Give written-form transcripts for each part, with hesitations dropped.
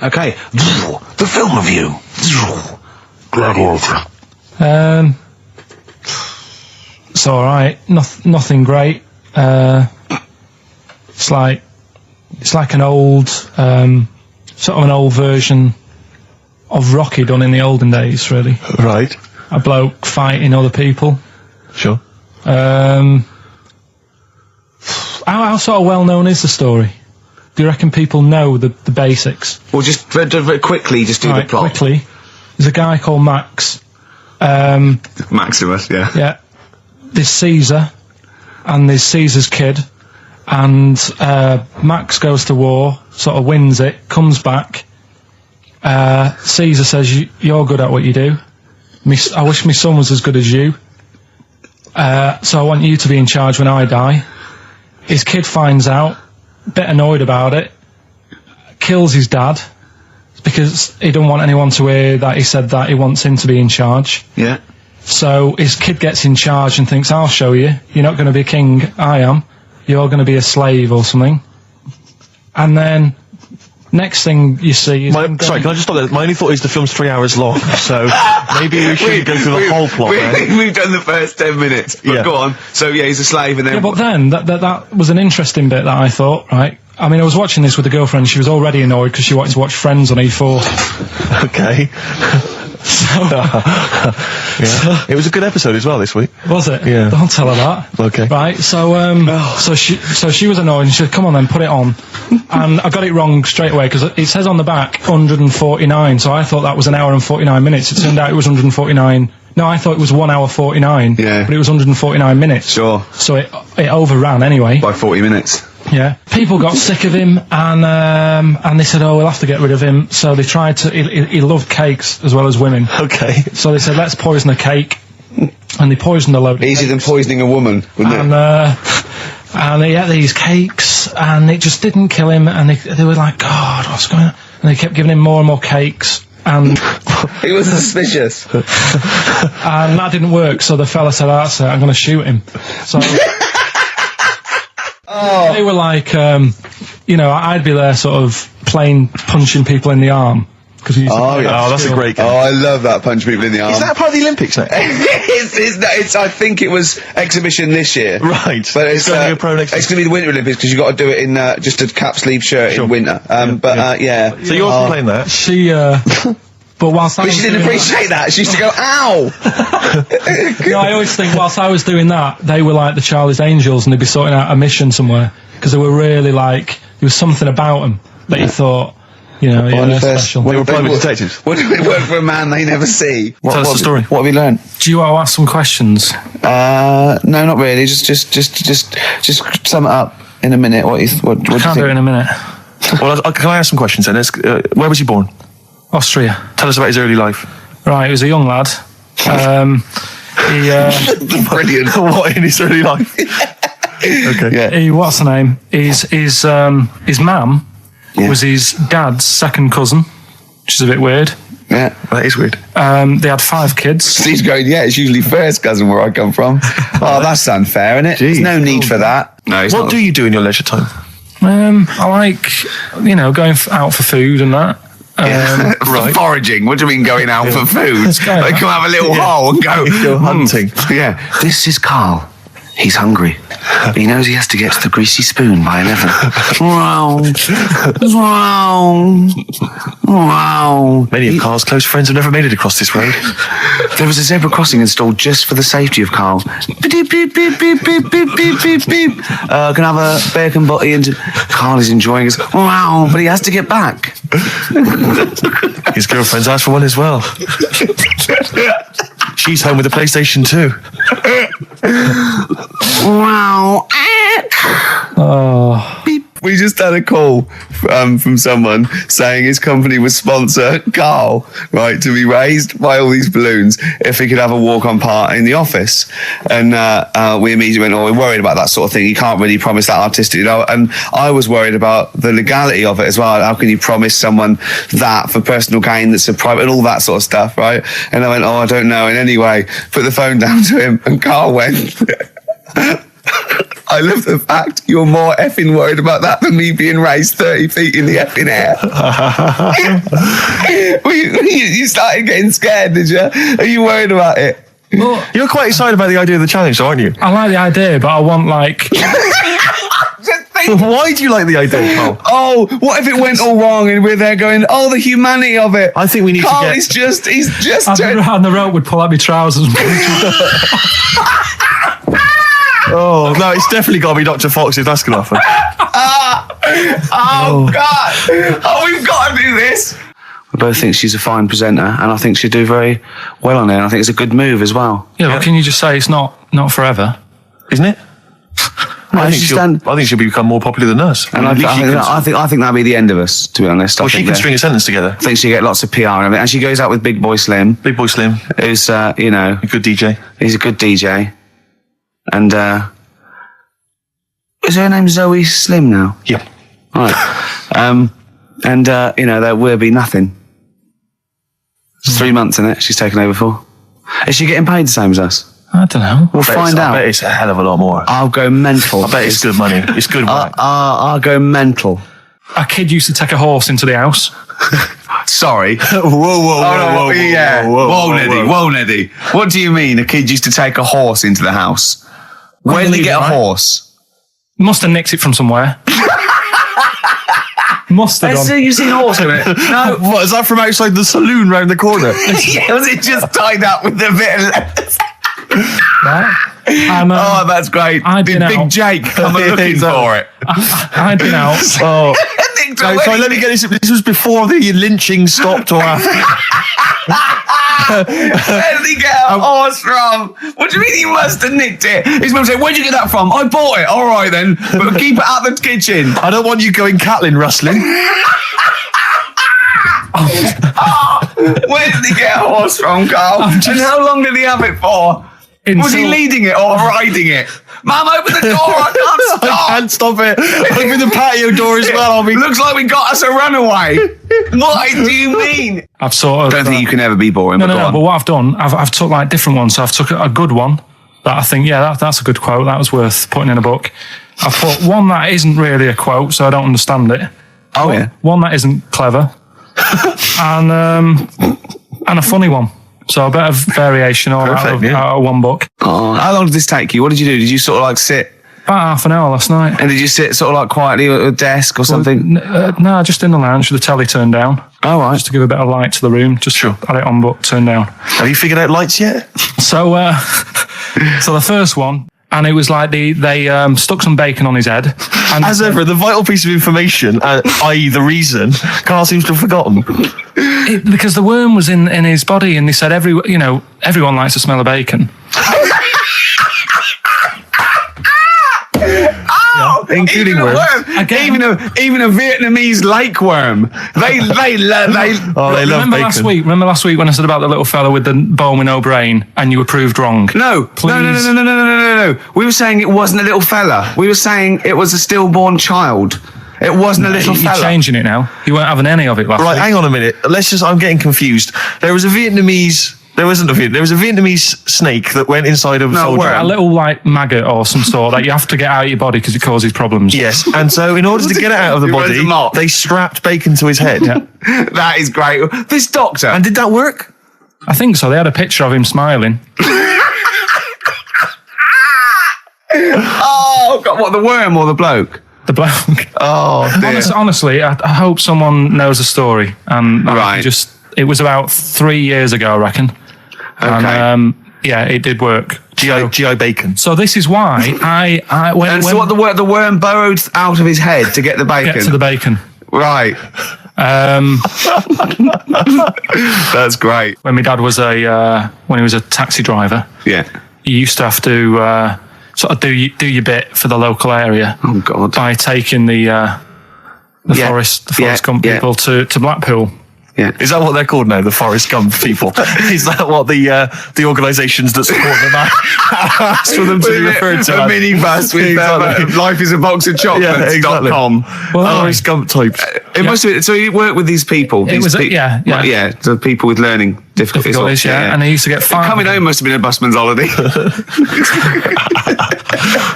Okay, the film review. It's alright, nothing great. It's like an old, sort of an old version of Rocky done in the olden days, really. Right. A bloke fighting other people. Sure. How sort of well known is the story? Do you reckon people know the basics? Well, just very quickly, just do the plot. Quickly. There's a guy called Max. Maximus, yeah. Yeah. There's Caesar, and there's Caesar's kid, and Max goes to war, sort of wins it, comes back. Caesar says, you're good at what you do. I wish my son was as good as you. So I want you to be in charge when I die. His kid finds out, a bit annoyed about it, kills his dad, because he don't want anyone to hear that he said that he wants him to be in charge. Yeah. So his kid gets in charge and thinks, I'll show you. You're not going to be a king, I am. You're going to be a slave or something. And then, next thing you see is... Sorry, can I just stop there? My only thought is the film's 3 hours long, so maybe we shouldn't go through the whole plot, We've done the first 10 minutes, but go on. So, yeah, he's a slave and then... Yeah, but then, that was an interesting bit that I thought, right? I mean, I was watching this with a girlfriend, she was already annoyed because she wanted to watch Friends on E4. Okay. Yeah. It was a good episode as well this week. Was it? Yeah. Don't tell her that. Okay. Right, so she was annoyed and she said, come on then, put it on. And I got it wrong straight away because it says on the back 149, so I thought that was an hour and 49 minutes. It turned out it was 149. No, I thought it was 1 hour 49. Yeah. But it was 149 minutes. Sure. So it overran anyway. By 40 minutes. Yeah. People got sick of him and they said, oh, we'll have to get rid of him. So they tried to, he loved cakes as well as women. Okay. So they said, let's poison a cake. And they poisoned a load of Easier than poisoning a woman, wouldn't it? And they ate these cakes and it just didn't kill him and they were like, God, what's going on? And they kept giving him more and more cakes. And he was suspicious. And that didn't work, so the fella said, that's it, I'm going to shoot him. So they were like, I'd be there sort of punching people in the arm. That's a great game. Oh, I love that, punch people in the arm. Is that part of the Olympics now? it's I think it was exhibition this year. Right. But it's going to be a pro next year. It's going to be the Winter Olympics because you've got to do it in just a cap sleeve shirt in winter. So you're playing that? But whilst she didn't appreciate that. She used to go, ow! I always think whilst I was doing that, they were like the Charlie's Angels and they'd be sorting out a mission somewhere. Because they were really like, there was something about them that you thought, they're special. They were private detectives. What do we work for a man they never see? Tell us the story. What have you learned? Do you want to ask some questions? No, not really. Just sum it up in a minute. What do you think? Can't do it in a minute. Well, can I ask some questions then? Where was he born? Austria. Tell us about his early life. Right, he was a young lad. Brilliant. What in his early life? Okay. Yeah. What's the name? His mum was his dad's second cousin, which is a bit weird. Yeah, that is weird. They had 5 kids. Steve's going, it's usually first cousin where I come from. Oh, that's unfair, isn't it? There's no need for that. No, what do you do in your leisure time? I like, going out for food and that. Right. Foraging. What do you mean going out for food? They come have a little hole and go hunting. Yeah. This is Karl. He's hungry. He knows he has to get to the greasy spoon by 11. Wow. Many of Karl's close friends have never made it across this road. There was a zebra crossing installed just for the safety of Karl. Beep, beep, beep, beep, beep, beep, beep, beep, beep. Can I have a bacon butty? And Karl is enjoying his. Wow, but he has to get back. His girlfriend's asked for one as well. She's home with a PlayStation 2. Wow. Oh. Beep. We just had a call from someone saying his company would sponsor Karl, right, to be raised by all these balloons if he could have a walk-on part in the office. And we immediately went, we're worried about that sort of thing. You can't really promise that artistic, And I was worried about the legality of it as well. How can you promise someone that for personal gain that's a private and all that sort of stuff, right? And I went, I don't know. And anyway, put the phone down to him and Karl went... I love the fact you're more effing worried about that than me being raised 30 feet in the effing air. You started getting scared, did you? Are you worried about it? Well, You're quite excited about the idea of the challenge, aren't you? I like the idea, but I want like... Why do you like the idea, Carl? Oh, what if it went all wrong and we're there going, oh, the humanity of it. I think we need Carl, to get... he's just... And the rope would pull out my trousers. Oh, no, it's definitely got to be Dr. Fox if that's going to happen. Oh, God. Oh, we've got to do this. I both think she's a fine presenter, and I think she'd do very well on it. And I think it's a good move as well. Yeah, but can you just say it's not forever? Isn't it? I think she'll become more popular than us. And I think that'd be the end of us, to be honest. Well, she can string a sentence together. I think she'll get lots of PR and everything. And she goes out with Big Boy Slim. Big Boy Slim. Who's, a good DJ. He's a good DJ. And, is her name Zoe Slim now? Yeah. Right. There will be nothing. It's 3 months, isn't it? She's taken over for. Is she getting paid the same as us? I don't know. We'll find out. I bet it's a hell of a lot more. I'll go mental. I bet it's good money. It's good work. I'll go mental. A kid used to take a horse into the house. Sorry. Whoa, Neddy. What do you mean a kid used to take a horse into the house? Where did he get a horse? Must have nicked it from somewhere. Must have done. You've seen a horse in it? No. What, is that from outside the saloon round the corner? Yeah, was it just tied up with a bit of lettuce? Oh, that's great. Big Jake come looking for it. I'd been out. Oh. Sorry, let me get this. This was before the lynching stopped or after? Where did he get a horse from? What do you mean he must have nicked it? His mum said, where'd you get that from? I bought it. All right then, but keep it out the kitchen. I don't want you going Catlin rustling. Where did he get a horse from, Carl? And how long did he have it for? Was he leading it or riding it? Mum, open the door. I can't stop. I can't stop it. Open the patio door as well. Looks like we got us a runaway. What do you mean? I've sort of... I don't think you can ever be boring. No, but what I've done, I've took like different ones. So I've took a good one that I think, that's a good quote. That was worth putting in a book. I've put one that isn't really a quote, so I don't understand it. Oh, yeah. One that isn't clever. and a funny one. So a bit of variation all out of one book. Oh, how long did this take you? What did you do? Did you sort of like sit? About half an hour last night. And did you sit sort of like quietly at a desk or something? No, just in the lounge with the telly turned down. Oh, right. Just to give a bit of light to the room. Just had it on, but turned down. Have you figured out lights yet? So the first one, and it was like they stuck some bacon on his head. And as ever, the vital piece of information, i.e. the reason, Carl seems to have forgotten. Because the worm was in his body, and they said everyone likes the smell of bacon. Including worms. Even a Vietnamese lake worm. They love bacon. Remember last week when I said about the little fella with the bone with no brain, and you were proved wrong? No. We were saying it wasn't a little fella. We were saying it was a stillborn child. It wasn't a little fella. You're changing it now. You weren't having any of it last week. Right, hang on a minute. I'm getting confused. There was a Vietnamese snake that went inside of a soldier. A little like maggot or some sort that you have to get out of your body because it causes problems. Yes, and so in order to get it out of the body, they strapped bacon to his head. Yeah. That is great. This doctor. And did that work? I think so. They had a picture of him smiling. Oh, God, what, the worm or the bloke? The bloke. Oh, dear. Honestly, I hope someone knows the story. Right. It was about 3 years ago, I reckon. Okay. And, it did work. GI bacon. So this is why the worm burrowed out of his head to get the bacon. Get to the bacon. Right. That's great. When my dad was when he was a taxi driver, yeah, you used to have to sort of do your bit for the local area. Oh God! By taking the Forest Gump people to Blackpool. Yeah. Is that what they're called now, the Forrest Gump people? Is that what the organisations that support them ask for them to be referred to? A minibus with life is a box of chocolates.com. Forrest Gump types. It must have been, so you work with these people. The people with learning difficulties. And they used to get fired. Coming home must have been a busman's holiday.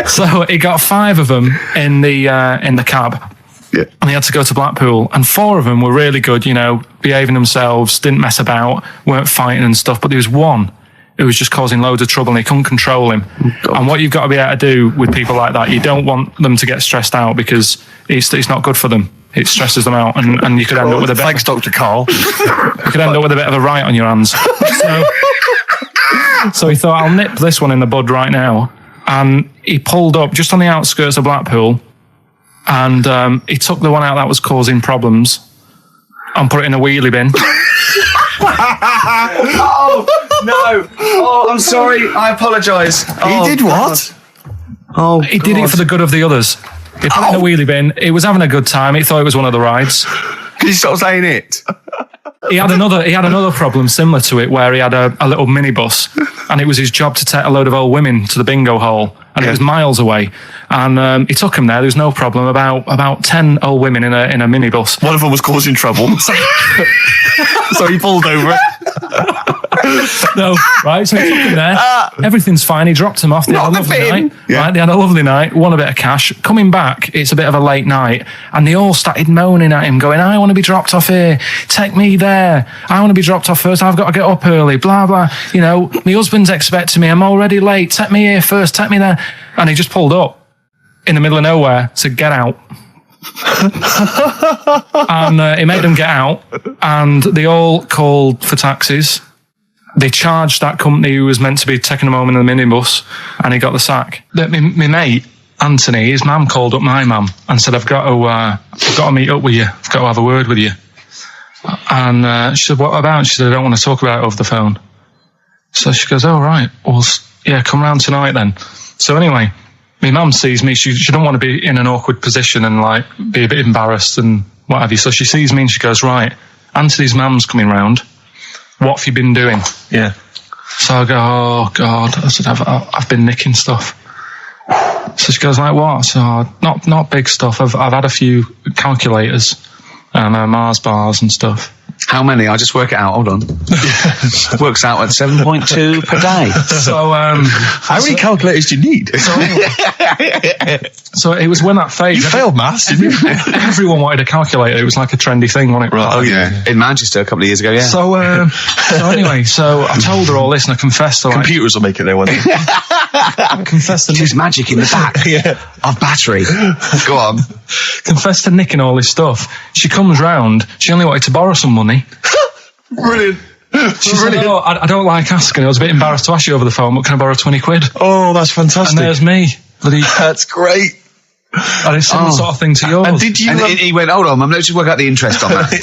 So he got 5 of them in the cab. Yeah. And he had to go to Blackpool, and 4 of them were really good, behaving themselves, didn't mess about, weren't fighting and stuff. But there was one who was just causing loads of trouble, and he couldn't control him. Oh, and what you've got to be able to do with people like that, you don't want them to get stressed out, because it's not good for them. It stresses them out, and you could end up with a bit. Thanks, Dr. Karl. You could end up with a bit of a riot on your hands. So he thought, I'll nip this one in the bud right now. And he pulled up just on the outskirts of Blackpool, and he took the one out that was causing problems and put it in a wheelie bin. Oh, no. Oh, I'm sorry. I apologise. He did what? Oh, He did it for the good of the others. He put it in a wheelie bin. He was having a good time. He thought it was one of the rides. Can you stop saying it? He had another problem similar to it, where he had a little minibus, and it was his job to take a load of old women to the bingo hall, and it was miles away. And he took him there. There was no problem. About 10 old women in a minibus. One of them was causing trouble. So he pulled over. No, right? So he took him there. Everything's fine. He dropped him off. They had a lovely night. Yeah. Right? They had a lovely night. Won a bit of cash. Coming back, it's a bit of a late night, and they all started moaning at him, going, "I want to be dropped off here. Take me there. I want to be dropped off first. I've got to get up early. Blah blah. My husband's expecting me. I'm already late. Take me here first. Take me there." And he just pulled up in the middle of nowhere, said, "Get out." And he made them get out, and they all called for taxis. They charged that company who was meant to be taking them home in the minibus, and he got the sack. My mate, Anthony, his mum called up my mum and said, I've got to meet up with you. I've got to have a word with you. And she said, what about? She said, I don't want to talk about it over the phone. So she goes, oh, right. Well, yeah, come round tonight then. So anyway, my mum sees me. She don't want to be in an awkward position and be a bit embarrassed and what have you. So she sees me and she goes, right, Anthony's mum's coming round. What have you been doing? Yeah. So I go, oh God. I said, I've been nicking stuff. So she goes, like what? So not big stuff. I've had a few calculators and Mars bars and stuff. How many? I'll just work it out. Hold on. Works out at 7.2 per day. So how many calculators do you need? So it was when that phase. You failed maths, didn't you? Everyone wanted a calculator. It was like a trendy thing, wasn't it? Right. Oh yeah. In Manchester a couple of years ago. Yeah. So anyway, so I told her all this and I confessed to computers will make it there one day. I confessed to there's magic in the back of battery. Go on. Confessed to nicking all this stuff. She comes round. She only wanted to borrow some money. Brilliant. She said, oh, I don't like asking. I was a bit embarrassed to ask you over the phone, but can I borrow 20 quid? Oh, that's fantastic. And there's me. That's great. And it's similar sort of thing to yours. And did you? And he went, hold on, Mum, let's just work out the interest on that.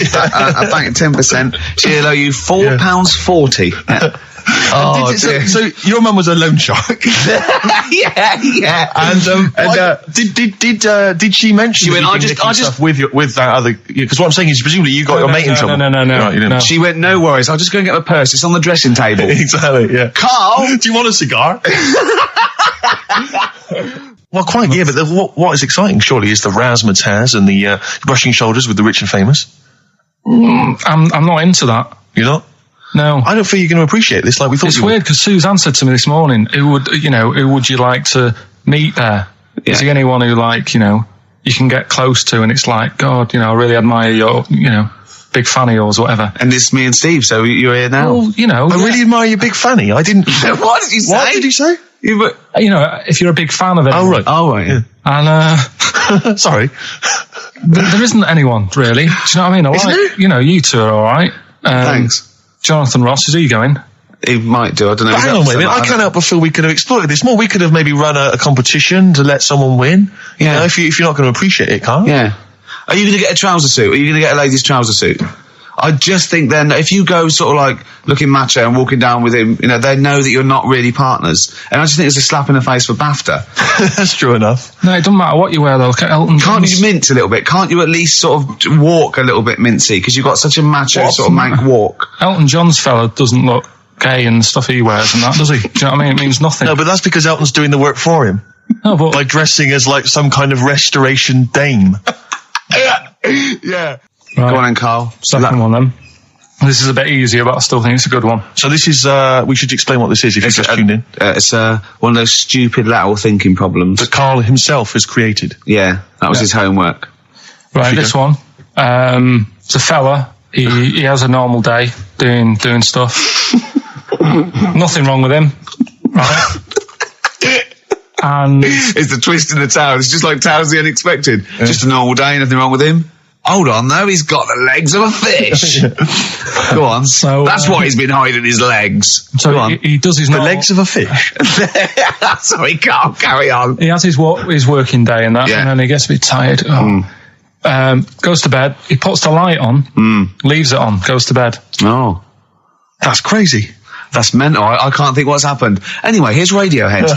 I bank 10%. She'll owe you £4.40. Oh, so your mum was a loan shark. yeah. And did she mention? She went, I just with that other, because what I'm saying is presumably you got your mate in trouble. No. Right, no. She went, no worries. I'll just go and get my purse. It's on the dressing table. Exactly. Yeah. Karl, do you want a cigar? Well, quite, yeah, but what is exciting, surely, is the razzmatazz and the brushing shoulders with the rich and famous. I'm not into that. You're not? No. I don't feel you're going to appreciate this like we thought. It's weird because Suzanne said to me this morning, who would you like to meet there? Yeah. Is there anyone who you can get close to and it's like, God, I really admire your, big fan of yours or whatever. And this is me and Steve, so you're here now. Well, I really admire your big fanny. I didn't. What did you say? What did you say? If you're a big fan of it. Oh, right. Oh, right, yeah. And, sorry. There isn't anyone, really. Do you know what I mean? Isn't there? You two are all right. Thanks. Jonathan Ross, is he going? He might do, I don't know. But hang on, wait a minute. I can't help but feel we could have exploited this more. We could have maybe run a competition to let someone win. If you're not going to appreciate it, Karl. Yeah. Are you going to get a trouser suit? Are you going to get a ladies' trouser suit? I just think then if you go sort of looking macho and walking down with him, they know that you're not really partners. And I just think it's a slap in the face for BAFTA. That's true enough. No, it doesn't matter what you wear though. Look at Elton John. Can't you mince a little bit? Can't you at least sort of walk a little bit mincy? Because you've got such a macho sort of mank walk. Elton John's fella doesn't look gay and stuff he wears and that, does he? Do you know what I mean? It means nothing. No, but that's because Elton's doing the work for him. No, but by dressing as some kind of restoration dame. Yeah. Right. Go on then, Karl. Second one then. This is a bit easier, but I still think it's a good one. So this is, we should explain what this is if you just tuned in. It's one of those stupid lateral thinking problems. That Karl himself has created. Yeah, that was his homework. Right, this one. It's a fella. He has a normal day doing stuff. Nothing wrong with him. Right. And it's the twist in the tale. It's just like Tales of the Unexpected. Yeah. Just a normal day, nothing wrong with him. Hold on, though, he's got the legs of a fish. Go on. So that's why he's been hiding his legs. So Go on. He does his the legs of a fish. Sorry, can't carry on. He has his working day and that, and then he gets a bit tired. Goes to bed. He puts the light on, leaves it on, goes to bed. Oh, that's crazy. That's mental. I can't think what's happened. Anyway, here's Radiohead.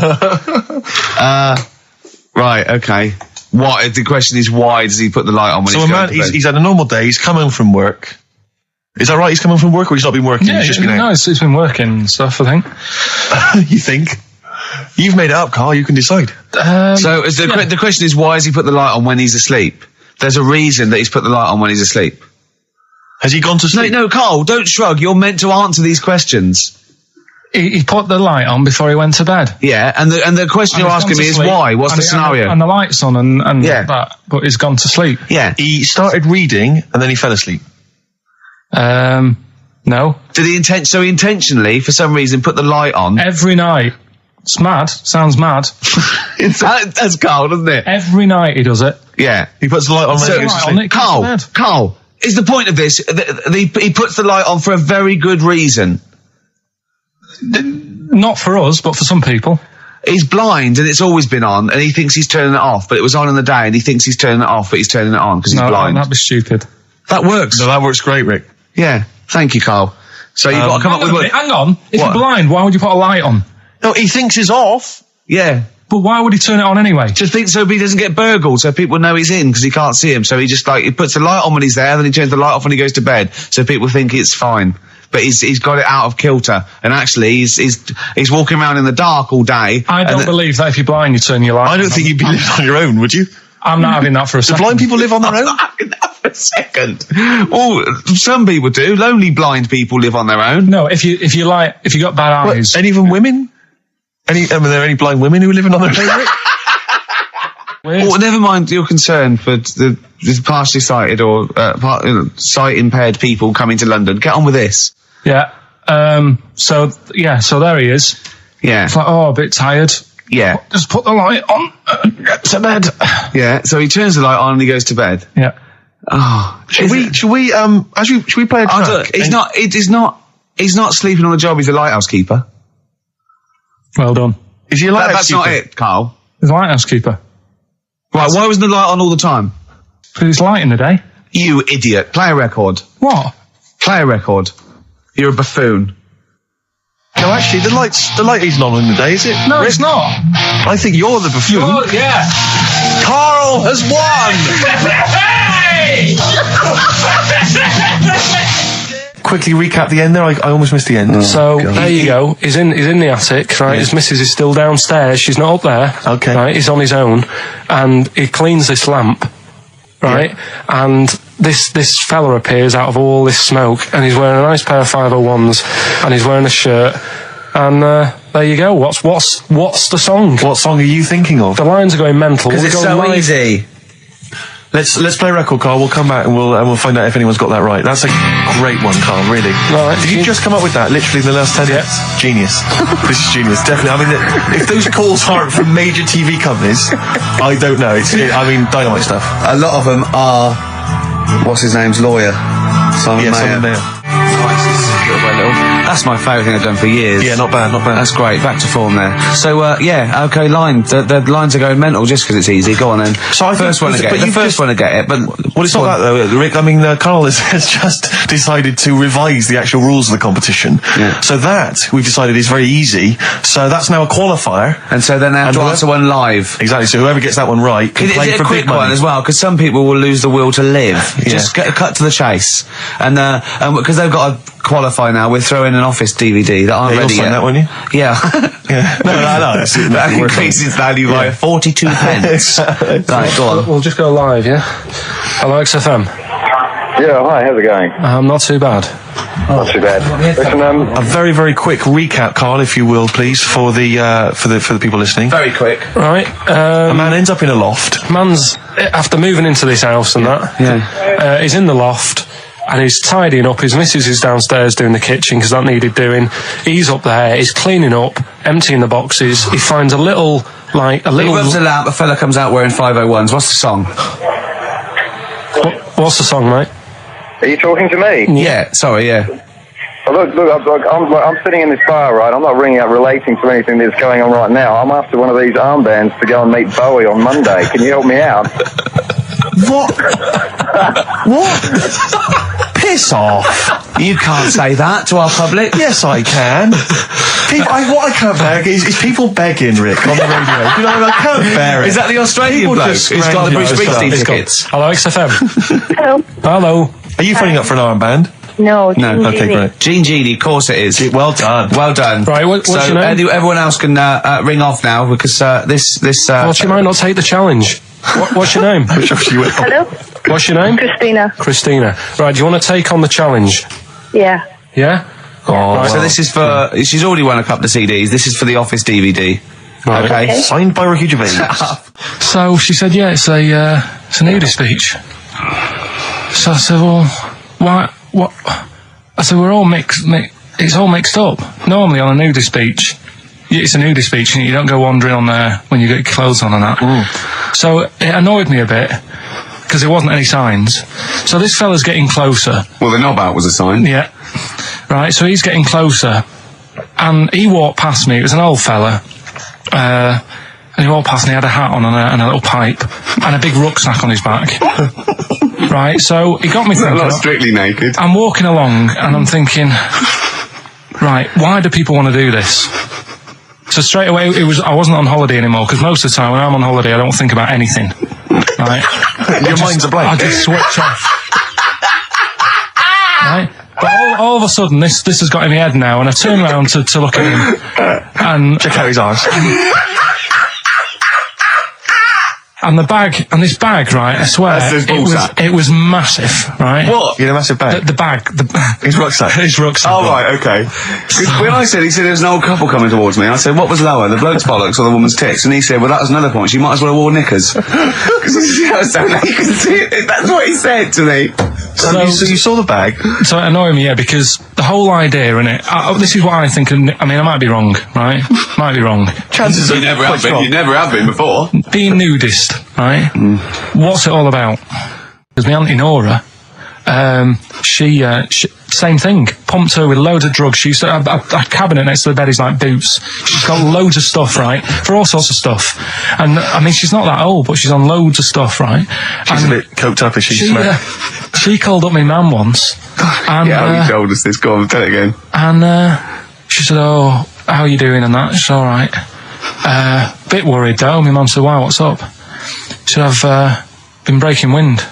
Right, okay. What? The question is, why does he put the light on when he's going to bed? He's had a normal day. He's come home from work. Is that right? He's come home from work, or he's not been working? Yeah, he's just been out? No, he's been working and stuff, I think. You think? You've made it up, Karl. You can decide. So the question is, why has he put the light on when he's asleep? There's a reason that he's put the light on when he's asleep. Has he gone to sleep? No, Karl, don't shrug. You're meant to answer these questions. He put the light on before he went to bed. Yeah, and the question you're asking me is why? What's the scenario? And the light's on and that, but he's gone to sleep. Yeah. He started reading and then he fell asleep. No. Did he intentionally, for some reason, put the light on? Every night. It's mad. Sounds mad. That's Karl, doesn't it? Every night he does it. Yeah. He puts the light on when he goes to sleep. Karl, is the point of this, he puts the light on for a very good reason. Not for us, but for some people. He's blind and it's always been on, and he thinks he's turning it off, but it was on in the day, and he thinks he's turning it off, but he's turning it on because he's blind. That'd be stupid. That works. No, that works great, Rick. Yeah. Thank you, Karl. So you've got to come up with... Hang on. If you're blind, why would you put a light on? No, he thinks it's off. Yeah. But why would he turn it on anyway? Just think so he doesn't get burgled, so people know he's in because he can't see him. So he just he puts the light on when he's there, then he turns the light off when he goes to bed, so people think it's fine. But he's got it out of kilter, and actually he's walking around in the dark all day. I don't believe that if you're blind, you turn your light on. I don't think you'd be living on your own, would you? I'm not having that for a second. Do blind people live on their own? I'm not having that for a second. Well, some people do. Lonely blind people live on their own. No, if you got bad eyes. Any of them women? Are there any blind women who are living on their own? Well, never mind your concern for the partially sighted or sight impaired people coming to London. Get on with this. Yeah. So there he is. Yeah. It's like, a bit tired. Yeah. Just put the light on. Get to bed. Yeah. So he turns the light on and he goes to bed. Yeah. Oh. Should we play a track? He's not sleeping on the job. He's a lighthouse keeper. Well done. Is he a lighthouse keeper? That's not it, Karl. He's a lighthouse keeper. Right. Why wasn't the light on all the time? Because it's light in the day. You idiot. Play a record. What? Play a record. You're a buffoon. No, actually, the light isn't on in the day, is it? No, it's not. I think you're the buffoon. Yeah. Karl has won! Quickly recap the end there. I almost missed the end. There you go. He's in the attic, right? Yeah. His missus is still downstairs. She's not up there. Okay. Right? He's on his own, and he cleans this lamp, right? Yeah. And this fella appears out of all this smoke, and he's wearing a nice pair of 501s, and he's wearing a shirt, and there you go. What's the song? What song are you thinking of? The lines are going mental. Because it's so easy. Let's play a record, Karl. We'll come back and we'll find out if anyone's got that right. That's a great one, Karl. Really. Right. Did you just come up with that? Literally in the last 10 minutes. Genius. This is genius. Definitely. I mean, if those calls aren't from major TV companies, I don't know. Dynamite stuff. A lot of them are. What's his name's lawyer? Simon Mayer. That's my favourite thing I've done for years. Yeah, not bad. That's great. Back to form there. So, okay, line. The lines are going mental just because it's easy. Go on then. So I first one to get it. The first one to get it, but... Well, it's not that though, Rick. I mean, Karl has just decided to revise the actual rules of the competition. Yeah. So that, we've decided, is very easy. So that's now a qualifier. And so then they have to answer one live. Exactly. So whoever gets that one right can play for big money. One as well, because some people will lose the will to live. Yeah. Just cut to the chase. And because they've got to qualify now, we're throwing an Office DVD that aren't ready yet. You'll sign that, won't you? Yeah. No. That increases value by 42 pence. Right, go on. We'll just go live, yeah? Hello, XFM. Yeah, hi, how's it going? Not too bad. Not too bad. Listen, A very, very quick recap, Carl, if you will, please, for the people listening. Very quick. Right. A man ends up in a loft. Man's, after moving into this house and that, he's in the loft and he's tidying up. His missus is downstairs doing the kitchen because that needed doing. He's up there, he's cleaning up, emptying the boxes. He finds a little... He rubs a lamp, a fella comes out wearing 501s. What's the song? What's the song, mate? are you talking to me? Yeah, sorry, yeah. Oh, look, I'm sitting in this bar, right? I'm not ringing up relating to anything that's going on right now. I'm after one of these armbands to go and meet Bowie on Monday. Can you help me out? What? What? Piss off. You can't say that to our public. Yes, I can. What I can't bear is people begging, Rick, on the radio. You know, I can't bear it. Is that the Australian People bloke just who's got the Bruce scrambling Springsteen stuff. tickets? Hello, XFM. Hello. Hello. Are you phoning up for an armband? No. No, Okay, great. Gene Genie, of course it is. Well done. Well done. Right, what's so your name? Everyone else can ring off now because this. Well, she might not take the challenge. What's your name? Hello. What's your name? Christina. Christina. Right, do you want to take on the challenge? Yeah. Yeah? Oh, So this is for. She's already won a couple of CDs. This is for the Office DVD. Right. Okay. Signed by Ricky Gervais. So she said, yeah, it's a nudist beach. So I said, well, why, what? I said, we're all it's all mixed up. Normally on a nudist beach, it's a nudist beach and you don't go wandering on there when you get your clothes on and that. So it annoyed me a bit because there wasn't any signs. So this fella's getting closer. Well, the knob out was a sign. Yeah. Right, so he's getting closer. And he walked past me. It was an old fella. And he walked past and he had a hat on and a little pipe and a big rucksack on his back. Right, so he got me thinking. Not strictly naked. I'm walking along and I'm thinking, right, why do people want to do this? So straight away, I wasn't on holiday anymore because most of the time when I'm on holiday, I don't think about anything. Right? Your mind's a blank. I just switch off. Right? But all of a sudden, this has got in my head now, and I turn around to look at him, and Check out his arse. and this bag, right? I swear, That's his ballsack. it was massive, right? What? You had a massive bag? The bag, His rucksack. his rucksack. Oh, right, okay. 'Cause when he said there was an old couple coming towards me, I said, what was lower, the bloke's bollocks or the woman's tits? And he said, well, that was another point. She might as well have worn knickers. Because I was so naked to see it. That's what he said to me. So you saw the bag. So it annoyed me, yeah, because the whole idea in it. This is what I think. I mean, I might be wrong, right? Might be wrong. Chances are You never have quite been. strong. You never have been before. Being nudist, right? What's it all about? Because my auntie Nora, she same thing. Pumped her with loads of drugs. She used to have a cabinet next to the bed is like boots. She's got loads of stuff, right? For all sorts of stuff. And I mean, she's not that old, but she's on loads of stuff, right? She's a bit coked up, is she? She called up my mum once. And, Yeah, he told us this. Go on, tell it again. and she said, oh, how are you doing and that? She said, all right. Bit worried though. My mum said, wow, what's up? She said, I've been breaking wind.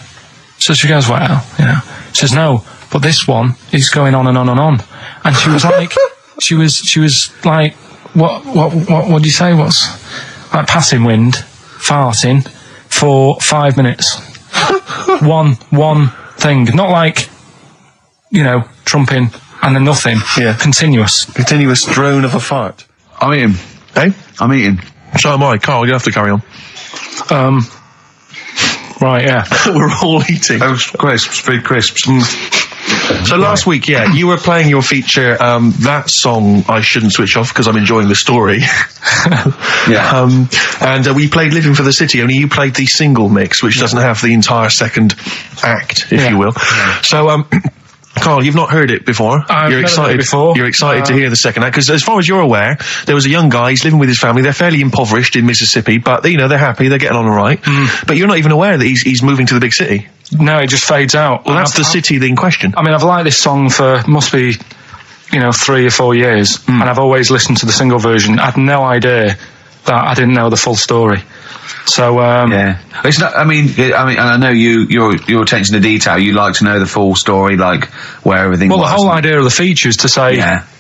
So she goes, well, you know. She says, no, but this one is going on and on and on. And she was like, she was like, what do you say? What's like passing wind, farting for 5 minutes. one thing, not like, you know, trumping and then nothing. Yeah. Continuous drone of a fart. I'm eating. Hey? I'm eating. So am I. Carl, you have to carry on. Right, yeah. We're all eating. Crisps, big crisps. So last week, yeah, you were playing your feature, that song, I Shouldn't Switch Off because I'm enjoying the story. Yeah. And we played Living for the City, only you played the single mix, which doesn't have the entire second act, if you will. Yeah. So, Carl, you've not heard it before. I've You're never excited. heard it before. You're excited to hear the second act because, as far as you're aware, there was a young guy. He's living with his family. They're fairly impoverished in Mississippi, but you know they're happy. They're getting on all right. But you're not even aware that he's moving to the big city. No, it just fades out. Well, that's the city in question. I mean, I've liked this song for, must be, 3 or 4 years, and I've always listened to the single version. I had no idea that I didn't know the full story. So, Yeah, it's not. I mean, and I know your attention to detail. You like to know the full story, like where everything. well, was. the whole idea of the feature is to say,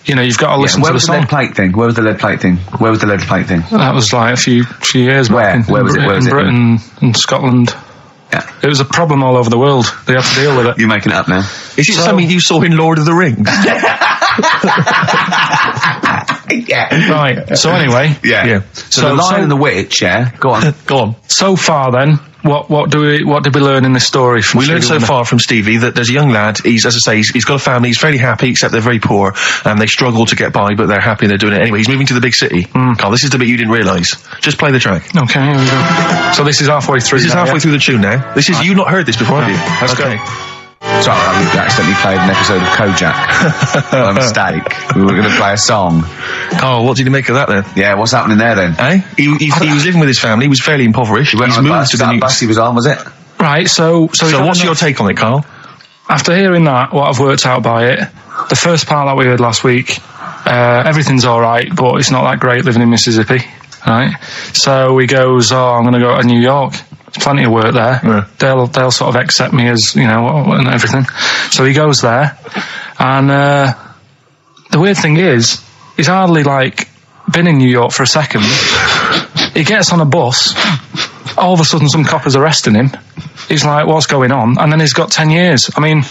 you've got to listen Where to the was the song. lead plate thing? Where was the lead plate thing? Where was the lead plate thing? That was like a few years back. Where was it? Where was in it? Britain and Scotland. Yeah. It was a problem all over the world. They had to deal with it. You're making it up now. Is it something you saw in Lord of the Rings? Yeah. Right. So anyway. Yeah. So the Lion and the Witch, yeah. Go on. Go on. So far, then, what did we learn in this story? From We learned so Stevie far from Stevie that there's a young lad. He's, as I say, he's got a family. He's fairly happy, except they're very poor and they struggle to get by, but they're happy and they're doing it anyway. He's moving to the big city. Carl, this is the bit you didn't realise. Just play the track. Okay, here we go. So this is halfway through. This is halfway through the tune now. This is you've not heard this before, have you? Let's go. Sorry, I accidentally played an episode of Kojak. By mistake. We were going to play a song. Carl, what did you make of that then? Yeah, what's happening there then? Eh? He was living with his family. He was fairly impoverished. He went He's on a moved bus. to the That new. bus he was on, was it? Right. So what's your take on it, Carl? After hearing that, what I've worked out by it, the first part that we heard last week, everything's all right, but it's not that great living in Mississippi. Right. So he goes, I'm going to go to New York. There's plenty of work there. Yeah. They'll sort of accept me as, and everything. So he goes there, and the weird thing is, he's hardly been in New York for a second. He gets on a bus. All of a sudden, some copper's arresting him. He's like, "What's going on?" And then he's got 10 years. I mean,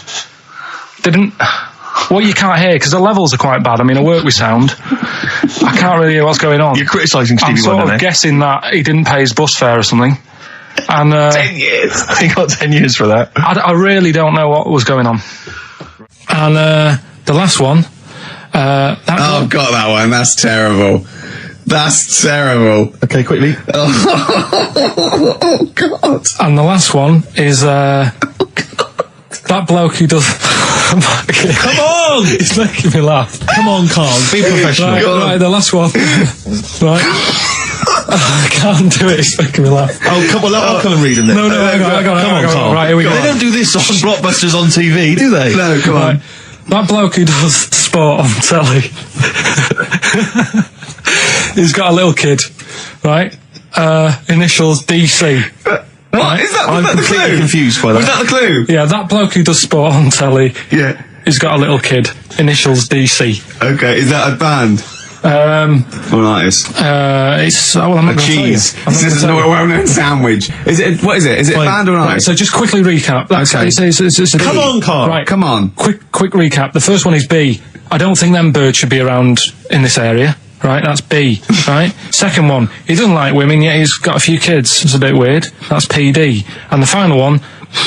what you can't hear, because the levels are quite bad. I mean, I work with sound. I can't really hear what's going on. You're criticising Stevie I'm sort Wonder, of then? guessing that he didn't pay his bus fare or something. And 10 years. He got 10 years for that. I really don't know what was going on. And the last one. I've got that one. That's terrible. That's terrible. Okay, quickly. Oh, God. And the last one is that bloke who does. Come on! It's making me laugh. Come on, Carl. Be professional. Right, the last one. Right. I can't do it. It's making me laugh. Oh, come on, I'll come and read them then. No, hang on. Come on, Carl. Right, here we go. They don't do this on Blockbusters on TV, do they? No, come on. That bloke who does sport on telly. He's got a little kid, right? Initials DC. What? Is that I'm the completely clue? confused by that. Was that the clue? Yeah, that bloke who does sport on telly. Yeah. He's got a little kid. Initials DC. Okay, is that a band? Or an artist? It's I'm not A going to tell you. cheese. I'm not This is gonna a tell you. well-known sandwich. Is it? What is it? Is it a band or an Right, artist? so just quickly recap. That's, Okay. it's a Come B. on, Carl. Right, Come on. Quick recap. The first one is B. I don't think them birds should be around in this area. Right, that's B. Right. Second one, he doesn't like women yet he's got a few kids. It's a bit weird. That's PD. And the final one,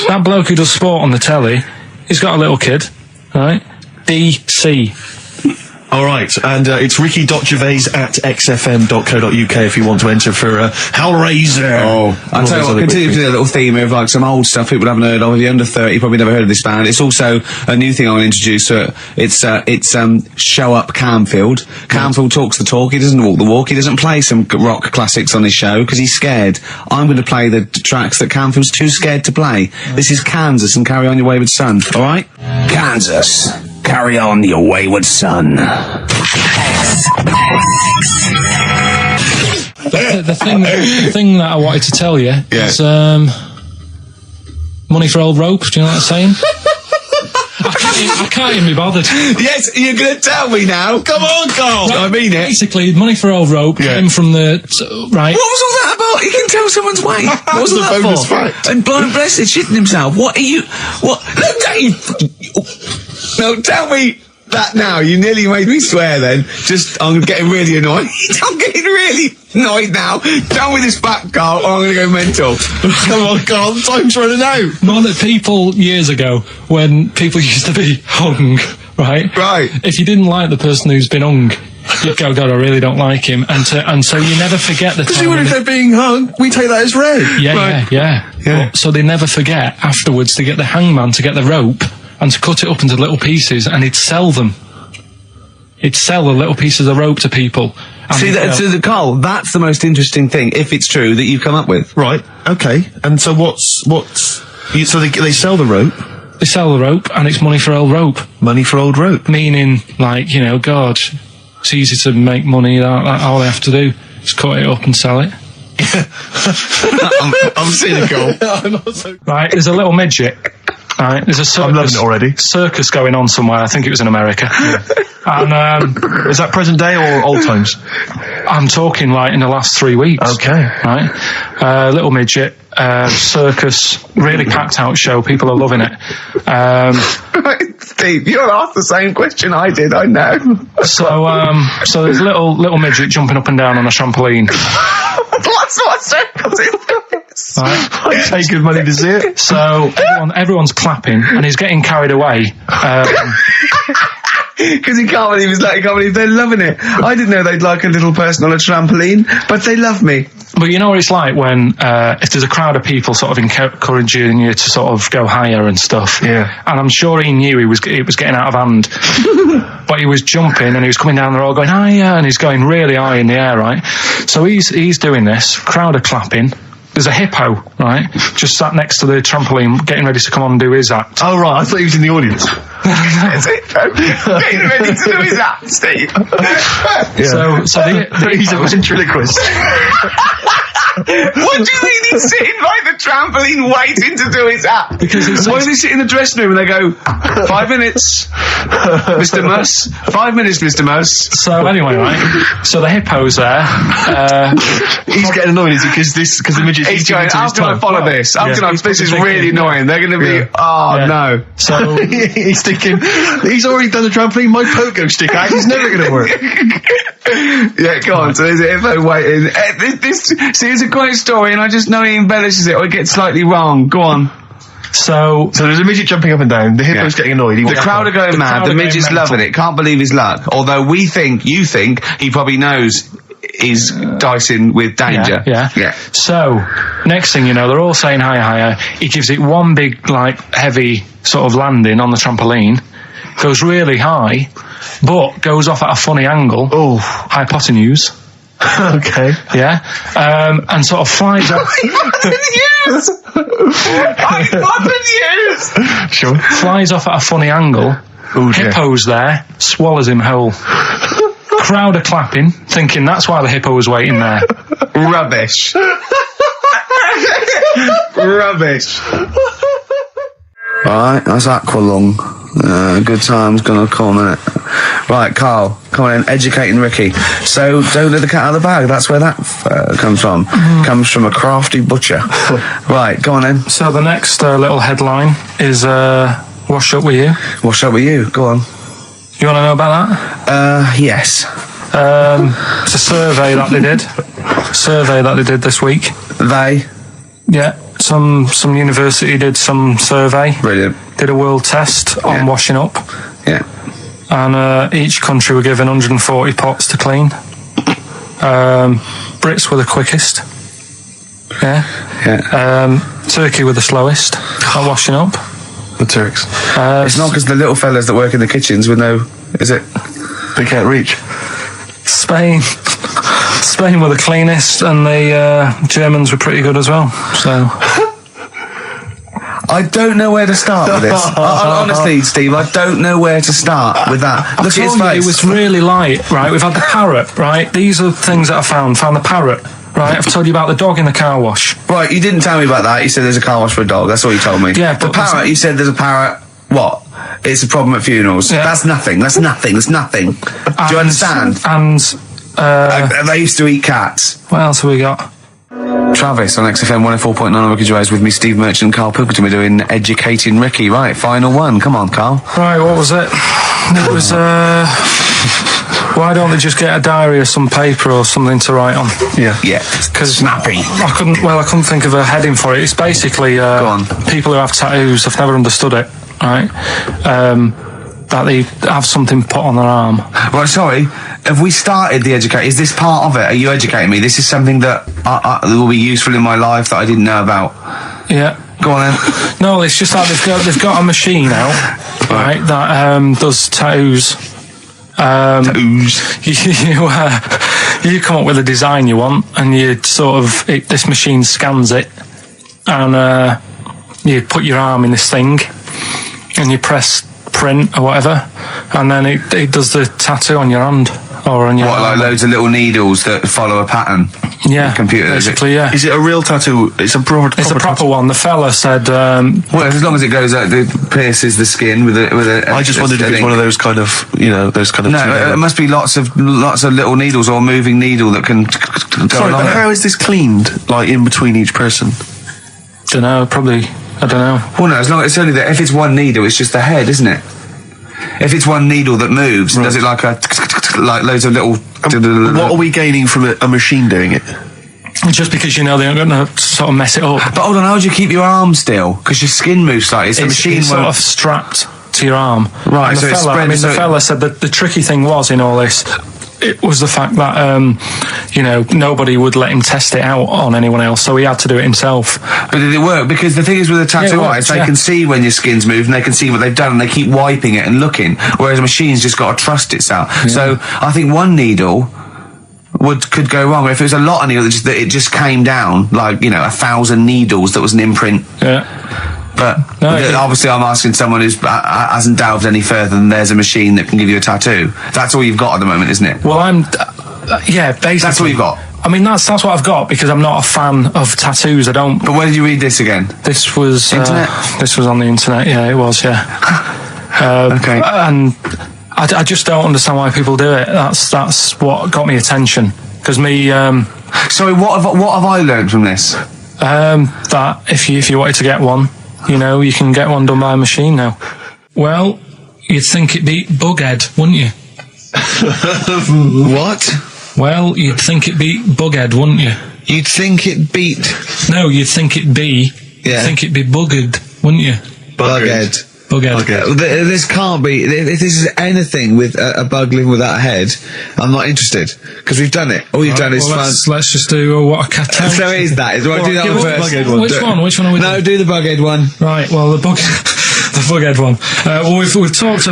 that bloke who does sport on the telly, he's got a little kid. Right. DC. All right, and it's ricky.gervais at xfm.co.uk if you want to enter for Hellraiser. Oh, I'll tell you what, continue to do a little theme of some old stuff people haven't heard of. If you're under 30, you probably never heard of this band. It's also a new thing I want to introduce. It's Show Up Camfield. Camfield talks the talk, he doesn't walk the walk. He doesn't play some rock classics on his show because he's scared. I'm going to play the tracks that Camfield's too scared to play. This is Kansas and Carry On Your Wayward Son, alright? Kansas. Carry on your wayward son. The thing that I wanted to tell you is money for old rope. Do you know what I'm saying? I can't even be bothered. Yes, you're going to tell me now. Come on, Carl. I mean it. Basically, money for old rope came from the right. What was all that about? You can tell someone's weight. What was all that bonus for? fact. And blind blessed shitting himself. What are you? What? No, tell me that now. You nearly made me swear then. I'm getting really annoyed. I'm getting really annoyed now. Tell me this back, Carl, or I'm going to go mental. Come on, Carl, time's running out. More that people years ago, when people used to be hung, right? Right. If you didn't like the person who's been hung, you'd go, God, I really don't like him. And so you never forget the Because time. even if they're being hung, we take that as read. Yeah. So they never forget afterwards to get the hangman to get the rope and to cut it up into little pieces, and he'd sell them. He'd sell the little pieces of rope to people. See, Carl, that's the most interesting thing, if it's true, that you've come up with. Right, okay. And so so they sell the rope. They sell the rope, and it's money for old rope. Money for old rope. Meaning, God, it's easy to make money. All they have to do is cut it up and sell it. I'm cynical. Right, there's a little midget, Right, there's a circus. I'm loving it already. Circus going on somewhere. I think it was in America. And is that present day or old times? I'm talking like in the last 3 weeks. Okay. Right, little midget circus, really packed out show. People are loving it. Right, Steve, you'll ask the same question I did. I know. So there's little midget jumping up and down on a trampoline. That's what circus is. Right. I'd pay good money to see it. So everyone's clapping, and he's getting carried away. Because he can't believe they're loving it. I didn't know they'd like a little person on a trampoline, but they love me. But you know what it's like when if there's a crowd of people sort of encouraging you to sort of go higher and stuff. Yeah. And I'm sure he knew it was getting out of hand. But he was jumping and he was coming down the road going higher, and he's going really high in the air, right? So he's doing this. Crowd are clapping. There's a hippo, right, just sat next to the trampoline, getting ready to come on and do his act. Oh, right, I thought he was in the audience. There's a hippo getting ready to do his act, Steve. Yeah. So he's a ventriloquist. What do you mean he's sitting by the trampoline waiting to do his act? Because why does he sit in the dressing room and they go, 5 minutes, Mr. Mus, 5 minutes, Mr. Mus. So anyway, right, so the hippo's there. He's getting annoyed, is it? Because the midget. He's going, how can I follow this? This is really annoying. They're going to be, no. So he's thinking, he's already done the trampoline, my pogo stick act is never going to work. Yeah, go on. So there's a hippo waiting. See, it's a great story, and I just know he embellishes it or it gets slightly wrong. Go on. So there's a midget jumping up and down. The hippo's getting annoyed. The crowd are going mad. The midget's loving it. Can't believe his luck. Although you think he probably knows he's dicing with danger. Yeah. So next thing you know, they're all saying higher. He gives it one big, like, heavy sort of landing on the trampoline. Goes really high, but goes off at a funny angle. Oh, hypotenuse. Okay. Yeah. And sort of flies up. Hypotenuse! Sure. Flies off at a funny angle. Oh, dear. Hippo's there, swallows him whole. Crowd are clapping, thinking that's why the hippo was waiting there. Rubbish. Rubbish. Right, that's Aqualung. Good time's gonna come, innit? Right, Carl, come on in, educating Ricky. So, don't let the cat out of the bag, that's where that comes from. Comes from a crafty butcher. Right, go on then. So the next little headline is Wash Up With You. Wash up with you, go on. You want to know about that? Yes. It's a survey that they did this week. They? Yeah, some university did some survey. Brilliant. Did a world test on washing up. Yeah. And each country were given 140 pots to clean. Brits were the quickest. Yeah. Turkey were the slowest at washing up. The Turks. It's not because the little fellas that work in the kitchens with no, is it? They can't reach. Spain were the cleanest, and the Germans were pretty good as well. So I don't know where to start with this. Honestly, Steve, I don't know where to start with that. Look at his face. It was really light, right? We've had the parrot, right? These are things that I found the parrot. Right, I've told you about the dog in the car wash. Right, you didn't tell me about that. You said there's a car wash for a dog. That's all you told me. Yeah, the but parrot, you said there's a parrot. What? It's a problem at funerals. Yeah. That's nothing. Do you understand? And they used to eat cats. what else have we got? Travis on XFM 104.9 on Ricky Gervais with me, Steve Merchant and Karl Pilkington. We're doing Educating Ricky. Right, final one. Come on, Karl. Right, what was it? It was, why don't they just get a diary or some paper or something to write on? Yeah. Because snappy. I couldn't think of a heading for it. It's basically Go on. people who have tattoos. I've never understood it, right? That they have something put on their arm. Right, sorry. Have we started the educate? Is this part of it? Are you educating me? This is something that will be useful in my life that I didn't know about. Yeah. Go on then. No, it's just that they've got a machine out, right, that does tattoos. You come up with a design you want, and you sort of this machine scans it, and you put your arm in this thing, and you press print or whatever, and then it does the tattoo on your hand. or on your What, like arm. loads of little needles that follow a pattern? Yeah, Computer, is it? basically, yeah. Is it a real tattoo? It's a proper. It's a proper one. The fella said, Well, as long as it goes out, it pierces the skin with a. I just wondered if it's one of those kind of, those kind of. No, it must be lots of little needles or a moving needle that can go Sorry, along. but how is this cleaned? Like in between each person? don't know, probably, I don't know. Well, no, as long as it's only that. If it's one needle, it's just the head, isn't it? If it's one needle that moves, does it like loads of little? What are we gaining from a machine doing it? Just because they're going to sort of mess it up. But hold on, how do you keep your arm still? Because your skin moves slightly. So the machine It's sort won't. of strapped to your arm. Right, And so the it's fella, spread- so the it- fella said that the tricky thing was in all this, it was the fact that, nobody would let him test it out on anyone else, so he had to do it himself. But did it work? Because the thing is with a tattoo Yeah, it artist, works, they can see when your skin's moved and they can see what they've done and they keep wiping it and looking. Whereas a machine's just got to trust itself. Yeah. So I think one needle could go wrong. If it was a lot of needles, that it just came down, 1,000 needles that was an imprint. Yeah. But obviously I'm asking someone who hasn't delved any further than there's a machine that can give you a tattoo. That's all you've got at the moment, isn't it? Well, basically. That's all you've got. I mean, that's what I've got because I'm not a fan of tattoos. I don't. But where did you read this again? This was Internet? This was on the internet. Yeah, it was. Yeah. Okay. And I just don't understand why people do it. That's what got me attention. Because me. Sorry, what have I learned from this? That if you wanted to get one, you can get one done by a machine now. Well, you'd think it'd be Bughead, wouldn't you? What? Well, you'd think it'd be Bughead, wouldn't you? You'd think it beat No, you'd think it'd be. Yeah. You'd think it'd be Buggered, wouldn't you? Bughead. Bughead. This can't be. If this is anything with a bug living without a head, I'm not interested because we've done it. All we've done is fun. Let's just do what a cat. So it is that. Do that one first. Which one are we No, do the Bughead one. Right, well, the Bughead one. Well, we've talked a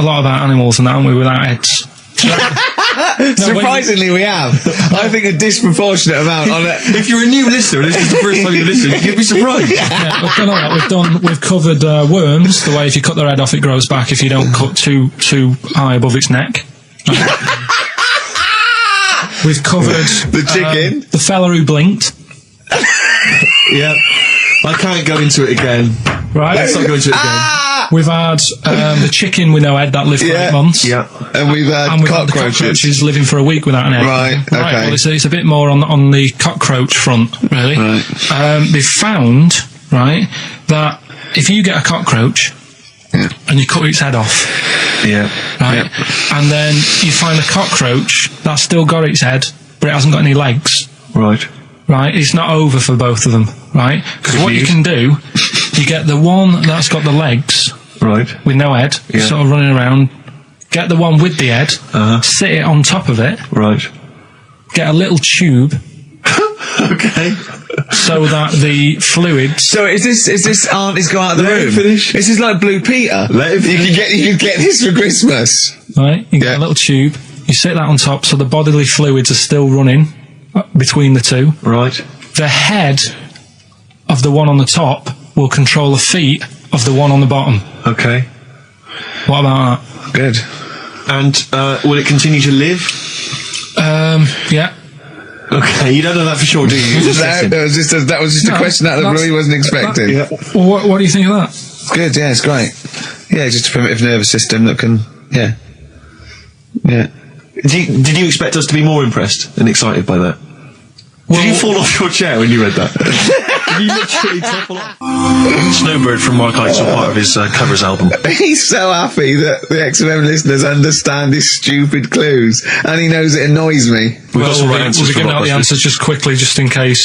lot about animals and that, haven't we, without heads? Surprisingly, we have. I think a disproportionate amount on it. If you're a new listener and this is the first time you listen, you'd be surprised. Yeah, we've done all that. We've covered worms, the way if you cut their head off, it grows back if you don't cut too high above its neck. We've covered The chicken. the fella who blinked. Yeah. I can't go into it again. Right. Let's not go into it again. We've had the chicken with no head that lived for 8 months. Yeah. And we've had The cockroaches living for a week without an head. Right, okay. Well, it's a bit more on the cockroach front, really. Right. They've found, right, that if you get a cockroach and you cut its head off, right, and then you find a cockroach that's still got its head, but it hasn't got any legs, Right. right, it's not over for both of them, right? Because what you can do, you get the one that's got the legs, Right. with no head, sort of running around, get the one with the head, sit it on top of it, Right. get a little tube, Okay. so that the fluids. So is this auntie's go out of the Let him room? finish. This is like Blue Peter. Let him You could get this for Christmas. Right, you get a little tube, you sit that on top so the bodily fluids are still running between the two. Right. The head of the one on the top will control the feet of the one on the bottom. Okay. What about Good. And will it continue to live? that? Yeah. Okay, you don't know that for sure, do you? You're just guessing. That was just a No, question out of the blue he wasn't expecting. Yeah. Well, what do you think of that? Good, yeah, it's great. Yeah, just a primitive nervous system that can, yeah. Did you expect us to be more impressed and excited by that? Did you fall off your chair when you read that? Did you literally topple off? Snowbird from Mark Eitzel, part of his covers album. He's so happy that the XFM listeners understand his stupid clues, and he knows it annoys me. We've got some right answers we'll be from giving out the Rockbusters. answers just quickly, just in case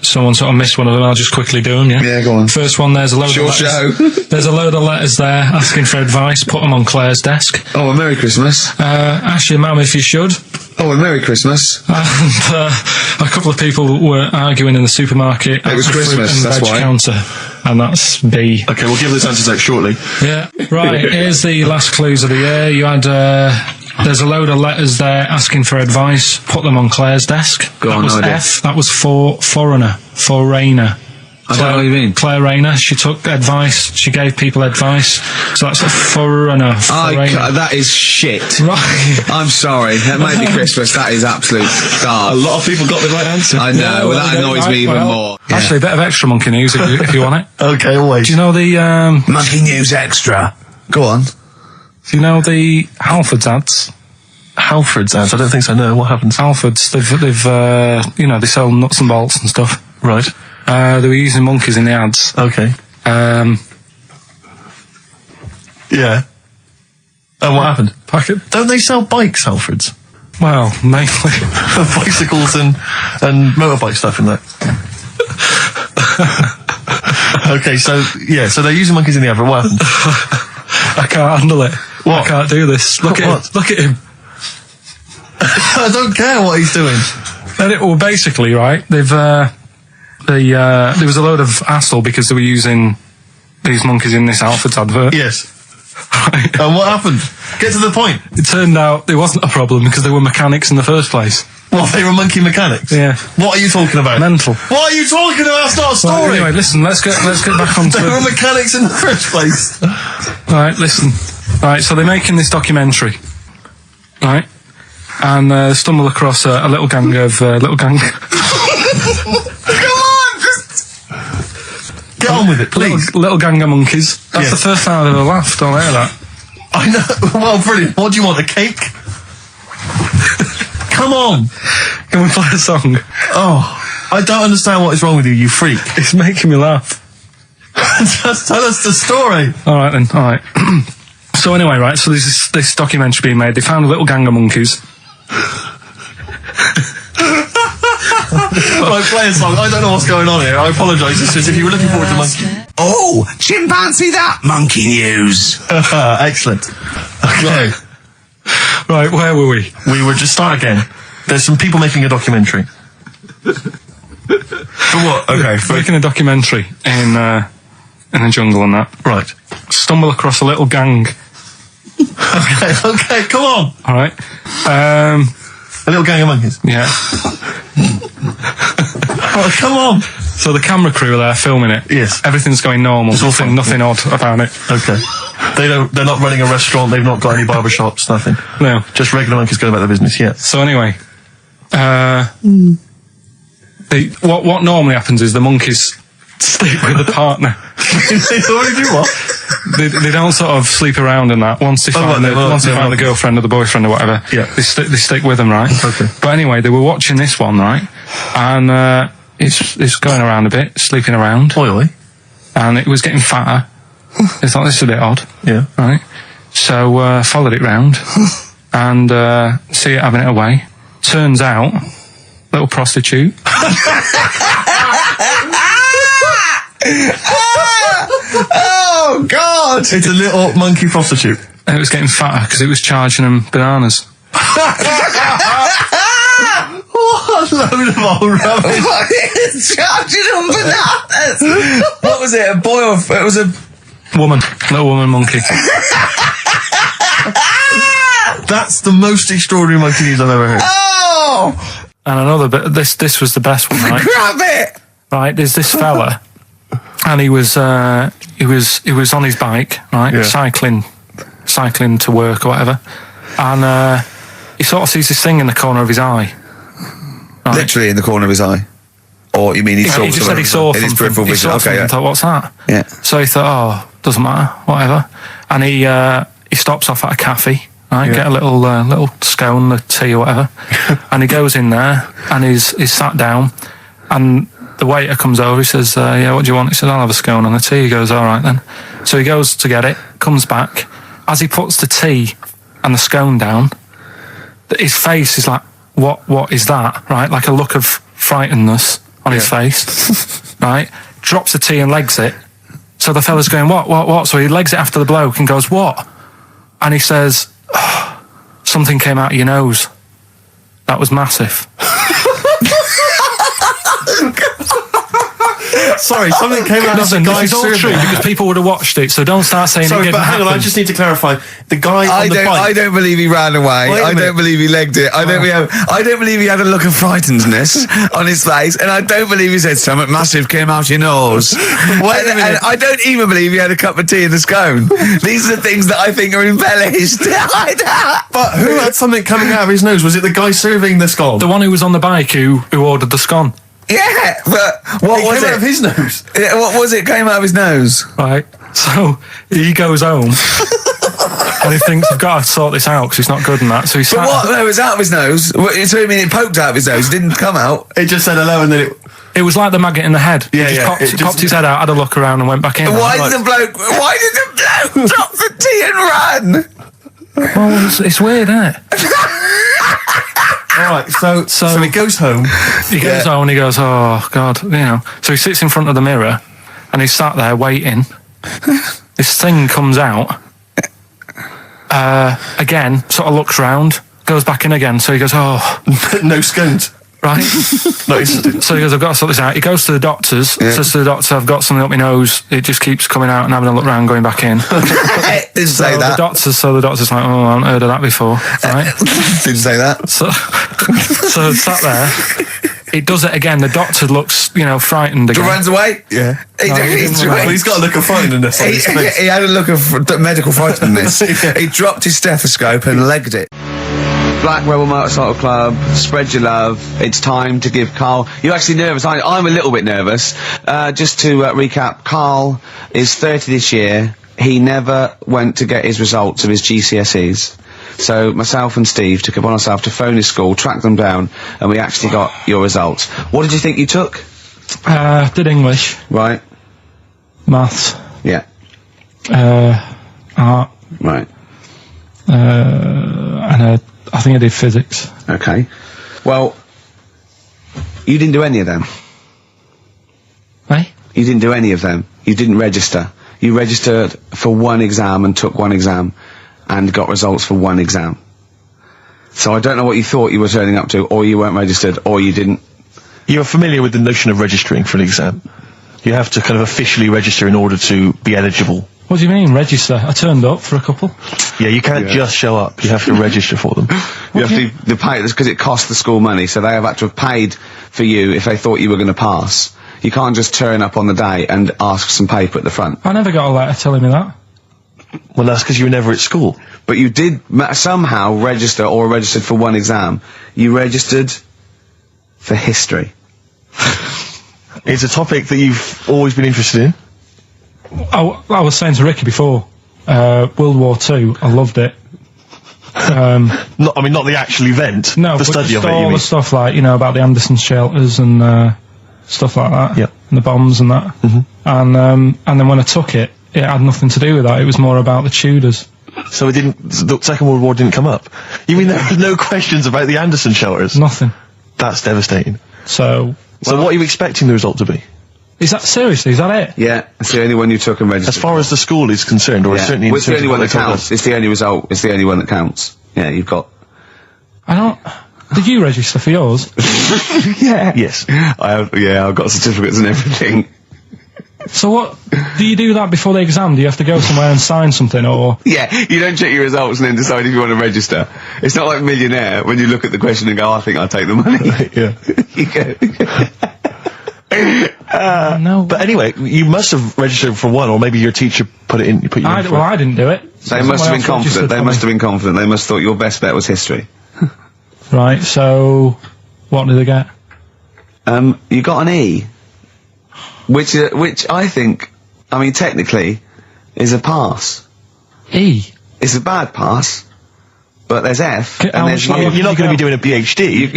someone sort of missed one of them. I'll just quickly do them, yeah? Yeah, go on. First one, there's a load Sure of letters. show. There's a load of letters there asking for advice. Put them on Claire's desk. Oh, and Merry Christmas. Ask your mum if you should. Oh, and Merry Christmas. And a couple of people were arguing in the supermarket. It was at the fruit Christmas, and that's veg why. counter. And that's B. Okay, we'll give those answers out shortly. Yeah. Right, here's the last clues of the year. You had... there's a load of letters there asking for advice. Put them on Claire's desk. Go that on, was no idea. F. That was for foreigner. Foreigner. I don't know what you mean. Claire Rayner, she took advice, she gave people advice, so that's a foreigner. That is shit. Right. I'm sorry, that might be Christmas, that is absolute garbage. A lot of people got the right answer. I know, that annoys me even more. Yeah. Actually, a bit of extra monkey news if you want it. Okay, always. Do you know the, Monkey News Extra. Go on. do you know the Halfords ads? Halford's ads? I don't think so, no. What happens? Halfords, they've they sell nuts and bolts and stuff. Right. They were using monkeys in the ads. Okay. Yeah. And what happened? Don't they sell bikes, Halfords? Well, mainly. Bicycles and motorbike stuff in that. Okay, so they're using monkeys in the advert. What happened? I can't handle it. What? I can't do this. Look at What? him. Look at him. I don't care what he's doing. Well, basically, right, there was a load of hassle because they were using these monkeys in this Halfords advert. Yes. Right. And what happened? Get to the point. It turned out there wasn't a problem because they were mechanics in the first place. What, they were monkey mechanics? Yeah. What are you talking about? Mental. What are you talking about? It's not a story. Right, anyway, listen, let's get back on to They were mechanics in the first place. Right, listen. Right, so they're making this documentary. Right? And stumble across a little gang of... Come on! Get on with it, please. Little gang of monkeys. That's Yes. the first time I've ever laughed. I'll hear that. I know. Well, brilliant. What do you want, a cake? Come on. Can we play a song? Oh, I don't understand what is wrong with you, you freak. It's making me laugh. Just tell us the story. All right then. All right. So anyway, right. So there's this documentary being made. They found a little gang of monkeys. Right, play a song. I don't know what's going on here. I apologise. It's just if you were looking forward to monkey. Oh, chimpanzee that Monkey News. Excellent. Okay. Right. Where were we? We were just start again. There's some people making a documentary. For what? Okay. Making a documentary in the jungle and that. Right. Stumble across a little gang. Okay, come on. All right. A little gang of monkeys. Yeah. Oh, come on. So the camera crew are there filming it. Yes. Everything's going normal. It's all fine. Nothing odd about it. Okay. They're not running a restaurant. They've not got any barber shops. Nothing. No. Just regular monkeys going about their business. Yeah. So anyway, what normally happens is the monkeys sleep with the partner. They already do what? They don't sort of sleep around and that. Once they find the girlfriend or the boyfriend or whatever, Yeah. they stick with them, right? Okay. But anyway, they were watching this one, right? And it's going around a bit, sleeping around, Oily. and it was getting fatter. They thought this is a bit odd, Yeah. right? So followed it round and see it having it away. Turns out, little prostitute. Oh, God! It's a little monkey prostitute. And it was getting fatter because it was charging them bananas. What a load of old rubbish. Charging them bananas! What was it, a boy or... It was a... Woman. Little woman monkey. That's the most extraordinary monkey news I've ever heard. Oh! And another bit, this was the best one, right? Grab it! Right, there's this fella, and he was on his bike, right, Yeah. cycling to work or whatever, and he sort of sees this thing in the corner of his eye. Right? Literally in the corner of his eye. Or you mean he He just said he saw in his something. peripheral He vision? saw Okay, something yeah. and thought, what's that? Yeah. So he thought, oh, doesn't matter, whatever. And he stops off at a cafe, right, get a little scone, a tea or whatever, and he goes in there and he's sat down, and the waiter comes over, he says, yeah, what do you want? He says, I'll have a scone and a tea. He goes, all right then. So he goes to get it, comes back. As he puts the tea and the scone down, his face is like, what is that? Right? Like a look of frightenedness on his face. Right? Drops the tea and legs it. So the fella's going, what? So he legs it after the bloke and goes, what? And he says, oh, something came out of your nose. That was massive. Sorry, something came out as a Listen, guy this is all serving. true because people would have watched it, so don't start saying it Sorry, didn't but hang on, I happen. just need to clarify. The guy I on the don't. bike. I don't believe he ran away. Wait a I minute. don't believe he legged it. I don't believe he had a look of frightenedness on his face, and I don't believe he said something massive came out your nose. And I don't even believe he had a cup of tea and a scone. These are the things that I think are embellished. But who had something coming out of his nose? Was it the guy serving the scone? The one who was on the bike who ordered the scone. Yeah, but what It was came it? out of his nose. Yeah, what was it? Came out of his nose. Right. So he goes home and he thinks, I've got to sort this out because it's not good and that. So he But sat. what? No, it was out of his nose. So you mean it poked out of his nose? It didn't come out. It just said hello and then it... It was like the maggot in the head. Yeah, He yeah, popped, it just- popped his head out, had a look around and went back in. Why Like, did the bloke drop the tea and run? well, it's weird, isn't it? Alright, so he goes home. He goes home and he goes, oh, God, you know. So he sits in front of the mirror and he's sat there waiting. This thing comes out. Again, sort of looks round, goes back in again. So he goes, oh, No scones. right. No, it's... So he goes, I've got to sort this out. He goes to the doctor's, says to the doctor, I've got something up my nose. It just keeps coming out and having a look round, going back in. Didn't say So that. the doctor's like, oh, I haven't heard of that before, right? Didn't say that. So sat there. It does it again. The doctor looks, frightened again. Runs away. Yeah. He Well, he's got a look of frightenness on his face. he had a look of medical frightenness. He dropped his stethoscope and legged it. Black Rebel Motorcycle Club, spread your love. It's time to give Karl... You're actually nervous, aren't you? I'm a little bit nervous. Just to recap, Karl is 30 this year. He never went to get his results of his GCSEs. So myself and Steve took it upon ourselves to phone his school, track them down, and we actually got your results. What did you think you took? Did English, Right. maths, Yeah. art, Right. and I think I did physics. Okay. Well, you didn't do any of them. Right? You didn't do any of them. You didn't register. You registered for one exam and took one exam and got results for one exam. So I don't know what you thought you were turning up to, or you weren't registered, or you didn't. You're familiar with the notion of registering for an exam. You have to kind of officially register in order to be eligible. What do you mean, register? I turned up for a couple. Yeah, you can't just show up. You have to register for them. You have to pay this because it costs the school money, so they have had to have paid for you if they thought you were going to pass. You can't just turn up on the day and ask for some paper at the front. I never got a letter telling me that. Well, that's because you were never at school. But you did somehow register or registered for one exam. You registered for history. It's a topic that you've always been interested in. I was saying to Ricky before, World War II, I loved it. Not the actual event. No, the but study just of it. all You the mean? stuff like, about the Anderson shelters and stuff like that. Yep. And the bombs and that. And then when I took it, it had nothing to do with that. It was more about the Tudors. So the Second World War didn't come up. You mean there were no questions about the Anderson shelters? Nothing. That's devastating. So So what are you expecting the result to be? is that seriously? Is that it? Yeah, it's the only one you took and registered. As far as the school is concerned, or yeah. certainly Well, in it's the terms only of one what that they told counts. us. It's the only result. It's the only one that counts. Yeah, you've got. I don't. Did you register for yours? Yeah. Yes. I've got certificates and everything. So what? Do you do that before the exam? Do you have to go somewhere and sign something, or? Yeah, you don't check your results and then decide if you want to register. It's not like Millionaire when you look at the question and go, I think I'll take the money. Yeah. You go. No. But anyway, you must have registered for one, or maybe your teacher put it in. Put you in for Well, I didn't do it. They must have been confident. They must have been confident. They must have thought your best bet was history. Right. So, what did they get? You got an E, which I think, technically, is a pass. E. It's a bad pass, but there's F, How and there's much U. You're not going to be doing a PhD.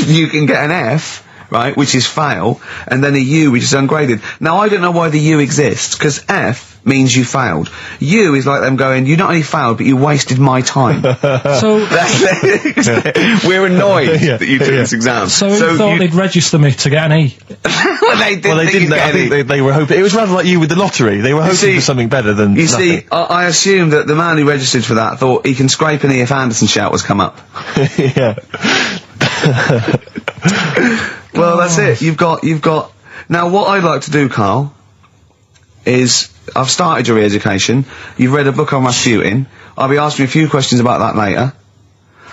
You can get an F, right, which is fail, and then a U, which is ungraded. Now, I don't know why the U exists, because F means you failed. U is like them going, you not only failed, but you wasted my time. So, We're annoyed that you took this exam. so who thought they'd register me to get an E? well, they didn't. Well, they think didn't. you'd get I think any. they were hoping. It was rather like you with the lottery. They were hoping see- for something better than You nothing. see, I assume that the man who registered for that thought he can scrape an E if Anderson shouters come up. Yeah. Well, that's it. You've got. Now, what I'd like to do, Carl, is I've started your re-education. You've read a book on Rasputin. I'll be asking you a few questions about that later.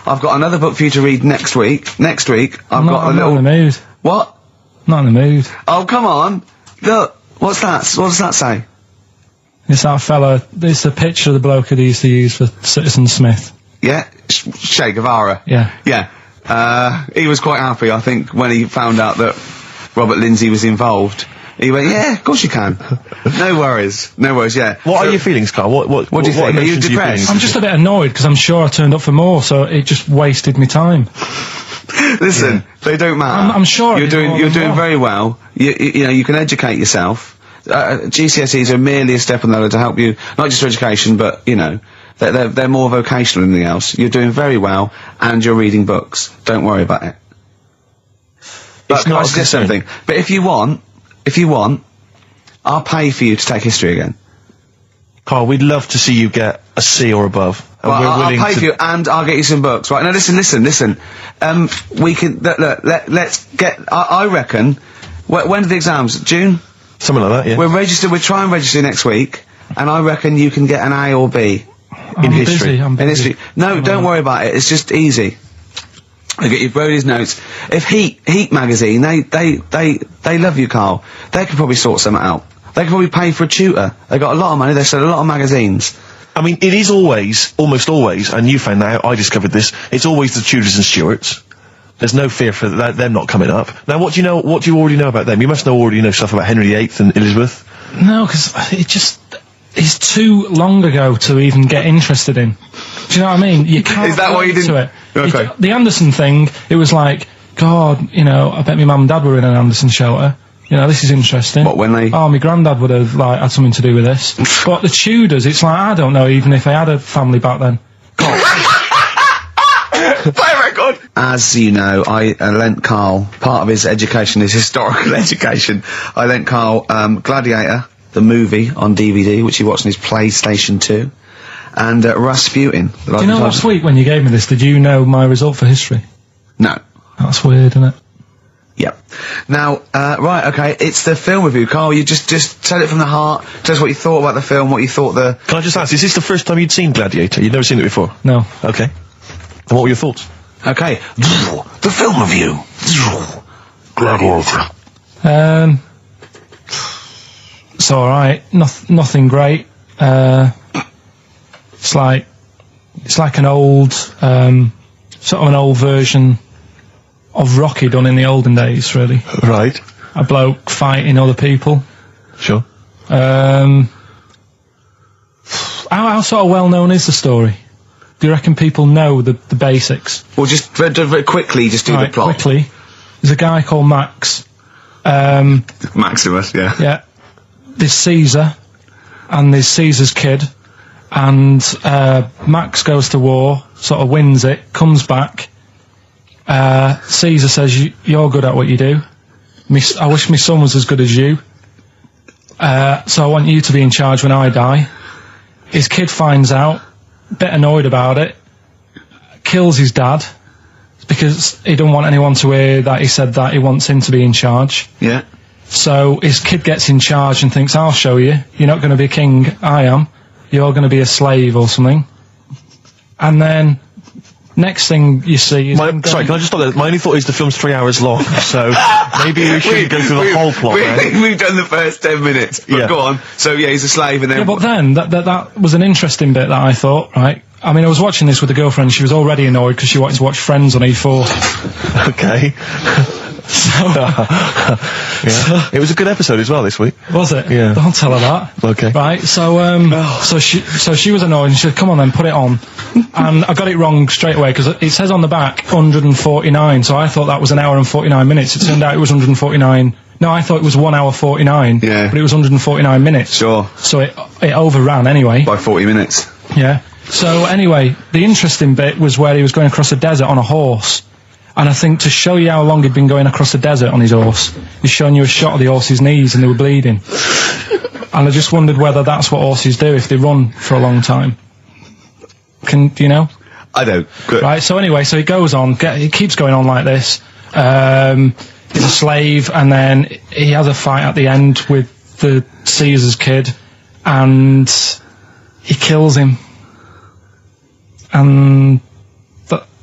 I've got another book for you to read next week. Next week, I'm not in the mood. What? Not in the mood. Oh, come on. Look, what's that? What does that say? It's that fella. It's the picture of the bloke that he used to use for Citizen Smith. Yeah? Che Guevara. Yeah. Yeah. He was quite happy, I think, when he found out that Robert Lindsay was involved. He went, yeah, of course you can. No worries, yeah. What are your feelings, Carl? What do you think? Are you emotions depressed? I'm just a bit annoyed because I'm sure I turned up for more, so it just wasted me time. Listen, they don't matter. I'm sure you're doing very well. You know, you can educate yourself. GCSEs are merely a step on the ladder to help you, not just for education, but, you know, they're more vocational than anything else. You're doing very well, and you're reading books. Don't worry about it. But can I suggest something? But if you want, I'll pay for you to take history again. Carl, we'd love to see you get a C or above. And Well, we're I'll willing pay to... for you, and I'll get you some books. Right, now listen. We can, let's get, I reckon, when are the exams? June? Something like that, yeah. We'll try and register next week, and I reckon you can get an A or B in history. I'm busy. In history. No, don't worry about it, it's just easy. I get you Brody's notes. If Heat magazine, they love you, Carl. They could probably sort something out. They could probably pay for a tutor. They got a lot of money, they sell a lot of magazines. I mean, it is always, almost always, and you found out, I discovered this, it's always the Tudors and Stuarts. There's no fear for them not coming up. Now, what do you already know about them? You must already know stuff about Henry VIII and Elizabeth. No, because it's too long ago to even get interested in. Do you know what I mean? You can't. Is that why you didn't? It. Okay. The Anderson thing, it was like, God, you know, I bet my mum and dad were in an Anderson shelter. You know, this is interesting. What, when they... Oh, my granddad would have, like, had something to do with this. But the Tudors, it's like, I don't know even if they had a family back then. Play record! As you know, I lent Carl, part of his education is historical education. I lent Carl Gladiator, the movie on DVD, which he watched on his PlayStation 2, and Rasputin. Do you know last week when you gave me this, did you know my result for history? No. That's weird, isn't it? Yep. Now, right, okay, it's the film review. Carl, you just tell it from the heart, tell us what you thought about the film, what you thought the... Can I just ask, is this the first time you'd seen Gladiator? You'd never seen it before? No. Okay. And what were your thoughts? Okay. The film review. Gladiator. It's alright. Nothing great. It's like an old, sort of an old version of Rocky done in the olden days, really. Right. A bloke fighting other people. Sure. How sort of well known is the story? Do you reckon people know the basics? Well, just very quickly, just do the plot. Quickly. There's a guy called Max. Maximus, yeah. Yeah. There's Caesar, and there's Caesar's kid, and Max goes to war, sort of wins it, comes back. Caesar says, you're good at what you do. I wish my son was as good as you. So I want you to be in charge when I die. His kid finds out, a bit annoyed about it, kills his dad, because he don't want anyone to hear that he said that he wants him to be in charge. Yeah. So his kid gets in charge and thinks, I'll show you. You're not going to be king, I am. You're going to be a slave or something. And then, next thing you see is... Sorry, can I just stop there? My only thought is the film's 3 hours long, so maybe we shouldn't go through the whole plot, right? We've done the first 10 minutes, but Yeah. go on. So, yeah, he's a slave and then... Yeah, but then, that was an interesting bit that I thought, right? I mean, I was watching this with a girlfriend, she was already annoyed because she wanted to watch Friends on E4. Okay. Yeah. It was a good episode as well this week. Was it? Yeah. Don't tell her that. Okay. Right, so she was annoyed and she said, come on then, put it on. And I got it wrong straight away because it says on the back 149, so I thought that was an hour and 49 minutes. It turned out it was 149. No, I thought it was 1 hour 49. Yeah. But it was 149 minutes. Sure. So it overran anyway. By 40 minutes. Yeah. So anyway, the interesting bit was where he was going across a desert on a horse. And I think to show you how long he'd been going across the desert on his horse, he's showing you a shot of the horse's knees and they were bleeding. And I just wondered whether that's what horses do if they run for a long time. Do you know? I don't. Good. Right, so anyway, so he goes on, he keeps going on like this. he's a slave, and then he has a fight at the end with the Caesar's kid, and he kills him. And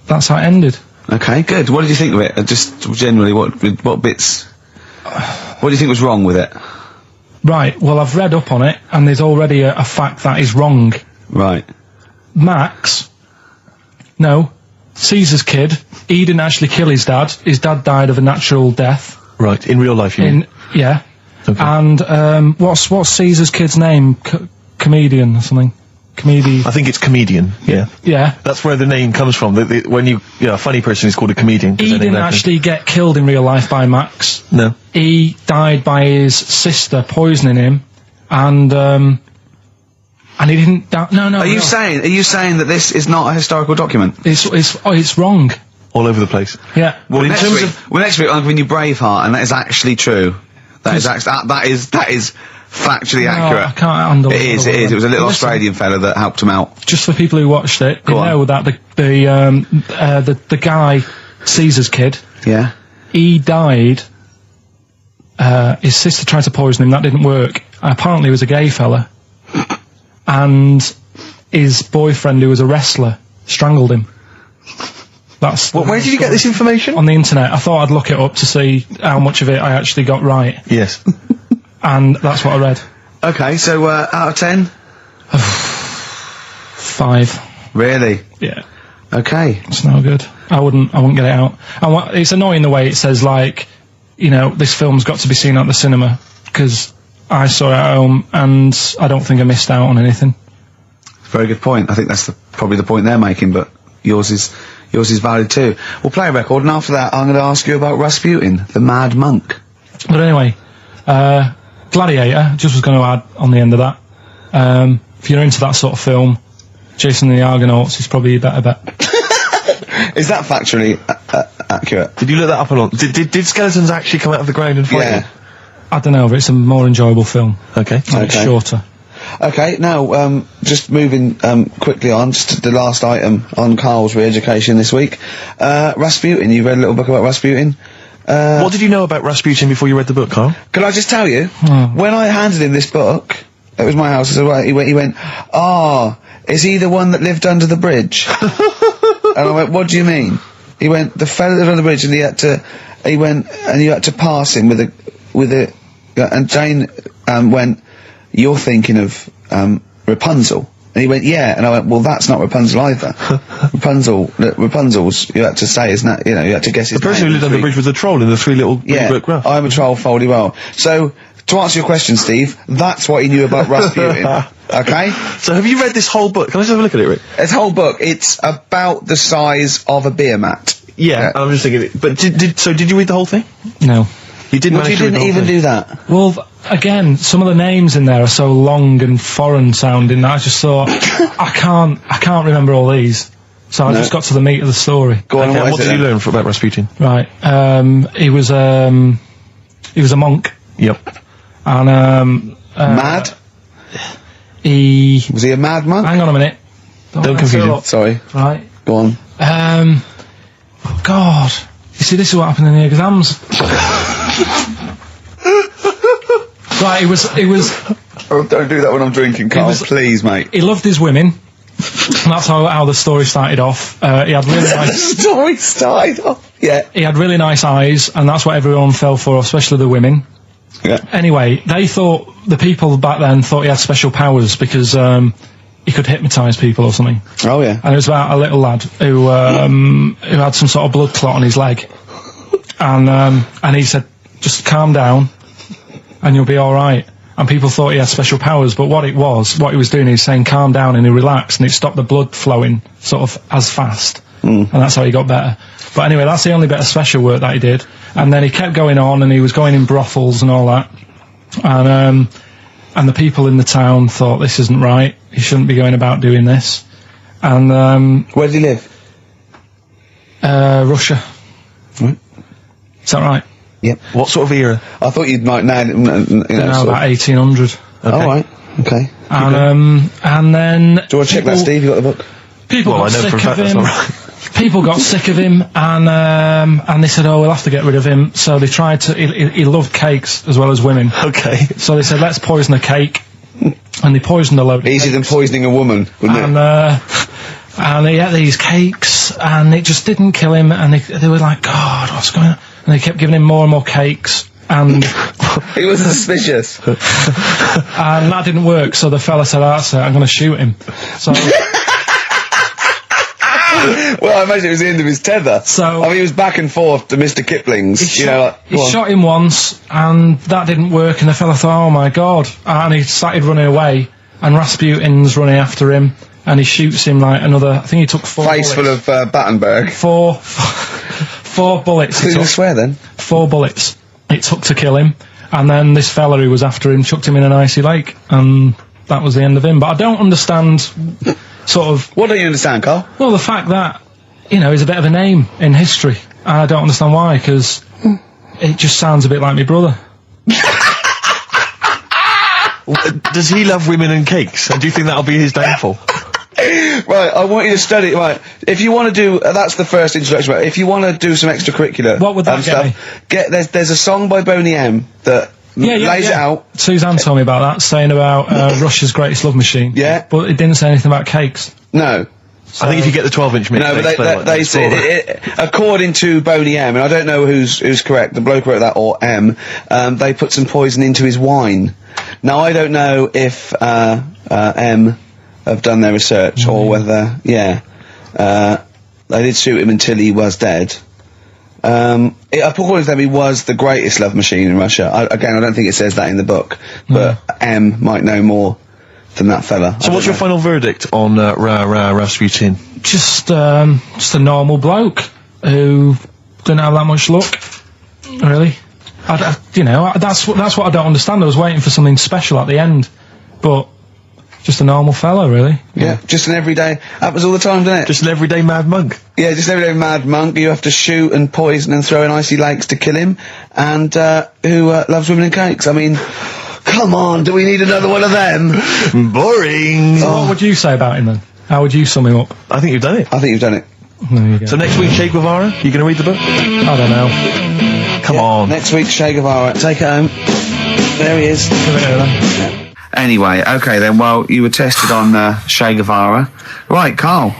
that's how it ended. Okay, good. What did you think of it? Just generally, what bits? What do you think was wrong with it? Right, well, I've read up on it, and there's already a fact that is wrong. Right. Caesar's kid, he didn't actually kill his dad. His dad died of a natural death. Right, in real life, you mean? Yeah. Okay. And, what's Caesar's kid's name? Comedian or something? I think it's comedian, yeah. Yeah. That's where the name comes from. When a funny person is called a comedian. He didn't actually get killed in real life by Max. No. He died by his sister poisoning him, and he didn't die. No. Are you saying that this is not a historical document? It's wrong. All over the place. Yeah. Well, next week I'm giving you Braveheart, and that is actually true. That is factually accurate. I can't handle it. It was a little Australian fella that helped him out. Just for people who watched it, they know that the guy, Caesar's kid, yeah, he died. His sister tried to poison him. That didn't work. Apparently, he was a gay fella, and his boyfriend, who was a wrestler, strangled him. Where did you get this information? On the internet. I thought I'd look it up to see how much of it I actually got right. Yes. And that's what I read. Okay, so out of 10? 5. Really? Yeah. Okay. It's no good. I wouldn't get it out. And it's annoying the way it says, like, this film's got to be seen at the cinema, because I saw it at home, and I don't think I missed out on anything. Very good point. I think that's probably the point they're making, but yours is valid too. We'll play a record, and after that I'm going to ask you about Rasputin, the Mad Monk. But anyway, Gladiator, just was going to add on the end of that. If you're into that sort of film, Jason and the Argonauts is probably a better bet. Is that factually accurate? Did you look that up or not? Did skeletons actually come out of the ground and fight? Yeah. I don't know, but it's a more enjoyable film. Okay. It's shorter. Okay, now, just moving quickly on, just the last item on Carl's re-education this week. Rasputin, you've read a little book about Rasputin? What did you know about Rasputin before you read the book, Carl? Can I just tell you, when I handed him this book, it was my house, so he went, is he the one that lived under the bridge? And I went, what do you mean? He went, the fella that lived under the bridge, and you had to pass him with a, and Jane, went, you're thinking of, Rapunzel. And he went, yeah. And I went, well, that's not Rapunzel either. Rapunzel's, you had to say, isn't that, you had to guess his name. The person who lived under the bridge was a troll in the three little brick graph. I'm a troll, foldy well. So, to answer your question, Steve, that's what he knew about Rasputin. Okay? So have you read this whole book? Can I just have a look at it, Rick? This whole book, it's about the size of a beer mat. Yeah, I'm just thinking it. But did you read the whole thing? No. You didn't Well, you didn't even do that. Well, again, some of the names in there are so long and foreign sounding that I just thought, I can't remember all these. So I just got to the meat of the story. Go on, what did you learn about Rasputin? Right. He was a monk. Yep. And, mad? Was he a mad monk? Hang on a minute. Don't confuse him. Sorry. Right. Go on. God. You see, this is what happened in the exams. Right, it was... Oh, don't do that when I'm drinking, Carl. Please, mate. He loved his women. And that's how the story started off. He had really nice... story started off? Yeah. He had really nice eyes, and that's what everyone fell for, especially the women. Yeah. Anyway, the people back then thought he had special powers because he could hypnotise people or something. Oh, yeah. And it was about a little lad who had some sort of blood clot on his leg. And he said, just calm down and you'll be alright. And people thought he had special powers, but what he was doing, he was saying calm down, and he relaxed, and it stopped the blood flowing sort of as fast. And that's how he got better. But anyway, that's the only bit of special work that he did. And then he kept going on, and he was going in brothels and all that. And the people in the town thought, this isn't right, he shouldn't be going about doing this. And where did he live? Russia. Right. Is that right? Yep. What sort of era? I thought you'd know, About 1800. Okay. Oh, right. Okay. And then... Do you want to check that, Steve? You got the book? People Well, got I know sick for a fact of that's him. not right. people got sick of him, and they said, "Oh, we'll have to get rid of him." So they tried to. He loved cakes as well as women. Okay. So they said, "Let's poison a cake," and they poisoned a load. Of Easier than cakes. poisoning a woman, wouldn't it? And he ate these cakes, and it just didn't kill him. And they were like, "God, what's going on?" And they kept giving him more and more cakes, and He was suspicious. and that didn't work. So the fella said, "That's it. I'm going to shoot him." So. Well, I imagine it was the end of his tether. So- I mean, he was back and forth to Mr. Kipling's. He Go on. shot him once, and that didn't work, and the fella thought, "Oh my God," and he started running away, and Rasputin's running after him, and he shoots him like another, I think he took 4 Face bullets. full of Battenberg. Four bullets. Who's It going took, to swear then? 4 bullets it took to kill him, and then this fella who was after him chucked him in an icy lake, and that was the end of him. But I don't understand, sort of, What don't you understand, Carl? well, the fact that, he's a bit of a name in history, and I don't understand why, because it just sounds a bit like my brother. Does he love women and cakes? And do you think that'll be his downfall? Right, I want you to study. Right, if you want to do, that's the first introduction. Right, if you want to do some extracurricular, What would that get me? There's a song by Boney M that lays it out. Suzanne told me about that, saying about Russia's greatest love machine. Yeah. But it didn't say anything about cakes. No, I think if you get the 12-inch mix, no, but they say according to Boney M, and I don't know who's correct. The bloke who wrote that or M. They put some poison into his wine. Now I don't know if M have done their research or whether they did shoot him until he was dead. According to them, he was the greatest love machine in Russia. I don't think it says that in the book, but M might know more than that fella. So what's your final verdict on Rasputin? Just a normal bloke who didn't have that much luck, really. That's what I don't understand. I was waiting for something special at the end, but just a normal fellow, really. Yeah, just an everyday. Happens all the time, doesn't it? Just an everyday mad monk. Yeah, just an everyday mad monk. You have to shoot and poison and throw in icy lakes to kill him, and who loves women and cakes. I mean, come on, do we need another one of them? Boring. So what would you say about him then? How would you sum him up? I think you've done it. I think you've done it. There you go. So next week, Che Guevara, you going to read the book? I don't know. Come on. Next week, Che Guevara. Take it home. There he is. Give it here then. Anyway, okay then. Well, you were tested on Che Guevara, right, Carl?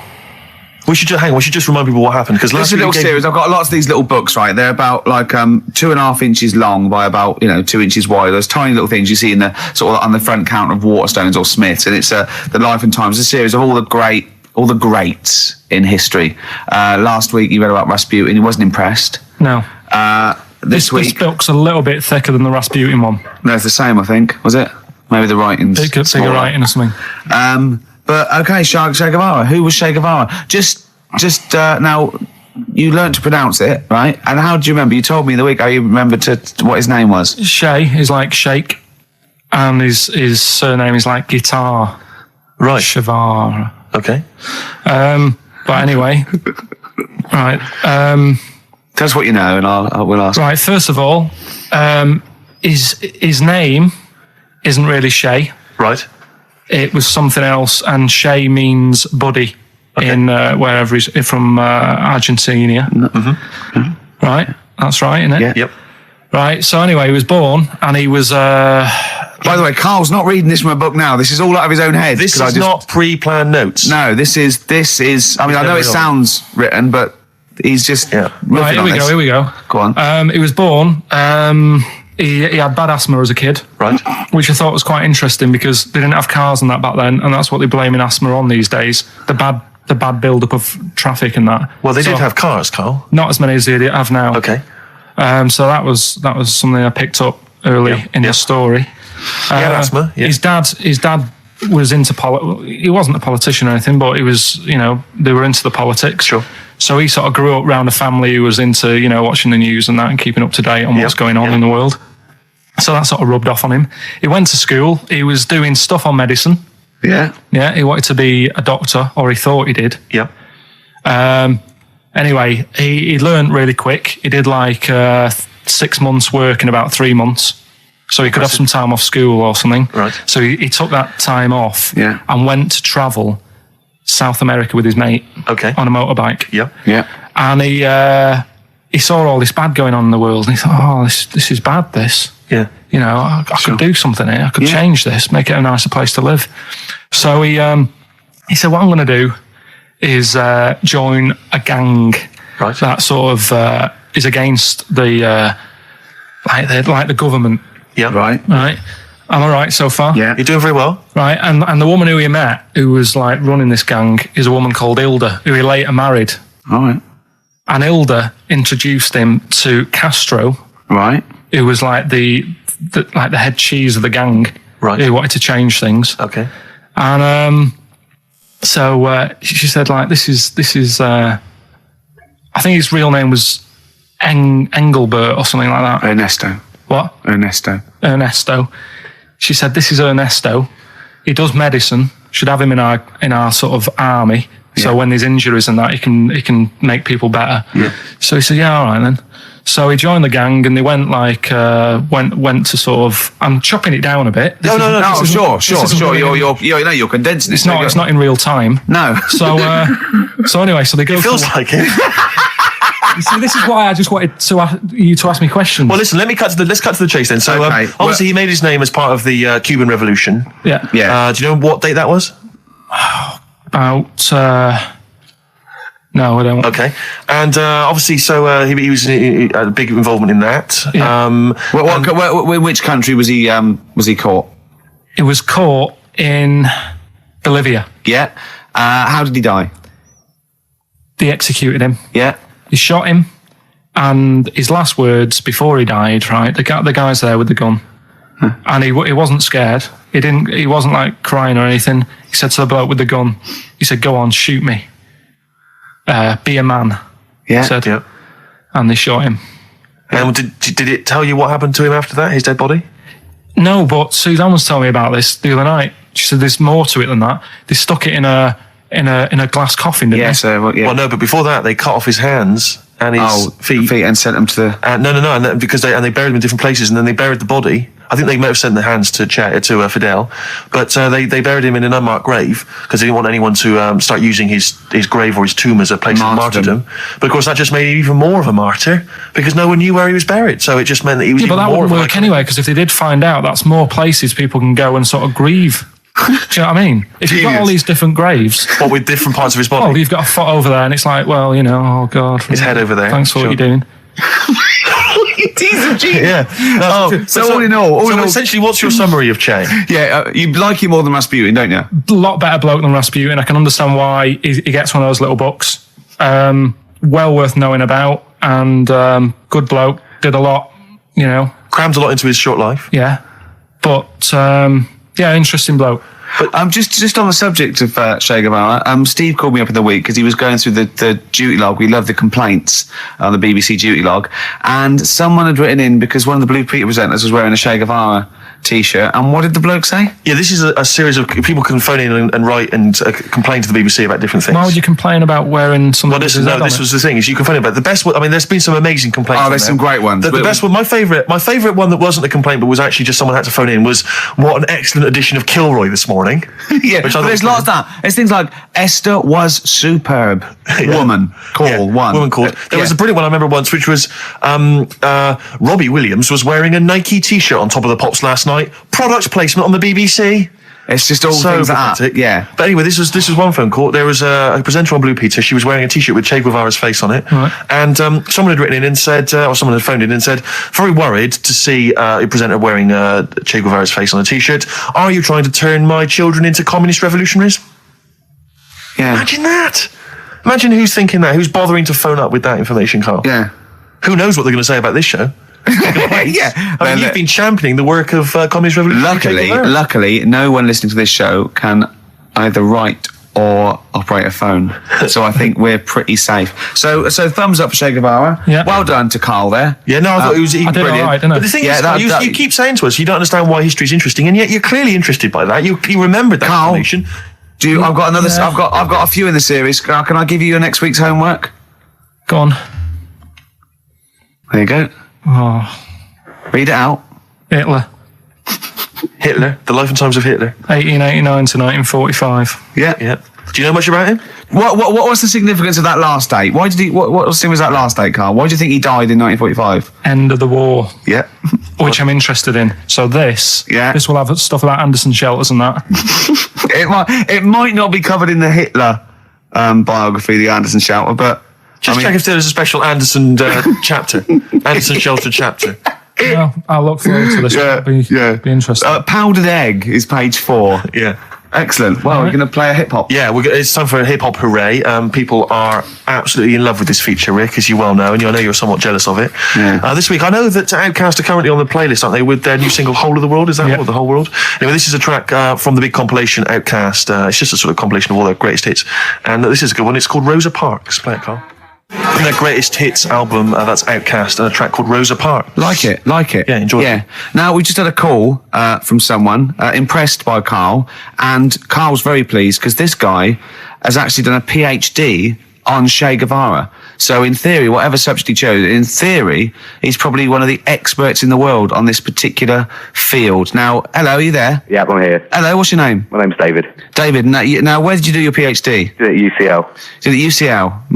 We should just remind people what happened, because This last is a week little series. I've got lots of these little books, right? They're about like 2.5 inches long by about 2 inches wide. Those tiny little things you see in the sort of on the front counter of Waterstones or Smiths, and it's the Life and Times. It's a series of all the greats in history. Last week you read about Rasputin. He wasn't impressed. No. This This week, book's a little bit thicker than the Rasputin one. no, it's the same. I think was it? Maybe the writing's Bigger smaller. writing or something. But okay, Che Guevara. Who was Che Guevara? Just now, you learnt to pronounce it, right? And how do you remember? You told me in the week how you remembered what his name was. Che is like shake, and his surname is like guitar. Right. Shavar. Okay. But anyway, right. Tell us what you know, and we'll ask. Right. First of all, his name isn't really Che. Right. It was something else, and Che means buddy in wherever he's from, Argentina. Mm-hmm. Right. That's right, isn't it? Yeah. Yep. Right. So anyway, he was born, and he was. By the way, Carl's not reading this from a book now. This is all out of his own head. This 'cause is not pre-planned notes. No, this is. I mean, I know it sounds written, but he's just. Yeah. Right. Here we go. Go on. He was born. He had bad asthma as a kid. Right. Which I thought was quite interesting because they didn't have cars and that back then, and that's what they're blaming asthma on these days. The bad build-up of traffic and that. Well, they So, did have cars, Carl. not as many as they have now. Okay. So that was something I picked up early in the story. He had asthma. Yeah. His dad was into he wasn't a politician or anything, but he was, they were into the politics. Sure. So he sort of grew up around a family who was into, watching the news and that and keeping up to date on what's going on in the world. So that sort of rubbed off on him. He went to school. He was doing stuff on medicine. Yeah. Yeah, he wanted to be a doctor, or he thought he did. Yep. Anyway, he learned really quick. He did like 6 months work in about 3 months. So he could have some time off school or something. Right. So he took that time off Yeah. and went to travel South America with his mate. Okay. On a motorbike. Yeah. Yeah. And he saw all this bad going on in the world, and he thought, "Oh, this is bad. This, Yeah. you know, I could do something here. I could change this, make it a nicer place to live." So he said, "What I'm going to do is join a gang Right. that sort of is against the like the government." Yeah. Right. Right? Am I right so far? Yeah. You're doing very well. Right, and the woman who he met, who was like running this gang, is a woman called Hilda, who he later married. All right. And Hilda introduced him to Castro, Right. who was like the head cheese of the gang, Right. who wanted to change things. Okay. And so she said, like, this is I think his real name was Engelbert or something like that. Ernesto. What? Ernesto. She said, "This is Ernesto. He does medicine. Should have him in our sort of army. So when there's injuries and that, he can make people better." Yeah. So he said, "Yeah, all right then." So he joined the gang, and they went like went to sort of. I'm chopping it down a bit. No. No, This isn't- sure. this isn't really- You're condensing it. It's not in real time. No. So anyway, so they go. It feels for, like it. You see, this is why I just wanted you to ask me questions. Well, listen. Let's cut to the chase then. So, Okay. obviously, he made his name as part of the Cuban Revolution. yeah. Yeah. Do you know what date that was? About. No, I don't. Okay. And obviously, so he was a big involvement in that. Yeah. In which country was he caught? It was caught in Bolivia. Yeah. How did he die? They executed him. Yeah. They shot him, and his last words before he died, right? The guy's there with the gun, and he wasn't scared. He wasn't like crying or anything. He said to the bloke with the gun, he said, "Go on, shoot me. Be a man." Yeah. He said, Yeah. and they shot him. And did it tell you what happened to him after that? His dead body? No, but Suzanne was telling me about this the other night. She said there's more to it than that. They stuck it in a glass coffin, didn't Yeah. they? So yeah. Well, no, but before that, they cut off his hands and his feet. and sent them to the. No, and then, because they buried him in different places, and then they buried the body. I think they might have sent the hands to Fidel, but they buried him in an unmarked grave because they didn't want anyone to start using his grave or his tomb as a place of martyrdom. But of course, that just made him even more of a martyr because no one knew where he was buried. So it just meant that he was Yeah, even but that more wouldn't of work anyway, because if they did find out, that's more places people can go and sort of grieve. Do you know what I mean? If you've got all these different graves, What with different parts of his oh, body. you've got a foot over there, and it's like, well, you know, oh God. His head over there, Thanks for sure. what you're doing. Yeah. So all in all, essentially, what's your summary of Che? yeah, you like him more than Rasputin, don't you? A lot better bloke than Rasputin. I can understand why he gets one of those little books. Well worth knowing about, and good bloke. Did a lot, you know. Crammed a lot into his short life. Yeah, but interesting bloke. But just on the subject of Che Guevara, Steve called me up in the week because he was going through the duty log. We love the complaints on the BBC duty log, and someone had written in because one of the Blue Peter presenters was wearing a Che Guevara T-shirt. And what did the bloke say? Yeah, this is a series of people can phone in and write and complain to the BBC about different things. Why would you complain about wearing something? Well, this was the thing. Is you can find about the best one. I mean, there's been some amazing complaints. Oh, there's some great ones. The best one, my favourite one that wasn't a complaint, but was actually just someone had to phone in. Was what an excellent edition of Kilroy this morning. Yeah, Which I but thought there's was lots of that. There's things like Esther was superb. Yeah. Woman call one. Woman called. There was a brilliant one I remember once, which was Robbie Williams was wearing a Nike T-shirt on Top of the Pops last night. Product placement on the BBC. It's just all So things like that. pathetic. Yeah. But anyway, this was one phone call. There was a presenter on Blue Peter. She was wearing a T-shirt with Che Guevara's face on it, Right. and someone had written in and said, or someone had phoned in and said, very worried to see a presenter wearing Che Guevara's face on a T-shirt. Are you trying to turn my children into communist revolutionaries? Yeah. Imagine that. Imagine who's thinking that. Who's bothering to phone up with that information, Carl? Yeah. Who knows what they're going to say about this show? Yeah. I mean, you've been championing the work of communist revolution. Luckily, no one listening to this show can either write or operate a phone. So I think we're pretty safe. So thumbs up for Che Guevara. Yeah. Well done to Carl there. Yeah, no, I thought it was I did brilliant. all right, didn't I? But the thing Yeah, is, that- Carl, you keep saying to us you don't understand why history's interesting, and yet you're clearly interested by that. You remembered that Carl, information. I've got another. Yeah. I've got a few in the series. Can I give you your next week's homework? Go on. There you go. Oh, Read it out. Hitler. Hitler, the life and times of Hitler. 1889 to 1945. Yeah. Yeah. Do you know much about him? What was the significance of that last date? Why did he? What was that last date, Carl? Why do you think he died in 1945? End of the war. Yeah. Which I'm interested in. So this will have stuff about Anderson shelters and that. It might not be covered in the Hitler biography, the Anderson shelter, but Just check if there's a special Anderson chapter, Anderson shelter chapter. Well, I'll look forward to this. Be interesting. Powdered Egg is page 4. Yeah. Excellent. Well, we're going to play a hip hop. Yeah, it's time for a hip hop hooray. People are absolutely in love with this feature, Rick, as you well know, and I know you're somewhat jealous of it. Yeah. This week, I know that Outkast are currently on the playlist, aren't they, with their new single "Whole of the World"? Is that what, the whole world? Anyway, this is a track from the big compilation Outkast. It's just a sort of compilation of all their greatest hits, and this is a good one. It's called Rosa Parks. Play it, Carl. Their greatest hits album, that's Outkast, and a track called Rosa Parks. Like it. Yeah, enjoy it. Yeah. Now, we just had a call from someone impressed by Carl, and Carl's very pleased because this guy has actually done a PhD on Che Guevara. So in theory, whatever subject he chose, in theory, he's probably one of the experts in the world on this particular field. Now, hello, are you there? Yeah, I'm here. Hello, what's your name? My name's David. David, now where did you do your PhD? At UCL. Did at UCL,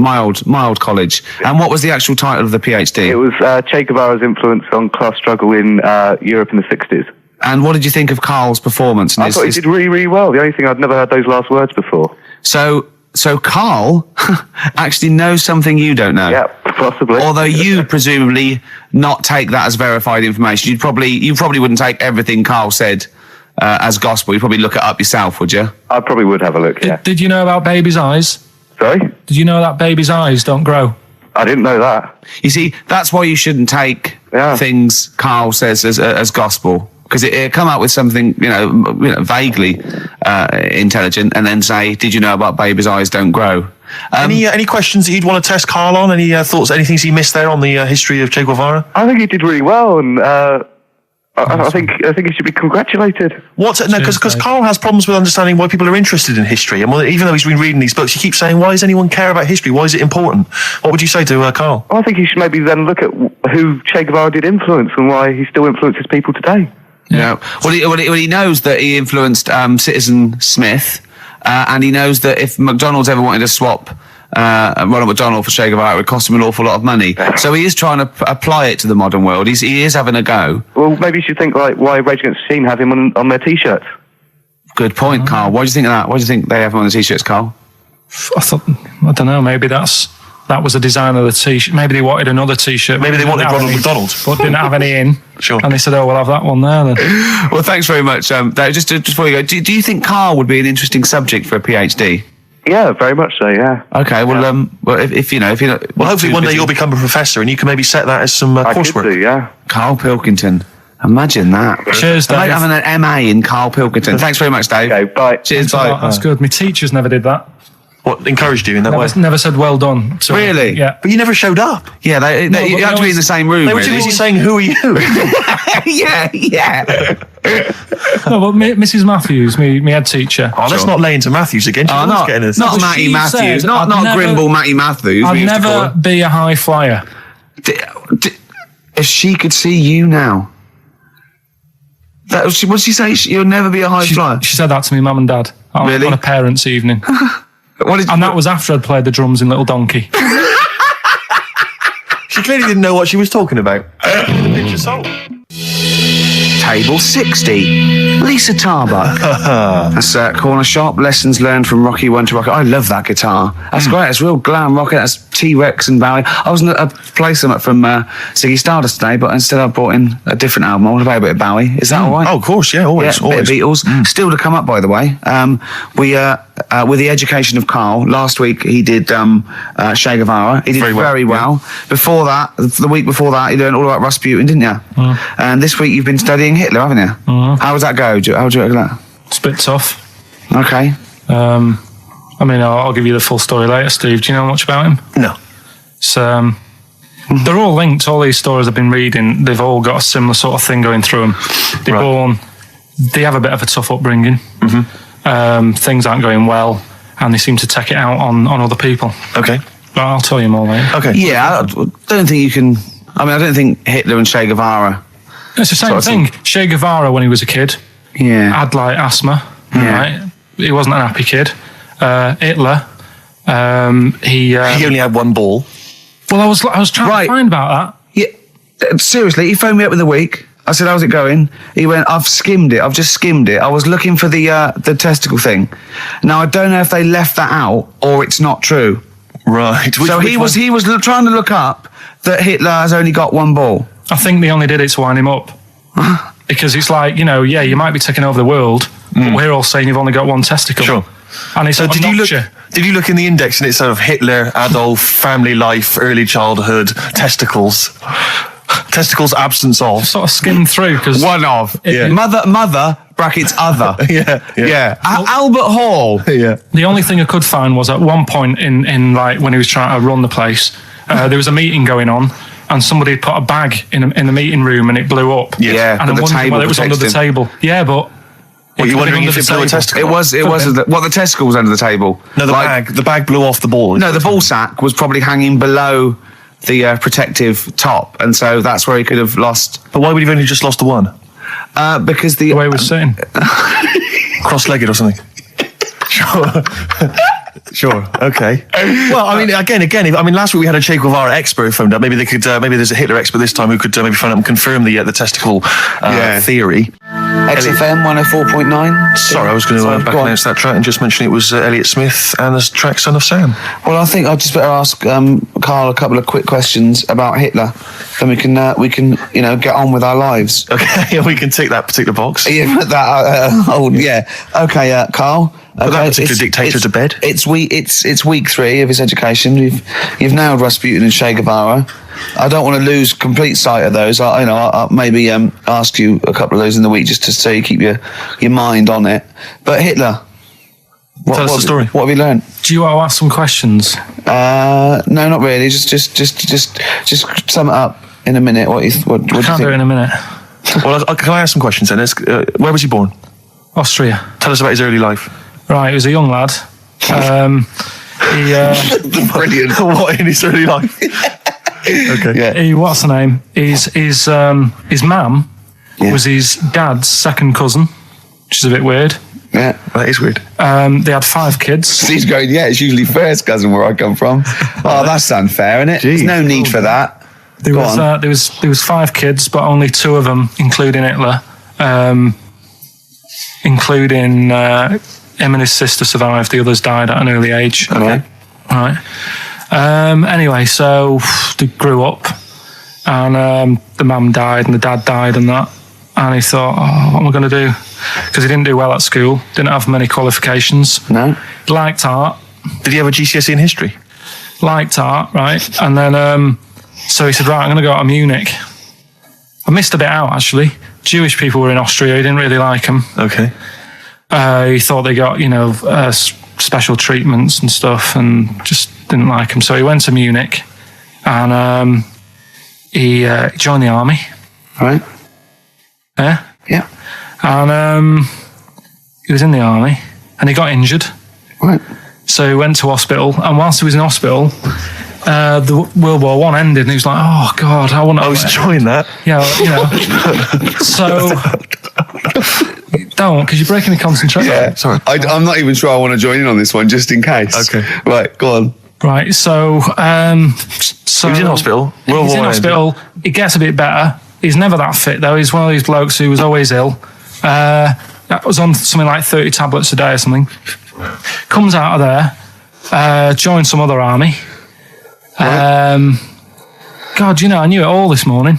mild college. And what was the actual title of the PhD? It was Che Guevara's influence on class struggle in Europe in the 60s. And what did you think of Carl's performance? I thought he did really, really well. The only thing, I'd never heard those last words before. So Carl actually knows something you don't know. Yeah, possibly. Although you presumably not take that as verified information. You probably wouldn't take everything Carl said as gospel. You'd probably look it up yourself, would you? I probably would have a look, yeah. Did you know about babies' eyes? Sorry? Did you know that babies' eyes don't grow? I didn't know that. You see, that's why you shouldn't take things Carl says as gospel. Because it come out with something, vaguely intelligent, and then say, "Did you know about babies' eyes don't grow?" Any questions that you'd want to test Carl on? Any thoughts? Anything he missed there on the history of Che Guevara? I think he did really well, and I think he should be congratulated. Because Carl has problems with understanding why people are interested in history, and even though he's been reading these books, he keeps saying, "Why does anyone care about history? Why is it important?" What would you say to Carl? I think he should maybe then look at who Che Guevara did influence and why he still influences people today. Yeah. Well, he knows that he influenced Citizen Smith, and he knows that if McDonald's ever wanted to swap Ronald McDonald for Che Guevara, it would cost him an awful lot of money. So he is trying to apply it to the modern world. He is having a go. Well, maybe you should think like why Rage Against the Machine have him on their T-shirts. Good point, Carl. Why do you think of that? Why do you think they have him on the T-shirts, Carl? I don't know. Maybe that was the design of the T-shirt. Maybe they wanted another T-shirt. Maybe they wanted Ronald McDonald, but didn't have any in. Sure. And they said, "Oh, we'll have that one there then." Well, thanks very much. Just before you go, do you think Carl would be an interesting subject for a PhD? Yeah, very much so. Yeah. Okay. Well, if you're not, well, hopefully one day you'll become a professor, and you can maybe set that as some coursework. I could do, yeah. Carl Pilkington. Imagine that. Cheers, Dave. Imagine having an MA in Carl Pilkington. Thanks very much, Dave. Okay, bye. Cheers, bye. That's good. My teachers never did that. What encouraged you in that way? Never said well done. So, Really? Yeah. But you never showed up. Yeah, you have to be in the same room. They were too busy saying, "Who are you?" yeah. No, but Mrs. Matthews, me head teacher. Oh, let's not lay into Matthews again. Oh, not Matty she Matthews. said Not Grimble Matty Matthews. I'd never be a high flyer. If she could see you now. What did she say? You'll never be a high flyer? She said that to me, mum and dad, Really? on a parents' evening. And that was after I'd played the drums in Little Donkey. She clearly didn't know what she was talking about. Pinch of salt. Table 60. Lisa Tarbuck. That's Corner Shop. Lessons learned from Rocky 1 to Rocky. I love that guitar. That's great. It's real glam rock. That's T-Rex and Bowie. I was going to play some from Ziggy Stardust today, but instead I brought in a different album. I want to play a bit of Bowie. Is that all right? Oh, of course, yeah, always. Yeah, bit of Beatles. Still to come up, by the way. With the education of Carl, last week he did Che Guevara. He did very well. Yeah. Before that, the week before that, he learned all about Rasputin, didn't you? And this week you've been studying Hitler, haven't you? How does that go? How do you reckon that? It's a bit tough. Okay. I mean, I'll give you the full story later, Steve. Do you know much about him? No. So, they're all linked. All these stories I've been reading, they've all got a similar sort of thing going through them. They have a bit of a tough upbringing. Things aren't going well, and they seem to take it out on other people. Okay. But I'll tell you more later. Okay. Yeah, I don't think you can... I mean, I don't think Hitler and Che Guevara... It's the same thing. Che Guevara, when he was a kid, had like asthma. Yeah. Right? He wasn't an happy kid. Hitler. He only had one ball. Well, I was trying Right. to find about Yeah, seriously, he phoned me up in the week. I said, how's it going? He went, I've just skimmed it. I was looking for the testicle thing. Now, I don't know if they left that out or it's not true. Right. He was trying to look up that Hitler has only got one ball. that. I think they only did it to wind him up. Because it's like, you might be taking over the world, but we're all saying you've only got one testicle. Sure. And it's So did you look in the index and it's sort of Hitler, Adolf, family life, early childhood, testicles absence of. sort of skimmed through because One of. Yeah. Mother, brackets other. Yeah. Albert Hall. Yeah. the only thing I could find was at one point in like when he was trying to run the place, there was a meeting going on. And somebody had put a bag in the meeting room and it blew up. Yeah, and but I'm the wondering table whether it was under the protects him. table. Yeah, but. Were you wondering if it blew a testicle? It was the testicle was under the table. No, the bag blew off the ball. No, the ball sack was probably hanging below the protective top, and so that's where he could have lost. But why would he have only just lost the one? Because the The way he was sitting. Cross-legged or something? Sure. Okay. Well, I mean, again. Last week we had a Che Guevara expert phoned up. Maybe they could. Maybe there's a Hitler expert this time who could maybe phone up and confirm the testicle theory. XFM 104.9. Sorry, I was going to back announce that track and just mention it was Elliott Smith and the track "Son of Sam." Well, I think I'd just better ask Karl a couple of quick questions about Hitler, then we can get on with our lives. Okay, we can tick that particular box. Yeah, Okay, Karl. Put that particular dictator to bed. It's week 3 of his education. You've nailed Rasputin and Che Guevara. I don't want to lose complete sight of those. I'll maybe ask you a couple of those in the week just to so you keep your mind on it. But Hitler, Tell us the story. What have you learned? Do you want to ask some questions? No, not really. Just sum it up in a minute. What do you Can't think? do it in a minute. Well, can I ask some questions then? Where was he born? Austria. Tell us about his early life. Right, he was a young lad. Brilliant. What in his early life? Okay. Yeah. What's the name? His mum was his dad's second cousin, which is a bit weird. Yeah. That is weird. They had 5 kids. He's going, it's usually first cousin where I come from. Oh, that's unfair, isn't it? There's no need for that. There was 5 kids, but only 2 of them, including Hitler, including him and his sister survived. The others died at an early age. Okay. Right. Anyway, so they grew up, and the mum died and the dad died and that. And he thought, what am I going to do? Because he didn't do well at school, didn't have many qualifications. No. Liked art. Did he have a GCSE in history? Liked art, right? And then, so he said, right, I'm going to go out to Munich. I missed a bit out, actually. Jewish people were in Austria. He didn't really like them. Okay. He thought they got, special treatments and stuff, and just didn't like them. So he went to Munich, and he joined the army. Right. Yeah. Yeah. And he was in the army, and he got injured. Right. So he went to hospital, and whilst he was in hospital, the World War I ended, and he was like, "Oh God, I want to." I was enjoying that. Yeah, So don't, because you're breaking the concentration. Yeah. Sorry. I'm not even sure I want to join in on this one, just in case. Okay. Right, go on. Right. So He was in hospital. World He's in War hospital. It gets a bit better. He's never that fit though. He's one of these blokes who was always ill. That was on something like 30 tablets a day or something. Comes out of there, joins some other army. God, I knew it all this morning.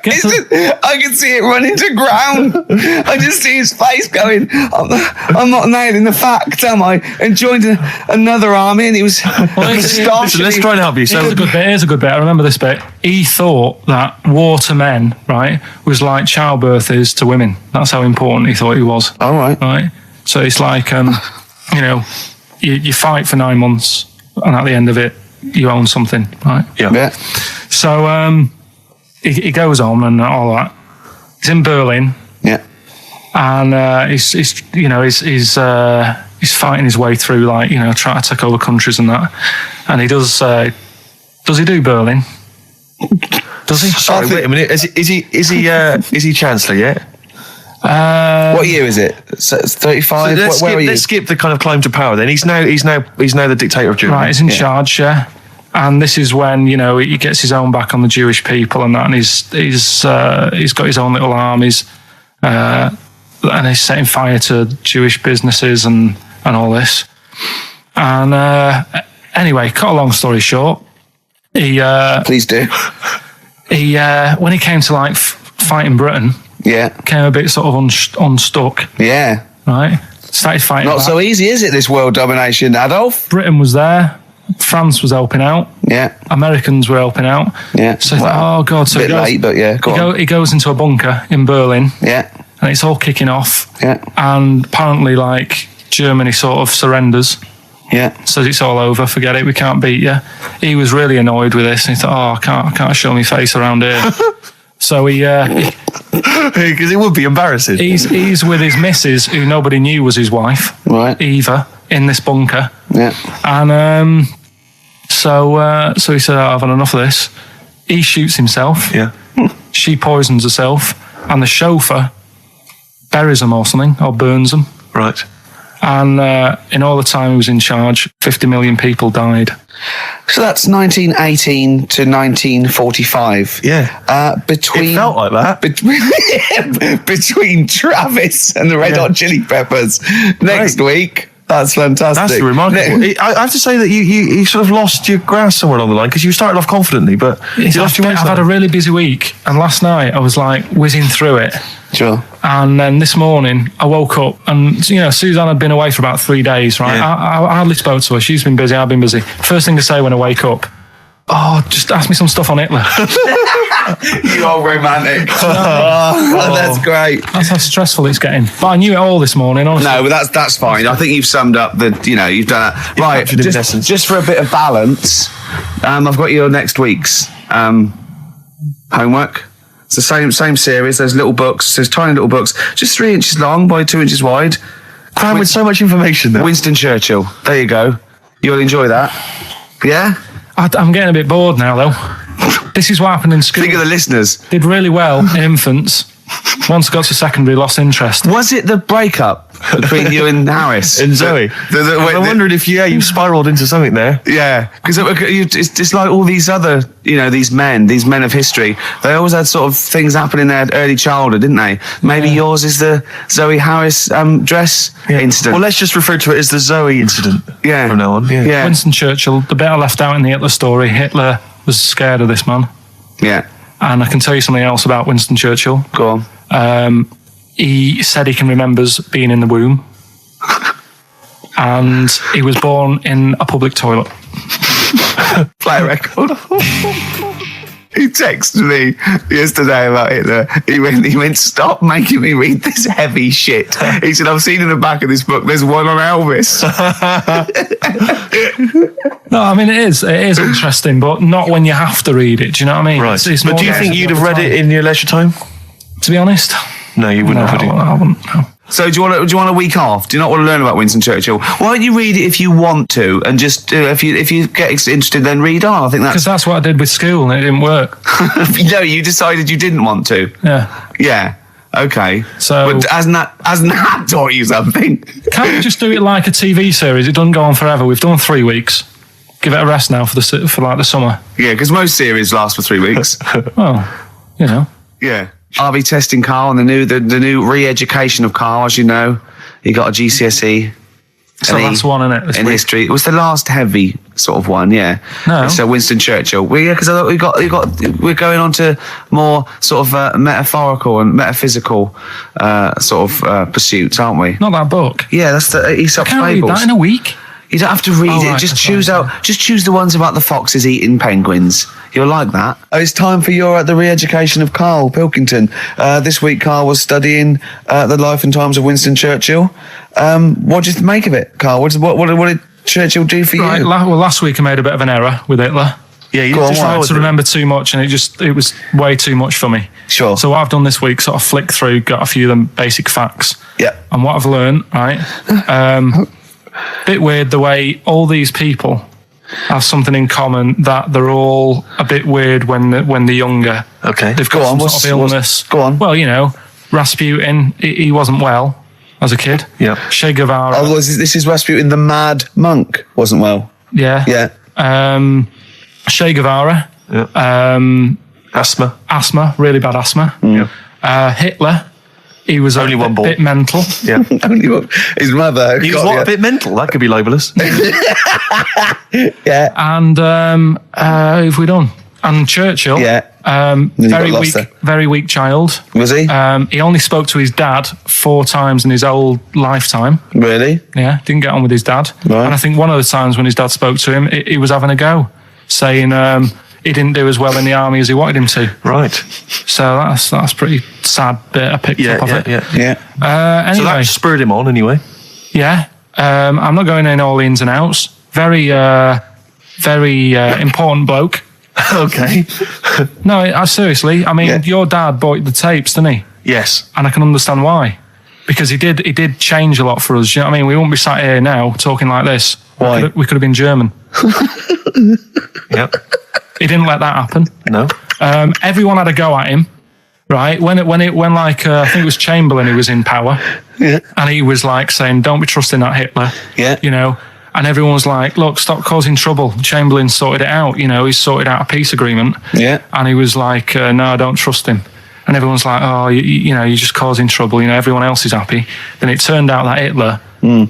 I can see it running to ground. I just see his face going, I'm not nailing the fact, am I? And joined another army, and he was Listen, let's try and help you. So Here's a good bit. I remember this bit. He thought that war to men, right, was like childbirth is to women. That's how important he thought he was. All right. Right? So it's like, you fight for 9 months, and at the end of it, you own something, right? Yeah. So he goes on and all that. He's in Berlin, Yeah. and he's fighting his way through, trying to take over countries and that. And he does. Does he do Berlin? Does he? sorry, wait a minute. Is he Chancellor yet? What year is it? So it's 35. Let's skip the kind of climb to power. Then he's now the dictator of Germany. Right, he's in charge, yeah. And this is when he gets his own back on the Jewish people and that, and he's got his own little armies, and he's setting fire to Jewish businesses and all this. And anyway, cut a long story short, Please do. He when he came to like fighting Britain, came a bit sort of unstuck. Yeah. Right, started fighting. Not back. so easy, is it? This world domination, Adolf. Britain was there. France was helping out. Yeah. Americans were helping out. Yeah. So oh god, so a bit late, but yeah. He goes into a bunker in Berlin. Yeah. And it's all kicking off. Yeah. And apparently, like, Germany sort of surrenders. Yeah. Says it's all over, forget it, we can't beat you. He was really annoyed with this, and he thought, I can't show my face around here. So he because it would be embarrassing. He's with his missus, who nobody knew was his wife, right? Eva, in this bunker. Yeah. And so he said, I've had enough of this. He shoots himself. Yeah. She poisons herself, and the chauffeur buries him or something, or burns him. Right. And in all the time he was in charge, 50 million people died. So that's 1918 to 1945. Yeah. Between it felt like that. Between Travis and the Red Hot Chili Peppers next week. That's fantastic. That's remarkable. I have to say that you sort of lost your grasp somewhere along the line, because you started off confidently, but you lost your I've had a really busy week, and last night I was like whizzing through it. Sure. And then this morning I woke up, and Suzanne had been away for about 3 days, right? Yeah. I hardly spoke to her. She's been busy, I've been busy. First thing to say when I wake up, just ask me some stuff on Hitler. You are romantic. That's great. That's how stressful it's getting. But I knew it all this morning, honestly. No, but that's fine. I think you've summed up you've done that. Right, essence. just for a bit of balance, I've got your next week's homework. It's the same series. There's little books. There's tiny little books, just 3 inches long by 2 inches wide. Crammed with so much information there. Winston Churchill. There you go. You'll enjoy that. Yeah? I'm getting a bit bored now, though. This is what happened in school. Think of the listeners. Did really well in infants. Once I got to secondary, lost interest. Was it the breakup between you and Harris? And Zoe? I wondered if you spiralled into something there. Yeah, because it's like all these other, these men of history, they always had sort of things happen in their early childhood, didn't they? Maybe yours is the Zoe Harris dress incident. Well, let's just refer to it as the Zoe incident from now on. Yeah. Winston Churchill, the bit I left out in the Hitler story, Hitler was scared of this man. Yeah. And I can tell you something else about Winston Churchill. Go on. He said he can remember being in the womb. And he was born in a public toilet. Play a record. He texted me yesterday about Hitler. He went, stop making me read this heavy shit. He said, I've seen in the back of this book, there's one on Elvis. No, I mean, it is interesting, but not when you have to read it. Do you know what I mean? Right. But do you think you'd have read it in your leisure time? To be honest? No, you wouldn't have. I wouldn't, no. So do you want a week off? Do you not want to learn about Winston Churchill? Why don't you read it if you want to, and just if you get interested, then read on. I think because that's what I did with school, and it didn't work. No, you decided you didn't want to. Yeah. Yeah. Okay. So, but hasn't that taught you something? Can't we just do it like a TV series? It doesn't go on forever. We've done 3 weeks. Give it a rest now for like the summer. Yeah, because most series last for 3 weeks. Well, Yeah. I'll be testing Karl on the new re-education of Karl, as you know. He got a GCSE. So that's one, isn't it? In history. It was the last heavy sort of one, yeah. No. So Winston Churchill. Because I thought we're going on to more sort of metaphorical and metaphysical sort of pursuits, aren't we? Not that book. Yeah, that's the Aesop's Can't Fables. read that in a week. You don't have to read it. Right, Just choose the ones about the foxes eating penguins. You'll like that. It's time for the re-education of Karl Pilkington. This week, Karl was studying the life and times of Winston Churchill. What did you make of it, Karl? What did Churchill do for you? Right. Well, last week I made a bit of an error with Hitler. Yeah, you just tried to remember too much, and it was way too much for me. Sure. So what I've done this week, sort of flicked through, got a few of them basic facts. Yeah. And what I've learned, right? Bit weird the way all these people have something in common, that they're all a bit weird when they're younger. Okay. They've got some sort of illness. Go on. Well, Rasputin, he wasn't well as a kid. Yeah. Che Guevara. Oh, this is Rasputin, the mad monk, wasn't well. Yeah. Yeah. Che Guevara. Yeah. Asthma. Really bad asthma. Yeah. Hitler. He was Only one ball. bit mental. Yeah. Only one. His mother. He was a bit mental. That could be libelous. Yeah. And who have we done? And Churchill. Yeah. Then he got lost there. Very weak child. Was he? He only spoke to his dad 4 times in his whole lifetime. Really? Yeah, didn't get on with his dad. Right. And I think one of the times when his dad spoke to him, he was having a go, saying he didn't do as well in the army as he wanted him to. Right. So that's pretty sad bit I picked up of it. Yeah. Anyway, So that spurred him on anyway. yeah. I'm not going in all the ins and outs. Very important bloke. Okay. No, seriously. I mean, Yeah. your dad bought the tapes, didn't he? Yes. And I can understand why. Because he did change a lot for us. You know what I mean? We wouldn't be sat here now talking like this. Why? We could have been German. Yep. He didn't let that happen. No. Everyone had a go at him, right? When like I think it was Chamberlain who was in power, Yeah. and he was like saying, "Don't be trusting that Hitler." Yeah. You know, and everyone was like, "Look, stop causing trouble." Chamberlain sorted it out. You know, he sorted out a peace agreement. Yeah. And he was like, "No, I don't trust him." And everyone's like, "Oh, you know, you're just causing trouble." You know, everyone else is happy. Then it turned out that Hitler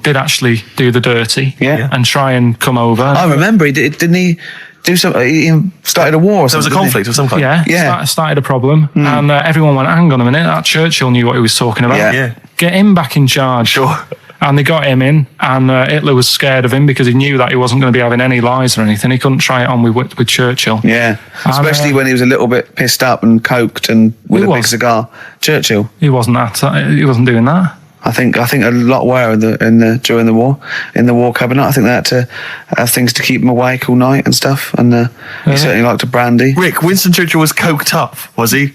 did actually do the dirty, Yeah. and try and come over. I remember, didn't he do something? He started a war or There was a something. didn't he? conflict of some kind. Yeah. Started a problem, and everyone went, "Hang on a minute, that Churchill knew what he was talking about. Yeah. Yeah. Get him back in charge." Sure. And they got him in, and Hitler was scared of him because he knew that he wasn't going to be having any lies or anything. He couldn't try it on with Churchill. Yeah. Especially when he was a little bit pissed up and coked and with He a big was. cigar. Churchill. He wasn't He wasn't doing that. I think a lot were during the war, in the war cabinet. I think they had to have things to keep him awake all night and stuff. And he certainly liked a brandy. Rick, Winston Churchill was coked up, was he?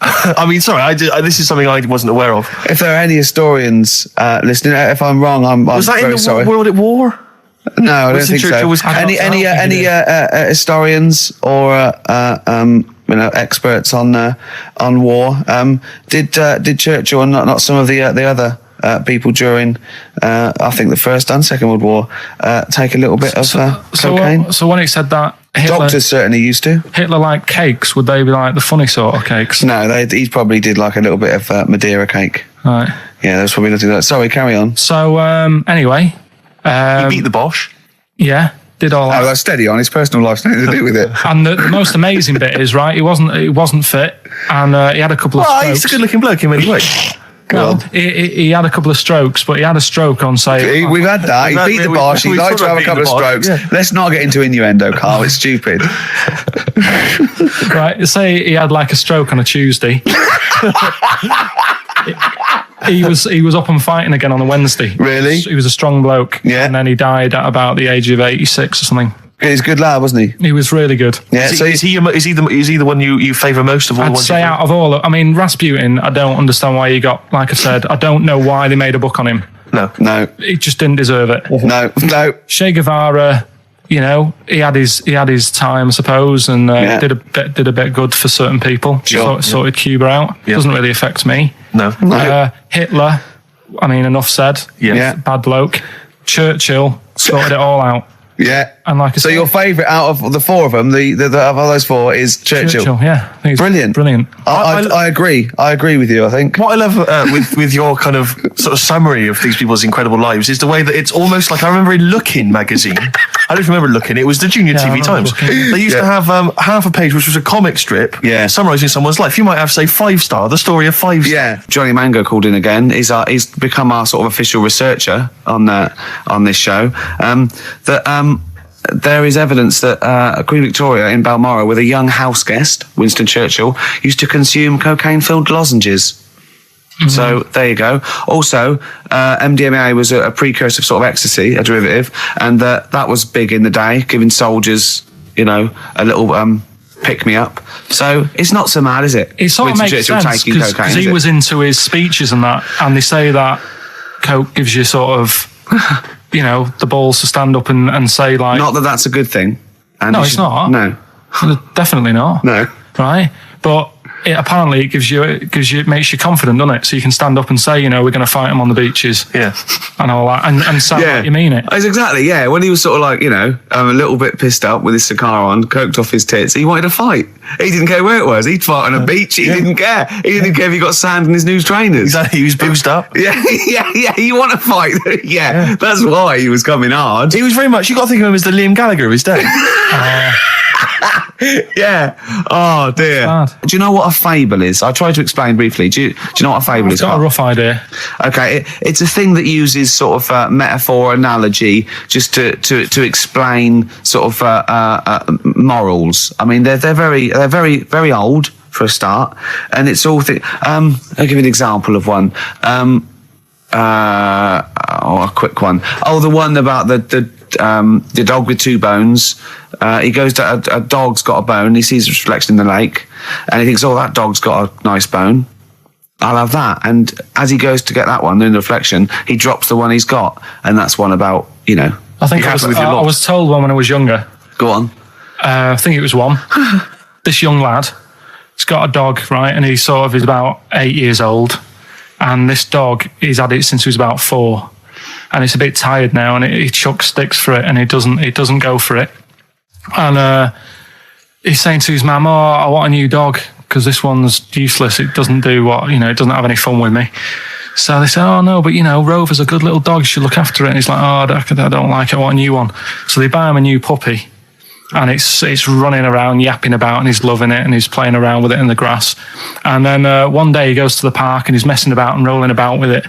I mean, sorry, this is something I wasn't aware of. If there are any historians listening, if I'm wrong, I'm Was that in very the sorry. World at War? No, I don't Winston think Churchill so. was- Any I don't think historians or experts on war? Did Churchill and not some of the other people during I think the First and Second World War take a little bit of cocaine? So when he said that Doctors certainly used to. Hitler liked cakes, would they be like the funny sort of cakes? No, he probably did like a little bit of Madeira cake. Right. Yeah, that's probably nothing like that. Sorry, carry on. So anyway, He beat the Bosch. yeah, did all that. Oh, that's steady on. His personal life's nothing to do with it. And the most amazing bit is, right, he wasn't fit, and he had a couple of Well, strokes. he's a good-looking bloke in many ways. Well, he had a couple of strokes, but he had a stroke on, say... We've had that. He beat the Bosch. He we liked to talked have a about couple of beating the strokes. Bosch, yeah. Let's not get into innuendo, Carl. It's stupid. Right, say he had like a stroke on a Tuesday. He was up and fighting again on a Wednesday. Really? He was a strong bloke. Yeah. And then he died at about the age of 86 or something. He's a good lad, wasn't he? He was really good. Yeah. Is he the one you favour most of all? the I'd ones say you out of all, I mean, Rasputin, I don't understand why he got, like I said, I don't know why they made a book on him. No. No. He just didn't deserve it. No. Che Guevara, you know, he had his time, I suppose, and Yeah. did a bit good for certain people. Sure. Sorted Cuba out. Yeah. Doesn't really affect me. No. Hitler, I mean, enough said. Yeah. Bad bloke. Churchill sorted it all out. Yeah. And like I So said, your favourite out of the four of them, the of all those four, is Churchill. yeah, I think he's Brilliant. brilliant. I agree. I agree with you. I think. What I love with your kind of sort of summary of these people's incredible lives is the way that it's almost like I remember in Lookin' magazine. I don't remember Lookin'. It was the Junior Yeah, I TV remember Times. Lookin'. They used to have half a page, which was a comic strip, Yeah. summarising someone's life. You might have, say, 5-star, the story of 5 Star. Yeah, Johnny Mango called in again. He's become our sort of official researcher on this show. There is evidence that Queen Victoria in Balmoral, with a young house guest, Winston Churchill, used to consume cocaine-filled lozenges. So there you go. Also, MDMA was a precursor of sort of ecstasy, a derivative, and that was big in the day, giving soldiers, you know, a little pick-me-up. So it's not so mad, is it? It sort of Winston makes Churchill sense taking because cocaine, he is was it? into his speeches and that, and they say that coke gives you sort of, you know, the balls to stand up and say like, Not that that's a good thing. And No, you it's not. No. definitely not. No. Right, but apparently it makes you confident, doesn't it? So you can stand up and say, we're going to fight them on the beaches. Yeah. And all that, and sound like you mean it. It's exactly, yeah. When he was sort of like, a little bit pissed up with his cigar on, coked off his tits, he wanted to fight. He didn't care where it was. He'd fight on a beach. He didn't care. He didn't care if he got sand in his new trainers. Exactly. He was boozed up. Yeah. You want to fight? Yeah. That's why he was coming hard. He was very much. You got to think of him as the Liam Gallagher of his day. Yeah. Oh dear. Bad. Do you know what a fable is? I tried to explain briefly. Do you know what a fable is? I've got a rough idea. Okay, it's a thing that uses sort of metaphor, analogy, just to explain sort of morals. I mean, they're very very old for a start, and it's all. I'll give you an example of one. A quick one. Oh, the one about the dog with two bones. He goes to a dog's got a bone. He sees a reflection in the lake, and he thinks, "Oh, that dog's got a nice bone. I'll have that." And as he goes to get that one in the reflection, he drops the one he's got, and that's one about I think I was told one when I was younger. Go on. I think it was one. This young lad, he's got a dog, right, and he sort of is about 8 years old, and this dog, he's had it since he was about 4, and it's a bit tired now, and he chucks sticks for it, and it doesn't go for it, and he's saying to his mum, "Oh, I want a new dog because this one's useless. It doesn't do what it doesn't have any fun with me." So they say, "Oh no, but Rover's a good little dog. You should look after it." And he's like, "Oh, I don't like it. I want a new one." So they buy him a new puppy, and it's running around, yapping about, and he's loving it, and he's playing around with it in the grass. And then one day he goes to the park and he's messing about and rolling about with it,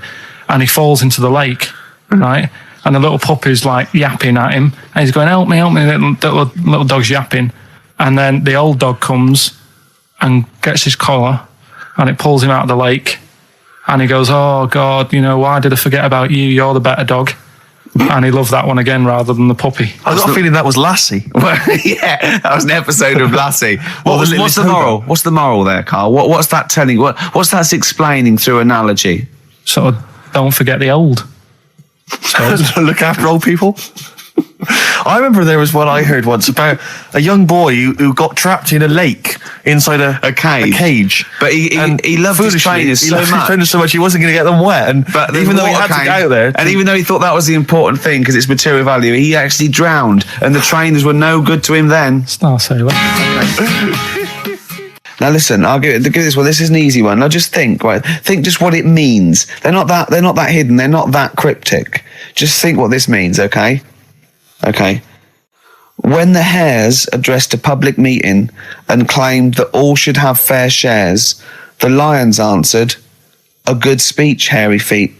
and he falls into the lake, right? And the little puppy's like yapping at him, and he's going, help me, little dog's yapping. And then the old dog comes and gets his collar, and it pulls him out of the lake, and he goes, "Oh God, why did I forget about you? You're the better dog." And he loved that one again rather than the puppy. I got a feeling that was Lassie. Well, yeah, that was an episode of Lassie. What's the moral? What's the moral there, Carl? What's that telling? What's that explaining through analogy? Sort of, don't forget the old. Look after old people. I remember there was one I heard once about a young boy who got trapped in a lake inside a cage. But he loved his trainers so much he wasn't going to get them wet. But even though he had to get out there, and even though he thought that was the important thing because it's material value, he actually drowned, and the trainers were no good to him then. Star Sailor. Now listen, I'll give this one. This is an easy one. Now just think just what it means. They're not that hidden. They're not that cryptic. Just think what this means, okay? Okay. When the hares addressed a public meeting and claimed that all should have fair shares, the lions answered, "A good speech, hairy feet,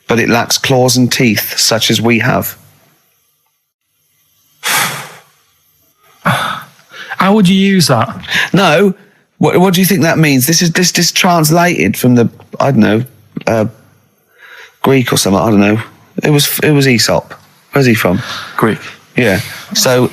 but it lacks claws and teeth such as we have." How would you use that? No. What do you think that means? This is translated from the Greek or something. I don't know. It was Aesop. Where's he from? Greek. Yeah. So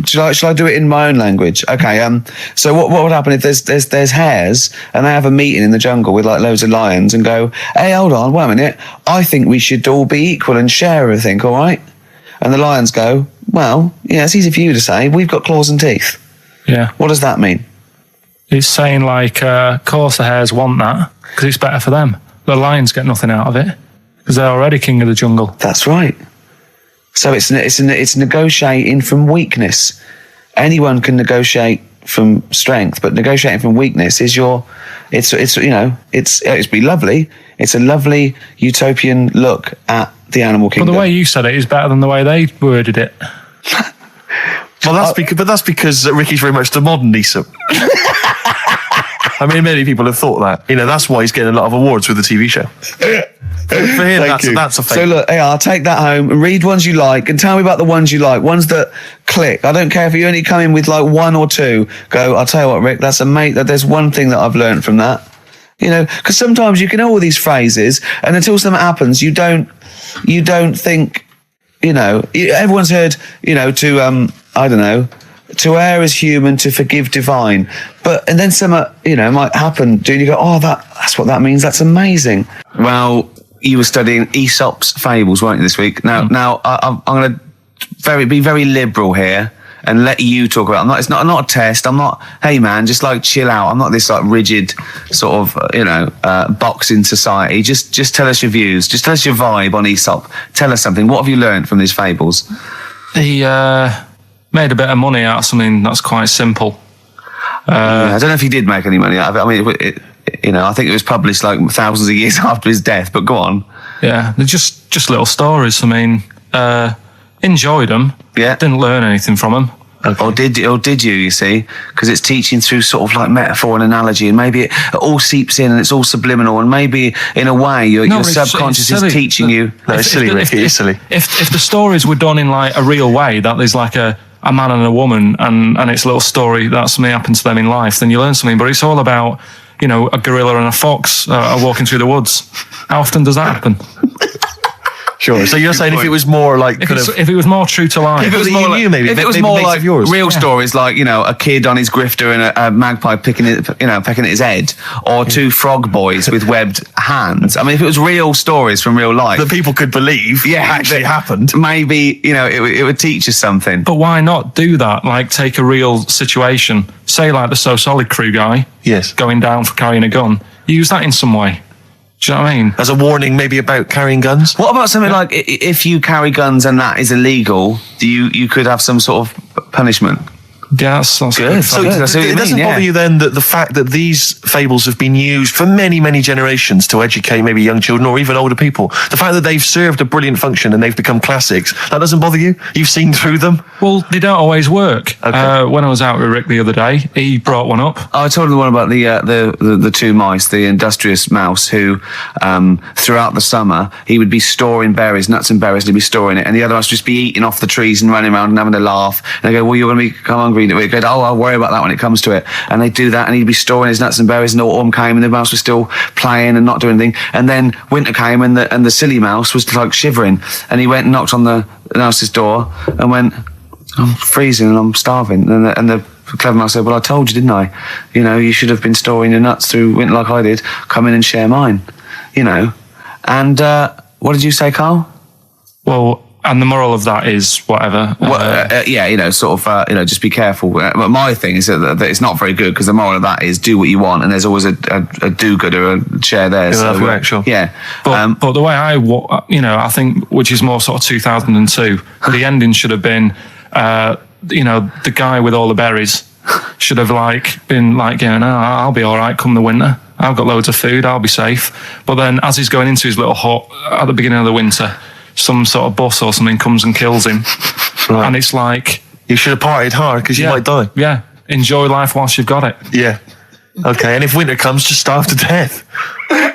shall I do it in my own language? Okay. So what would happen if there's hares and they have a meeting in the jungle with like loads of lions and go, "Hey, hold on, wait a minute. I think we should all be equal and share everything. All right?" And the lions go, "Well, yeah, it's easy for you to say. We've got claws and teeth." Yeah. What does that mean? It's saying like, of course the hares want that because it's better for them. The lions get nothing out of it because they're already king of the jungle. That's right. So it's negotiating from weakness. Anyone can negotiate from strength, but negotiating from weakness is it's be lovely. It's a lovely utopian look at the animal kingdom. But the way you said it is better than the way they worded it. Well, that's because Ricky's very much the modern Aesop. I mean, many people have thought that. That's why he's getting a lot of awards with the TV show. For him, that's a fake. So look, I'll take that home and read ones you like and tell me about the ones you like, ones that click. I don't care if you only come in with like one or two. Go, I'll tell you what, Rick, there's one thing that I've learned from that. Because sometimes you can know all these phrases and until something happens, you don't think, everyone's heard, I don't know, to err is human, to forgive divine. And then some, might happen. Do you go, "Oh, that's what that means. That's amazing." Well, you were studying Aesop's fables, weren't you, this week? Now, I'm going to be very liberal here and let you talk about it. It's not a test. I'm not, hey man, just like chill out. I'm not this like rigid sort of, box in society. Just tell us your views. Just tell us your vibe on Aesop. Tell us something. What have you learned from these fables? He made a bit of money out of something that's quite simple. I don't know if he did make any money out of it. I mean, I think it was published like thousands of years after his death, but go on. Yeah, they're just little stories. I mean, enjoyed them. Yeah. Didn't learn anything from them. Okay. Or did you, you see? Because it's teaching through sort of like metaphor and analogy, and maybe it all seeps in and it's all subliminal, and maybe in a way your subconscious is teaching you. No, it's silly, Ricky, it's silly. If the stories were done in like a real way, that there's like a man and a woman, and it's a little story that something happened to them in life, then you learn something. But it's all about, a gorilla and a fox are walking through the woods. How often does that happen? Sure. So you're saying if it was more like if it was more true to life, If it was more like yours. real stories, like a kid on his grifter and a magpie pecking at his head, or two frog boys with webbed hands. I mean, if it was real stories from real life that people could believe, actually happened, maybe it would teach us something. But why not do that? Like take a real situation, say like the So Solid Crew guy, yes, going down for carrying a gun. Use that in some way. Do you know what I mean? As a warning, maybe about carrying guns. What about something like if you carry guns and that is illegal, you could have some sort of punishment? Yeah, that's good. So it doesn't bother you then that the fact that these fables have been used for many, many generations to educate maybe young children or even older people, the fact that they've served a brilliant function and they've become classics, that doesn't bother you? You've seen through them? Well, they don't always work. Okay. When I was out with Rick the other day, he brought one up. I told him the one about the two mice, the industrious mouse, who throughout the summer he would be storing berries, nuts and berries, and he'd be storing it, and the other mouse would just be eating off the trees and running around and having a laugh. And they go, well, you're going to become hungry. And we'd go, oh, I'll worry about that when it comes to it. And they'd do that, and he'd be storing his nuts and berries, and autumn came, and the mouse was still playing and not doing anything. And then winter came, and the silly mouse was like shivering, and he went and knocked on the mouse's door and went, I'm freezing and I'm starving. And the clever mouse said, well, I told you, didn't I? You should have been storing your nuts through winter like I did. Come in and share mine. And what did you say, Carl? Well, and the moral of that is whatever. Just be careful. But my thing is that it's not very good, because the moral of that is do what you want, and there's always a do-gooder, a share there. Sure. Yeah. But the way I think, which is more sort of 2002, the ending should have been, the guy with all the berries should have been going, I'll be all right come the winter. I've got loads of food. I'll be safe. But then as he's going into his little hut at the beginning of the winter, some sort of bus or something comes and kills him. Right. And it's like, you should have partied hard because you might die. Yeah. Enjoy life whilst you've got it. Yeah. Okay. And if winter comes, just starve to death.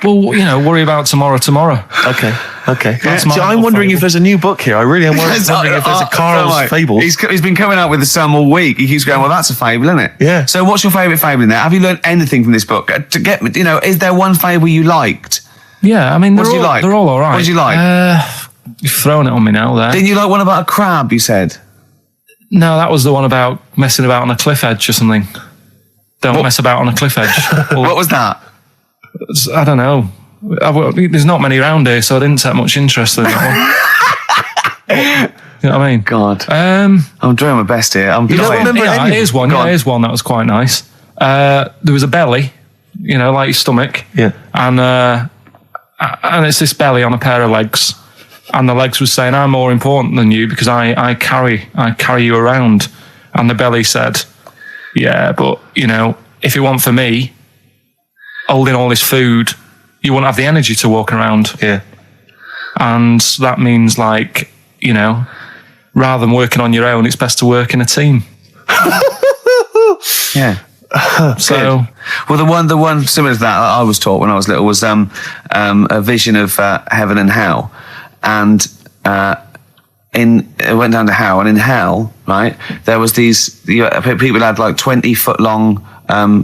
Well, worry about tomorrow. Okay. Yeah. I'm wondering if there's a new book here. I really am wondering if there's a Karl's Fables. He's been coming out with some all week. He keeps going, well, that's a fable, isn't it? Yeah. So what's your favourite fable in there? Have you learned anything from this book? Is there one fable you liked? Yeah, I mean, what did you like? They're all right. What did you like? You've thrown it on me now there. Didn't you like one about a crab, you said? No, that was the one about messing about on a cliff edge or something. Don't mess about on a cliff edge. What was that? I don't know. There's not many around here, so I didn't take much interest in that one. You know what I mean? God. I'm doing my best here. Here's one. Yeah, here's one that was quite nice. There was a belly, like your stomach. Yeah. And it's this belly on a pair of legs, and the legs was saying, I'm more important than you because I carry you around. And the belly said, yeah, but if it weren't for me holding all this food, you wouldn't have the energy to walk around. Yeah. And that means rather than working on your own, it's best to work in a team. Yeah. So, well, the one similar to that I was taught when I was little was a vision of heaven and hell, and it went down to hell, and in hell, right, there was these people had like 20-foot long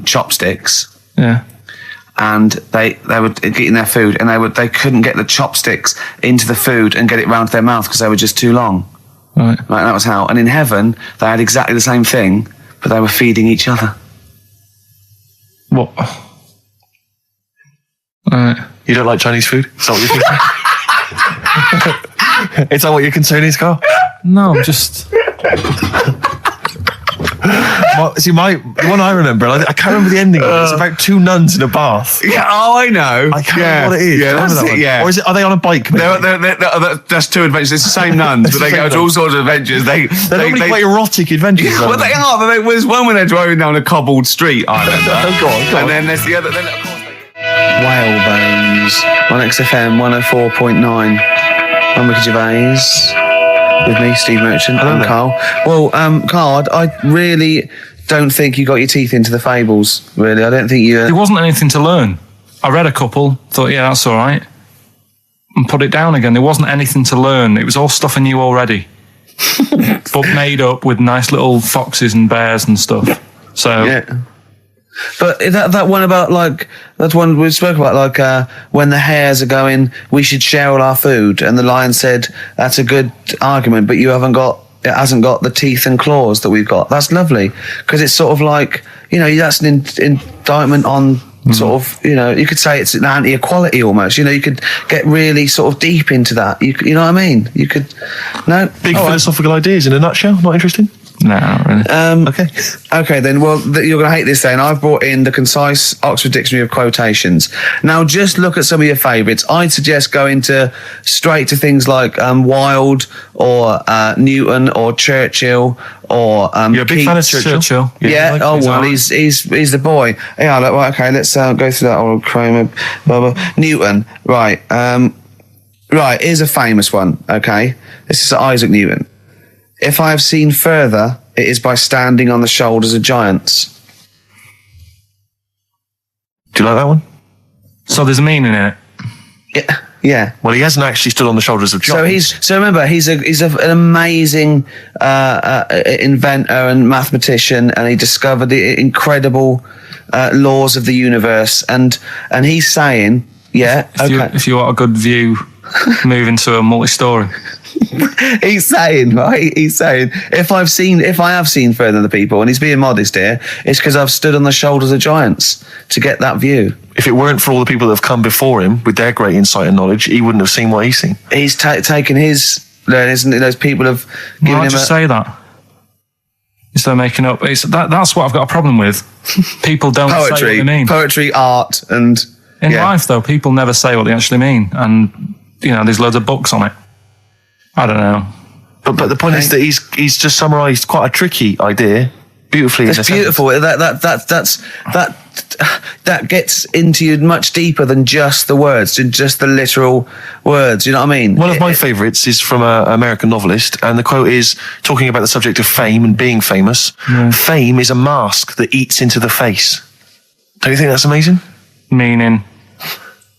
chopsticks. Yeah. And they were eating their food, and they couldn't get the chopsticks into the food and get it round to their mouth because they were just too long. Right. That was hell. And in heaven, they had exactly the same thing, but they were feeding each other. What? Right. You don't like Chinese food? Is that what you're thinking? Is that what your concern is, Carl? No, I'm just... The one I remember, I can't remember the ending of it. It's about two nuns in a bath. Yeah, I know. I can't remember what it is. Yeah, that's it, yeah. Or are they on a bike? That's two adventures. It's the same nuns, but they go to all sorts of adventures. They're normally quite erotic adventures. Well, they are, but there was one when they're driving down a cobbled street, I remember. Go on. And then there's the other... Then, of course, Whalebones on XFM 104.9. I'm Ricky Gervais. With me, Steve Merchant, and Carl. Well, Carl, I really don't think you got your teeth into the fables, really. I don't think you... There wasn't anything to learn. I read a couple, thought, yeah, that's all right, and put it down again. There wasn't anything to learn. It was all stuff I knew already. But made up with nice little foxes and bears and stuff. So... Yeah. But that one about, like, that one we spoke about, like, when the hares are going, we should share all our food, and the lion said, that's a good argument, but it hasn't got the teeth and claws that we've got. That's lovely, because it's sort of like, that's an indictment on sort of, you could say it's an anti-equality almost. You could get really sort of deep into that. You know what I mean? You could, no? Big philosophical ideas in a nutshell, not interesting? No, not really. Okay, then. Well, you're going to hate this then. I've brought in the concise Oxford Dictionary of Quotations. Now, just look at some of your favourites. I'd suggest going straight to things like Wilde or Newton or Churchill or You're a big fan of Churchill? Yeah. He's the boy. Yeah. Right. Okay. Let's go through that old Kramer. Newton. Right. Right. Here's a famous one. Okay. This is Isaac Newton. If I have seen further, it is by standing on the shoulders of giants. Do you like that one? So there's a meaning in it. Yeah. Well, he hasn't actually stood on the shoulders of giants. So remember, he's an amazing inventor and mathematician, and he discovered the incredible laws of the universe. And he's saying, If you want a good view, move into a multi-story. He's saying, if I have seen further than the people, and he's being modest here, it's because I've stood on the shoulders of giants to get that view. If it weren't for all the people that have come before him with their great insight and knowledge, he wouldn't have seen what he's seen. He's taken his learning, isn't it? Those people have given him just say that. Instead of making up. That's what I've got a problem with. People don't say what they mean. Poetry, art, and... In life, though, people never say what they actually mean. And, there's loads of books on it. I don't know. But the point is that he's just summarised quite a tricky idea beautifully. It's beautiful. That gets into you much deeper than just the words, just the literal words. You know what I mean? One of my favourites is from an American novelist, and the quote is talking about the subject of fame and being famous. Yeah. Fame is a mask that eats into the face. Don't you think that's amazing? Meaning?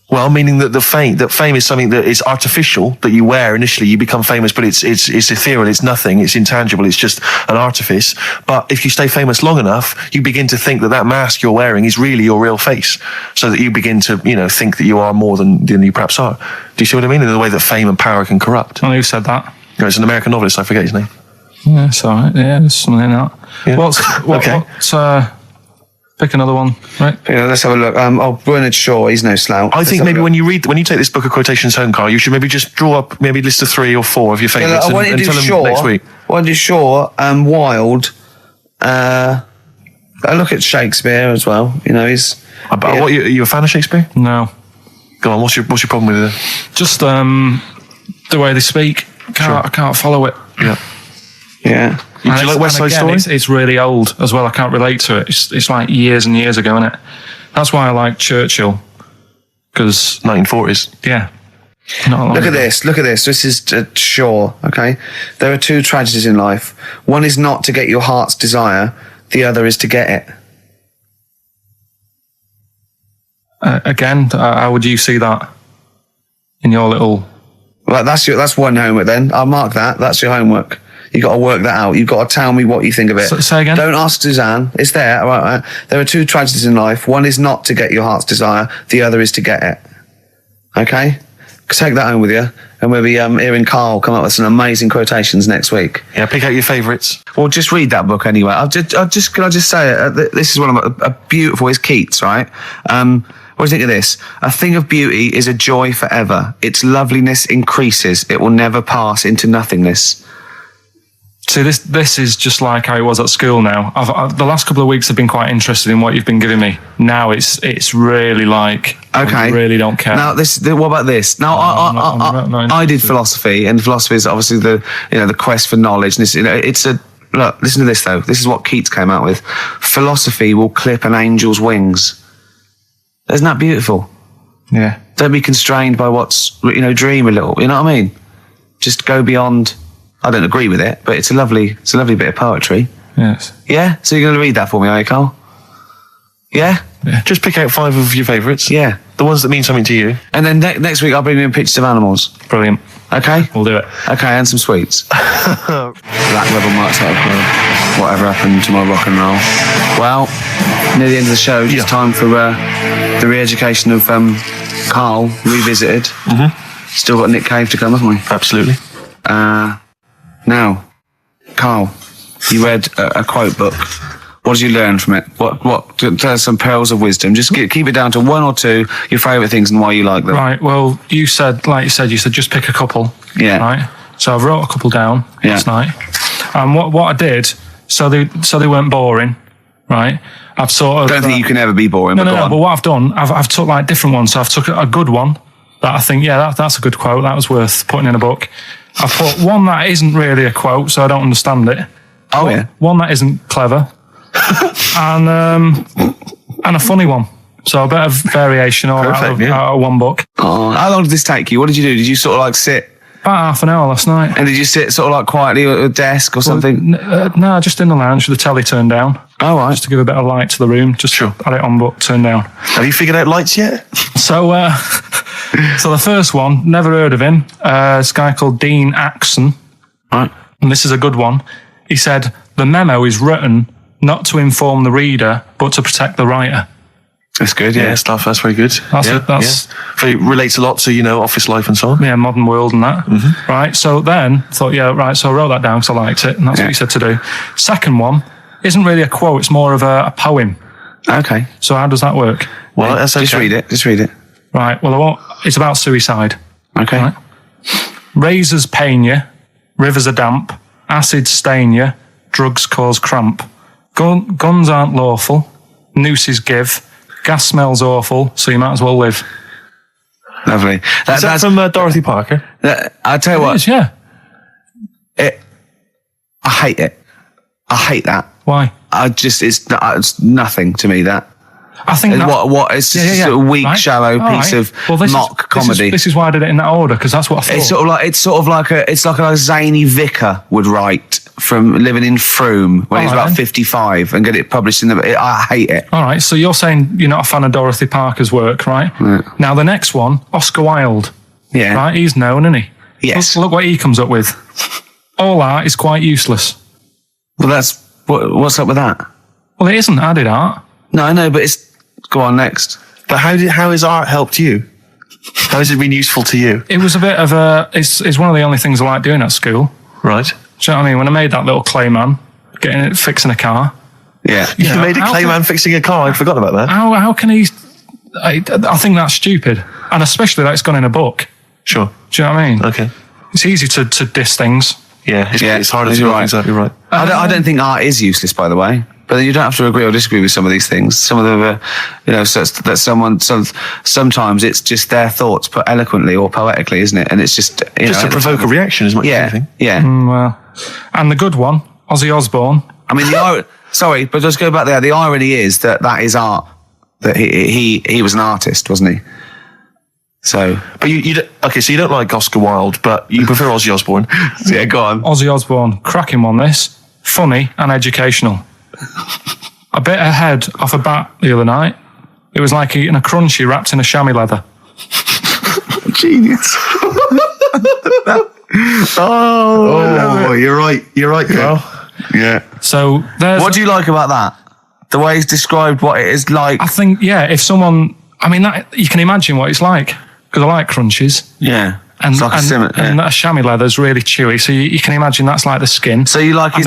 Well, meaning that fame is something that is artificial, that you wear initially, you become famous, but it's ethereal, it's nothing, it's intangible, it's just an artifice. But if you stay famous long enough, you begin to think that mask you're wearing is really your real face, so that you begin to, think that you are more than you perhaps are. Do you see what I mean? In the way that fame and power can corrupt. Well, who said that? It's an American novelist, I forget his name. Yeah, it's all right. Yeah, there's something in that. Yeah. Okay. Pick another one, right? Yeah, let's have a look. Bernard Shaw, he's no slouch. I think maybe when you take this book of quotations home, Carl, you should maybe just draw up maybe a list of 3 or 4 of your favourites and tell them next week. I want to do Shaw and Wilde. I look at Shakespeare as well. He's... Are you a fan of Shakespeare? No. Go on, what's your problem with it? Just the way they speak. I can't follow it. Yeah. Do you like West Side Story? It's really old as well. I can't relate to it. It's like years and years ago, isn't it? That's why I like Churchill. Because 1940s. Yeah. Look at this. This is Shaw, okay? There are 2 tragedies in life. One is not to get your heart's desire. The other is to get it. Again, how would you see that in your little... Well, that's one homework then. I'll mark that. That's your homework. You got to work that out. You've got to tell me what you think of it. Say again? Don't ask Suzanne. It's there. All right. There are 2 tragedies in life. One is not to get your heart's desire. The other is to get it. Okay? Take that home with you. And we'll be hearing Carl come up with some amazing quotations next week. Yeah, pick out your favourites. Well, just read that book anyway. Can I just say, this is one of a beautiful, it's Keats, right? What do you think of this? A thing of beauty is a joy forever. Its loveliness increases. It will never pass into nothingness. See, this is just like how it was at school now. The last couple of weeks have been quite interested in what you've been giving me. Now it's really like, Okay. I really don't care. Now what about this? Now I'm not I did interested. philosophy, and philosophy is obviously the quest for knowledge. And look. Listen to this though. This is what Keats came out with. Philosophy will clip an angel's wings. Isn't that beautiful? Yeah. Don't be constrained by what's dream a little. You know what I mean? Just go beyond. I don't agree with it, but it's a lovely bit of poetry. Yes. Yeah. So you're going to read that for me, are you, Carl? Yeah. Just pick out 5 of your favourites. Yeah. The ones that mean something to you. And then next week I'll bring you in pictures of animals. Brilliant. Okay. We'll do it. Okay, and some sweets. Black Rebel Marks out of whatever happened to my rock and roll. Well, near the end of the show, just time for the re-education of Carl revisited. Still got Nick Cave to come, haven't we? Absolutely. Now, Carl, you read a quote book. What did you learn from it? Tell us some pearls of wisdom. Just keep it down to 1 or 2 your favourite things and why you like them. Right. Well, you said just pick a couple. Yeah. Right. So I wrote a couple down last night. And what I did, so they weren't boring. Right. I've sort of. I don't think you can ever be boring. No. Go on. But what I've done, I've took like different ones. So I've took a good one that I think, that's a good quote. That was worth putting in a book. I've put one that isn't really a quote, so I don't understand it. Oh yeah. One that isn't clever. and a funny one. So a bit of variation all out of one book. Oh, how long did this take you? What did you do? Did you sort of like sit? About half an hour last night. And did you sit sort of like quietly at a desk or something? No, just in the lounge with the telly turned down. Oh, right. Just to give a bit of light to the room. Just had it on, but turned down. Have you figured out lights yet? So the first one, never heard of him. This guy called Dean Axon. Right. And this is a good one. He said, the memo is written not to inform the reader, but to protect the writer. That's good, yeah. Stuff, that's very good. That's It relates a lot to, office life and so on. Yeah, modern world and that. Right, so then, thought, so I wrote that down because I liked it, and that's what he said to do. Second one isn't really a quote, it's more of a poem. Okay. So how does that work? Well, that's okay. Just read it. Right, well, it's about suicide. Okay. Right? Razors pain you, rivers are damp, acids stain you, drugs cause cramp. Guns aren't lawful, nooses give, gas smells awful, so you might as well live. Lovely. That's from Dorothy Parker. I'll tell you what. It is, yeah. I hate it. I hate that. Why? It's nothing to me, that. I think It's just a weak, right. shallow piece of mock comedy. This is why I did it in that order, because that's what I thought. It's like a zany vicar would write from living in Frome when he's about 55 and get it published in I hate it. All right, so you're saying you're not a fan of Dorothy Parker's work, right? Yeah. Now the next one, Oscar Wilde. Yeah. Right, he's known, isn't he? Yes. Look what he comes up with. All art is quite useless. Well, what's up with that? Well, it isn't added art. No, I know, but go on next. But how has art helped you? How has it been useful to you? It was a bit of it's one of the only things I like doing at school. Right. Do you know what I mean? When I made that little clay man, fixing a car. Yeah. You made a clay man fixing a car. I'd forgotten about that. How can he? I think that's stupid, and especially that it's gone in a book. Sure. Do you know what I mean? Okay. It's easy to diss things. Yeah, it's harder to you're do right. exactly right. I don't think art is useless, by the way. But you don't have to agree or disagree with some of these things. Some of them are, sometimes it's just their thoughts put eloquently or poetically, isn't it? And it's just, to provoke a reaction as much as anything. Yeah. Well, and the good one, Ozzy Osbourne. I mean, sorry, but let's go back there. The irony is that is art. That he was an artist, wasn't he? So, but so you don't like Oscar Wilde, but you prefer Ozzy Osbourne. Yeah, go on. Ozzy Osbourne, cracking one. This funny and educational. I bit a head off a bat the other night. It was like eating a crunchy wrapped in a chamois leather. Genius. You're right, Carl. Yeah. So what do you like about that? The way he's described what it is like. I think, if someone, that you can imagine what it's like, because I like crunches. Yeah. And, and that chamois leather is really chewy, so you can imagine that's like the skin. So you like his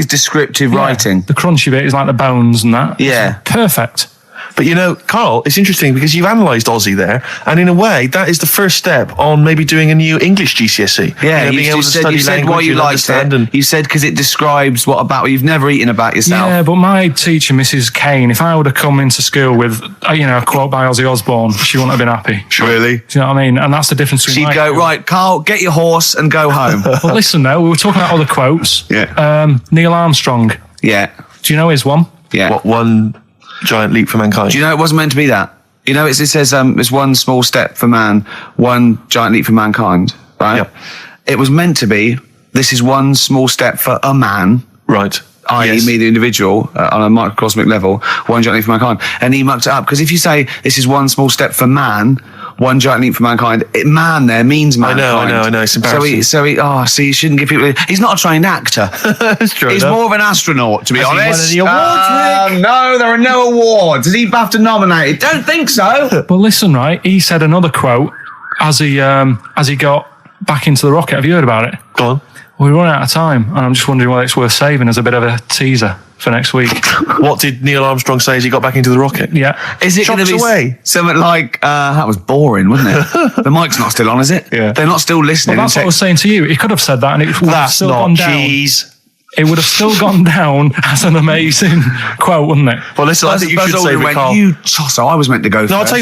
descriptive writing. The crunchy bit is like the bones and that. Yeah. It's perfect. But you know, Carl, it's interesting because you've analysed Aussie there, and in a way, that is the first step on maybe doing a new English GCSE. Yeah, you know, being able to study you said language why you and liked understand it. and You said because it describes what you've never eaten about yourself. Yeah, but my teacher, Mrs. Kane, if I would have come into school with, a quote by Ozzy Osbourne, she wouldn't have been happy. Really? Do you know what I mean? And that's the difference between. She'd go, right, Carl, get your horse and go home. Well, listen, though, we were talking about other quotes. Yeah. Neil Armstrong. Yeah. Do you know his one? Yeah. what one giant leap for mankind. Do you know it wasn't meant to be that? You know, it says it's one small step for man, one giant leap for mankind, right? Yep. It was meant to be, this is one small step for a man, Right. i.e. Yes. me, the individual, on a microcosmic level, one giant leap for mankind. And he mucked it up, because if you say this is one small step for man, one giant leap for mankind, man there means mankind. I know, it's embarrassing. So you shouldn't give people, he's not a trained actor. That's true. He's enough. more of an astronaut, to be Has he won honest. any awards, Rick? No, there are no awards. Is he BAFTA nominated? Don't think so. But listen, right, he said another quote as he got back into the rocket. Have you heard about it? Go on. We're running out of time, and I'm just wondering whether it's worth saving as a bit of a teaser for next week. What did Neil Armstrong say as he got back into the rocket? Yeah. Is it going to Chocks be away. something like, that was boring, wasn't it? The mic's not still on, is it? Yeah. They're not still listening. Well, that's what I was saying to you. He could have said that, and it would have That's still not gone down. cheese. It would have still gone down as an amazing quote, wouldn't it? Well, listen, I think you Buzz should save Aldrin it, went, Carl. you tosser, I was meant to go No, first. I'll tell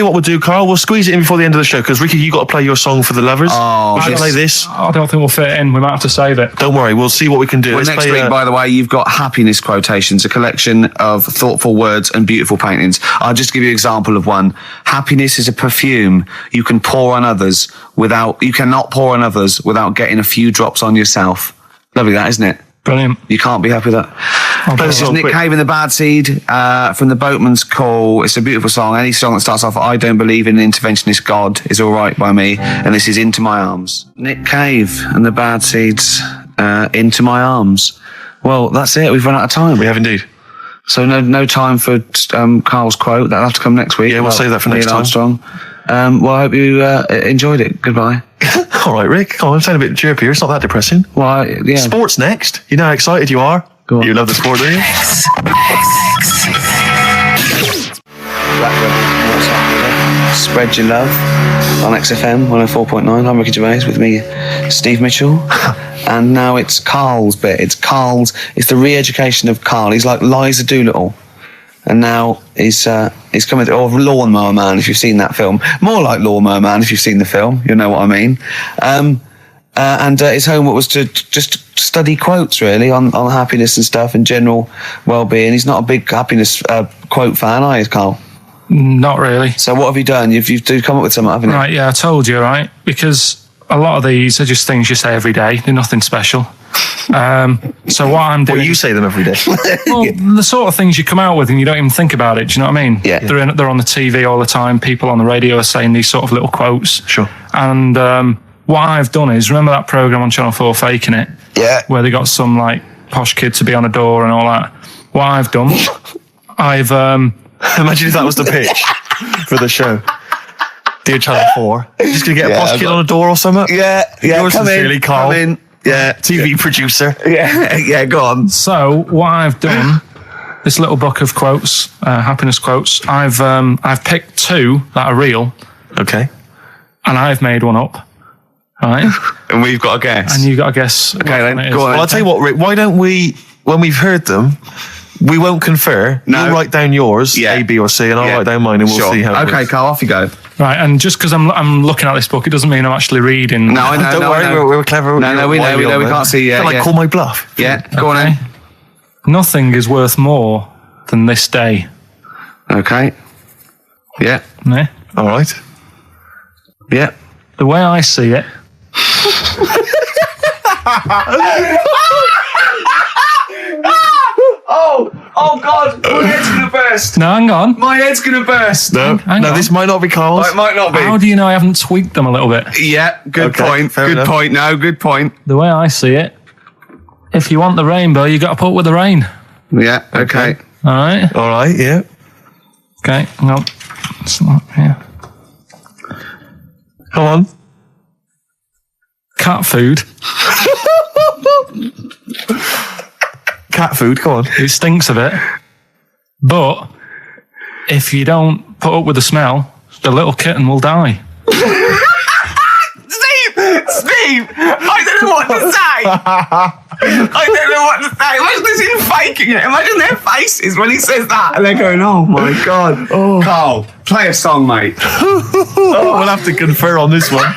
you what we'll do, Carl. We'll squeeze it in before the end of the show, because Ricky, you got to play your song for the lovers. Oh, we should yes. play this. I don't think we'll fit it in. We might have to save it. Don't worry, we'll see what we can do. Well, Let's next play, week, by the way, you've got happiness quotations, a collection of thoughtful words and beautiful paintings. I'll just give you an example of one. Happiness is a perfume you cannot pour on others without getting a few drops on yourself. Lovely that, isn't it? Brilliant. You can't be happy with that. This is song Nick quick. Cave and the Bad Seed from the Boatman's Call. It's a beautiful song. Any song that starts off, I don't believe in an interventionist God is all right by me. And this is Into My Arms. Nick Cave and the Bad Seeds, Into My Arms. Well, that's it. We've run out of time. We have indeed. So no time for Carl's quote. That'll have to come next week. Yeah, we'll save that for next Neil time. Armstrong. Well, I hope you enjoyed it. Goodbye. All right, Rick. Come on, sound a bit chirpier. It's not that depressing. Well, yeah. Sports next. You know how excited you are? Go on. You love the sport, don't you? Spread Your Love on XFM 104.9. I'm Ricky Gervais, with me, Steve Mitchell. And now it's Carl's bit. It's the re-education of Carl. He's like Liza Doolittle. And now he's coming to, or Lawnmower Man, if you've seen that film. More like Lawnmower Man, if you've seen the film. You'll know what I mean. And his homework was to just study quotes, really, on happiness and stuff and general well-being. He's not a big happiness quote fan, are you, Carl? Not really. So what have you done? You've come up with something, haven't you? Right, yeah, I told you, right? Because a lot of these are just things you say every day. They're nothing special. So what I'm doing... Well, you say them every day. Well, the sort of things you come out with and you don't even think about it. Do you know what I mean? Yeah. They're on the TV all the time. People on the radio are saying these sort of little quotes. Sure. And what I've done is, remember that programme on Channel 4, Faking It? Yeah. Where they got some, like, posh kid to be on a door and all that. What I've done, I've... Imagine if that was the pitch for the show. Dear Channel 4, just going to get a posh kid on a door or something? Yeah. Yours Come sincerely, in. Carl. Come in. Yeah. TV producer. Yeah. Go on. So what I've done, this little book of quotes, happiness quotes, I've picked two that are real, Okay. and I've made one up, right? And we've got a guess. And you've got to guess. Okay, then, what it is. go on. Well, I'll tell you what, Rick, why don't we, when we've heard them, we won't confer. No. You'll write down yours, Yeah. A, B, or C, and I'll write down mine, and we'll Sure. see how it Okay, works. Carl, off you go. Right, and just because I'm looking at this book, it doesn't mean I'm actually reading. No, I know. Don't worry, we're clever. No, we know. We can't see. Can I call my bluff? Yeah, go on Okay. in. Nothing is worth more than this day. Okay. Yeah. Eh? All right. Yeah. The way I see it, Oh God! My head's gonna burst. no, hang on. My head's gonna burst. No, Hang no, on. this might not be Carl's. It might not be. How do you know I haven't tweaked them a little bit? Yeah. Good Okay, point. fair Good enough. point. No, good point. The way I see it, if you want the rainbow, you got to put with the rain. Yeah. Okay. All right. All right, yeah. Okay. Hang on. It's not here. Come on. Cat food. Cat food, come on. It stinks a bit, but if you don't put up with the smell, the little kitten will die. Steve, I don't know what to say. I don't know what to say. Imagine this in faking it. Imagine their faces when he says that, and they're going, "Oh my god." Oh. Carl, play a song, mate. We'll have to confer on this one.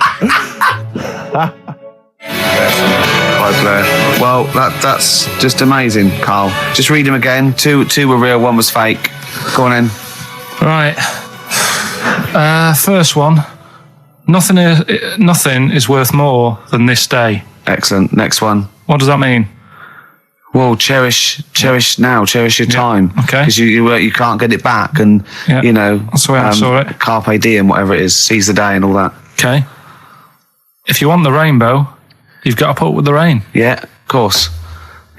Hi, Blair. Well, that's just amazing, Carl. Just read them again. Two were real, one was fake. Go on in. Right. First one. Nothing is worth more than this day. Excellent. Next one. What does that mean? Well, cherish now, cherish your time. Okay. Because you can't get it back, and you know that's the way I saw it. Carpe diem, whatever it is, seize the day and all that. Okay. If you want the rainbow, you've got to put up with the rain. Yeah, of course.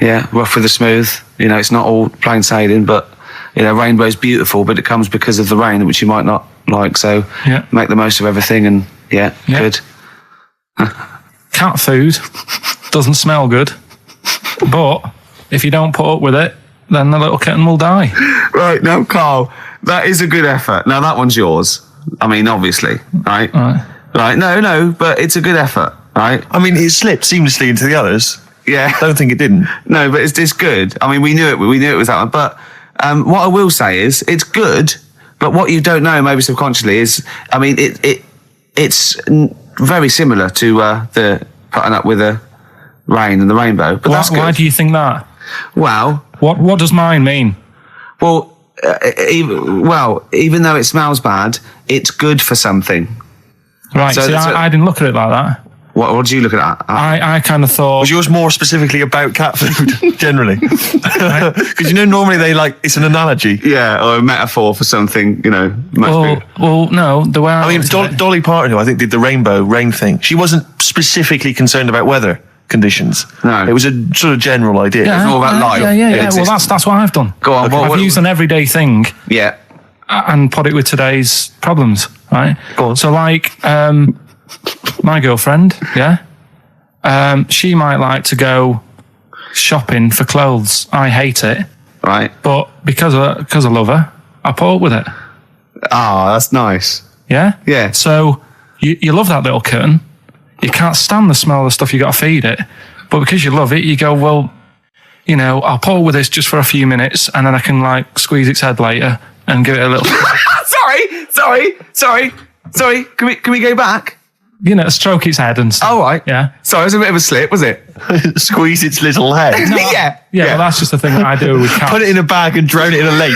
Yeah, rough with the smooth. You know, it's not all plain sailing, but you know, rainbow's beautiful, but it comes because of the rain, which you might not like. So make the most of everything, and good. Cat food doesn't smell good, but if you don't put up with it, then the little kitten will die. Right, now, Carl, that is a good effort. Now, that one's yours. I mean, obviously, right? Right, no, but it's a good effort, right? I mean, it slipped seamlessly into the others. Yeah. Don't think it didn't. No, but it's good. I mean, we knew it was that one. But what I will say is, it's good, but what you don't know, maybe subconsciously, is, I mean, it's very similar to the putting up with the rain and the rainbow. But that's good. Why do you think that? Well, what does mine mean? Well, even though it smells bad, it's good for something. Right. So I didn't look at it like that. What did you look at? I kind of thought... Was yours more specifically about cat food, generally? Because you know, normally it's an analogy. Yeah, or a metaphor for something, you know, much bigger. Well, no, the way I mean, Dolly Parton, who I think did the rainbow rain thing, she wasn't specifically concerned about weather conditions. No. It was a sort of general idea. It's all about life. Yeah. Well, that's what I've done. Go on. Okay. I've used an everyday thing. Yeah. And put it with today's problems, right? Go on. So, like, my girlfriend, she might like to go shopping for clothes. I hate it. Right. But because I love her, I put up with it. Ah, that's nice. Yeah? Yeah. So, you love that little kitten. You can't stand the smell of the stuff you got to feed it. But because you love it, you go, well, you know, I'll put up with this just for a few minutes, and then I can, like, squeeze its head later and give it a little... Sorry. Can we go back? You know, stroke its head and stuff. Oh, right. Yeah. Sorry, it was a bit of a slip, was it? Squeeze its little head. Yeah, well, that's just the thing that I do with cats. Put it in a bag and drown it in a lake.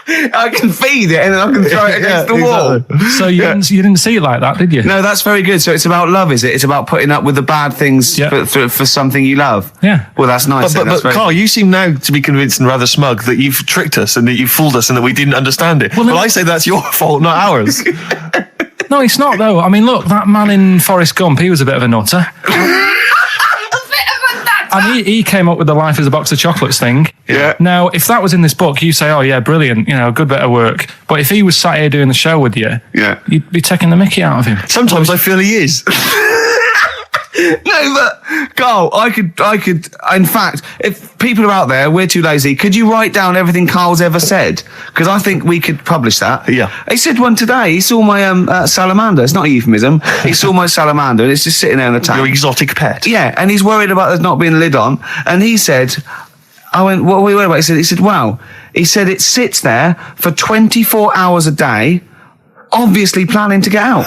I can feed it and then I can throw it against the wall. Exactly. So you didn't see it like that, did you? No, that's very good. So it's about love, is it? It's about putting up with the bad things for something you love. Yeah. Well, that's nice. But Carl, you seem now to be convinced and rather smug that you've tricked us and that you've fooled us and that we didn't understand it. Well, I say that's your fault, not ours. No, it's not, though. I mean, look, that man in Forrest Gump, he was a bit of a nutter. And he came up with the life as a box of chocolates thing. Yeah. Now, if that was in this book, you say, oh, yeah, brilliant, you know, good bit of work. But if he was sat here doing the show with you, you'd be taking the mickey out of him. Sometimes I feel he is. No, but Carl, I could. In fact, if people are out there, we're too lazy. Could you write down everything Carl's ever said? Because I think we could publish that. Yeah. He said one today. He saw my salamander. It's not a euphemism. He saw my salamander, and it's just sitting there in the tank. Your exotic pet. Yeah, and he's worried about there not being a lid on. And he said, I went, what are we worried about? He said, wow. He said it sits there for 24 hours a day, obviously planning to get out.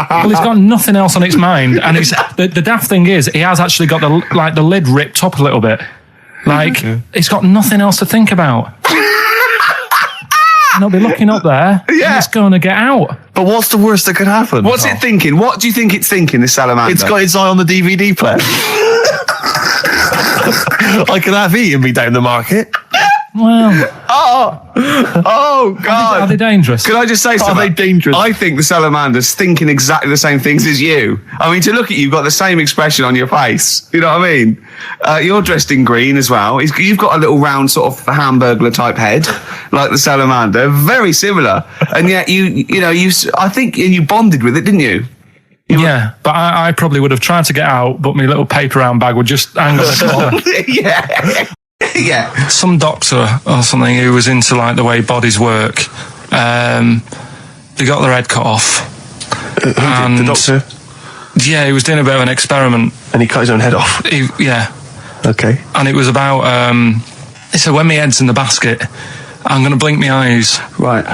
Well, it's got nothing else on its mind, and it's the daft thing is, he has actually got the lid ripped up a little bit. Like, it's got nothing else to think about. And it'll be looking up there, and it's going to get out. But what's the worst that could happen? What's it thinking? What do you think it's thinking, this salamander? It's got its eye on the DVD player. I could have eaten me down the market. Well, oh God! Are they dangerous? Can I just say something? Are they dangerous? I think the salamander's thinking exactly the same things as you. I mean, to look at you, you've got the same expression on your face. You know what I mean? You're dressed in green as well. You've got a little round sort of Hamburglar type head, like the salamander. Very similar, and yet I think you bonded with it, didn't you? Yeah, but I probably would have tried to get out, but my little paper round bag would just hang on the door. Yeah. Yeah. some doctor or something who was into like the way bodies work. They got their head cut off. The doctor? Yeah, he was doing a bit of an experiment. And he cut his own head off? Yeah. Okay. And it was about, he said, when my head's in the basket, I'm going to blink my eyes. Right.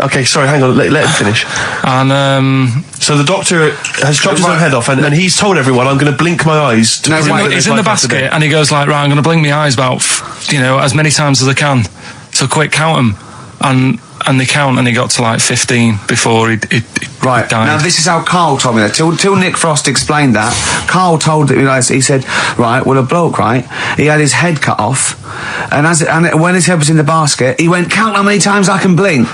Okay, sorry, hang on, let him finish. And, so the doctor has chopped his own head off, and he's told everyone, I'm going to blink my eyes. To he's in the basket, and he goes like, right, I'm going to blink my eyes about, as many times as I can. So quick, count them. And they count, and he got to like 15 before he Right. died. Now, this is how Carl told me that. Till Nick Frost explained that, Carl told me, he said, right, well, a bloke, right, he had his head cut off, and when his head was in the basket, he went, count how many times I can blink.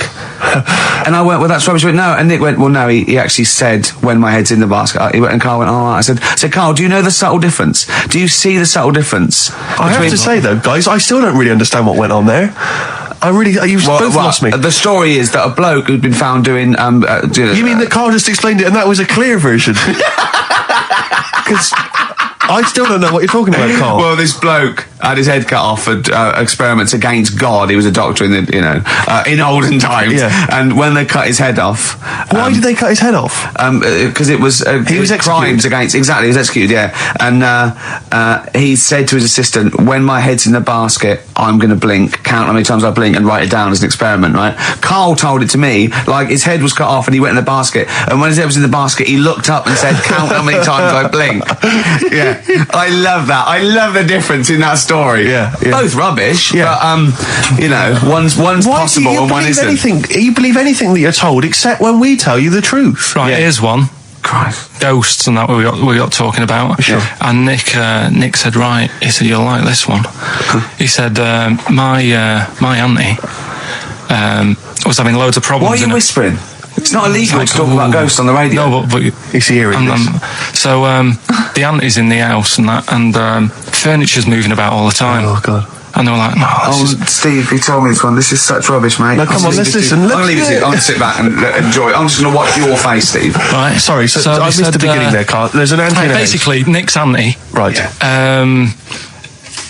And I went, well, that's rubbish. He went, no. And Nick went, well, no, he actually said, when my head's in the basket. And Carl went, all right. I said, Carl, do you know the subtle difference? Do you see the subtle difference? I have to say, though, guys, I still don't really understand what went on there. You've both lost me. The story is that a bloke who'd been found doing... you mean that Carl just explained it and that was a clear version? Because I still don't know what you're talking about, Carl. Well, this bloke had his head cut off for experiments against God. He was a doctor in the, in olden times. Yeah. And when they cut his head off... Why did they cut his head off? Because it was... he was executed. Crimes against... Exactly, he was executed, yeah. And he said to his assistant, when my head's in the basket, I'm going to blink, count how many times I blink and write it down as an experiment, right? Carl told it to me, like his head was cut off and he went in the basket, and when his head was in the basket, he looked up and said, count how many times I blink. Yeah. I love that. I love the difference in that story. Yeah. Both rubbish, Yeah. but one's possible and one isn't. You believe anything that you're told except when we tell you the truth. Right, here's one. Christ. Ghosts and that we got talking about. Sure. And Nick said, right, he said, you'll like this one. He said, my auntie was having loads of problems. Why are you whispering? It's not illegal to talk about ghosts on the radio. No, but He's hearing this. So the auntie's in the house and that, and furniture's moving about all the time. Oh, God. And they were like, no, Steve, he told me this one. This is such rubbish, mate. No, come on, let's listen. I'm going to leave it to you. I'm going to sit back and enjoy it. I'm just going to watch your face, Steve. right. Sorry, so I missed the beginning there, Carl. There's an auntie in the house. Basically, Nick's auntie. Right.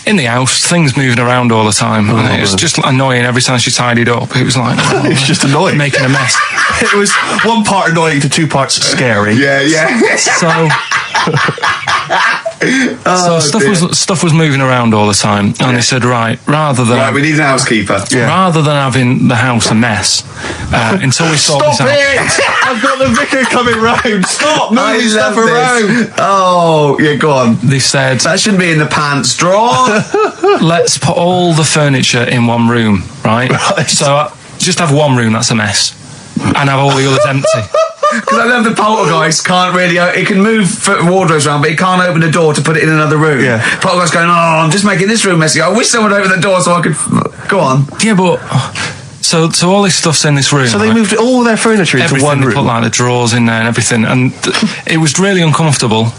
In the house, things moving around all the time, and it was just annoying every time she tidied up. It was like, It's just annoying. making a mess. It was one part annoying to two parts scary. Yeah. So stuff was moving around all the time, and they said, right, we need an housekeeper. rather than having the house a mess, until we sort this Stop out. it! I've got the vicar coming round. Stop moving stuff around. Oh, yeah, go on. They said, That shouldn't be in the pants drawer. let's put all the furniture in one room, right? So just have one room that's a mess, and have all the others empty. Because I love the poltergeist can't really... It can move wardrobes around, but it can't open the door to put it in another room. Yeah. Poltergeist going, I'm just making this room messy. I wish someone would open the door so I could... Go on. Yeah, but... So all this stuff's in this room. So they moved all their furniture into everything, one they room. put like the drawers in there and everything, and it was really uncomfortable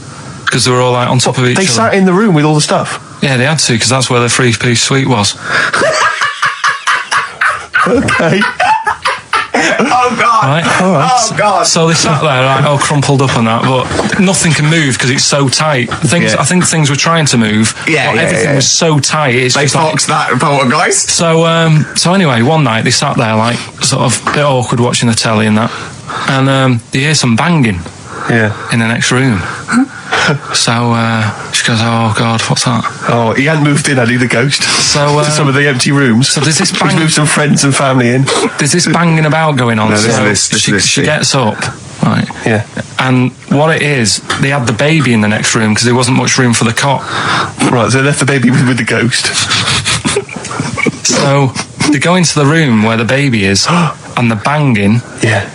because they were all like on top of each They other. sat in the room with all the stuff. Yeah, they had to, because that's where the 3-piece suite was. Okay. Oh, God. Right? All right. Oh, God. So they sat there, like, all crumpled up and that, but nothing can move because it's so tight. Yeah. I think things were trying to move, but everything was so tight. It's They just like, foxed that poltergeist. So anyway, one night they sat there like sort of a bit awkward watching the telly and that, and they hear some banging Yeah. in the next room. So she goes, oh God, what's that? Oh, he hadn't moved in, had he, the ghost? So to some of the empty rooms. So there's this He's bang. moved some friends and family in. There's this banging about going on. No, so this, she gets up, right? Yeah. And what it is, they had the baby in the next room because there wasn't much room for the cot. Right, so they left the baby with the ghost. So they go into the room where the baby is, and the banging Yeah.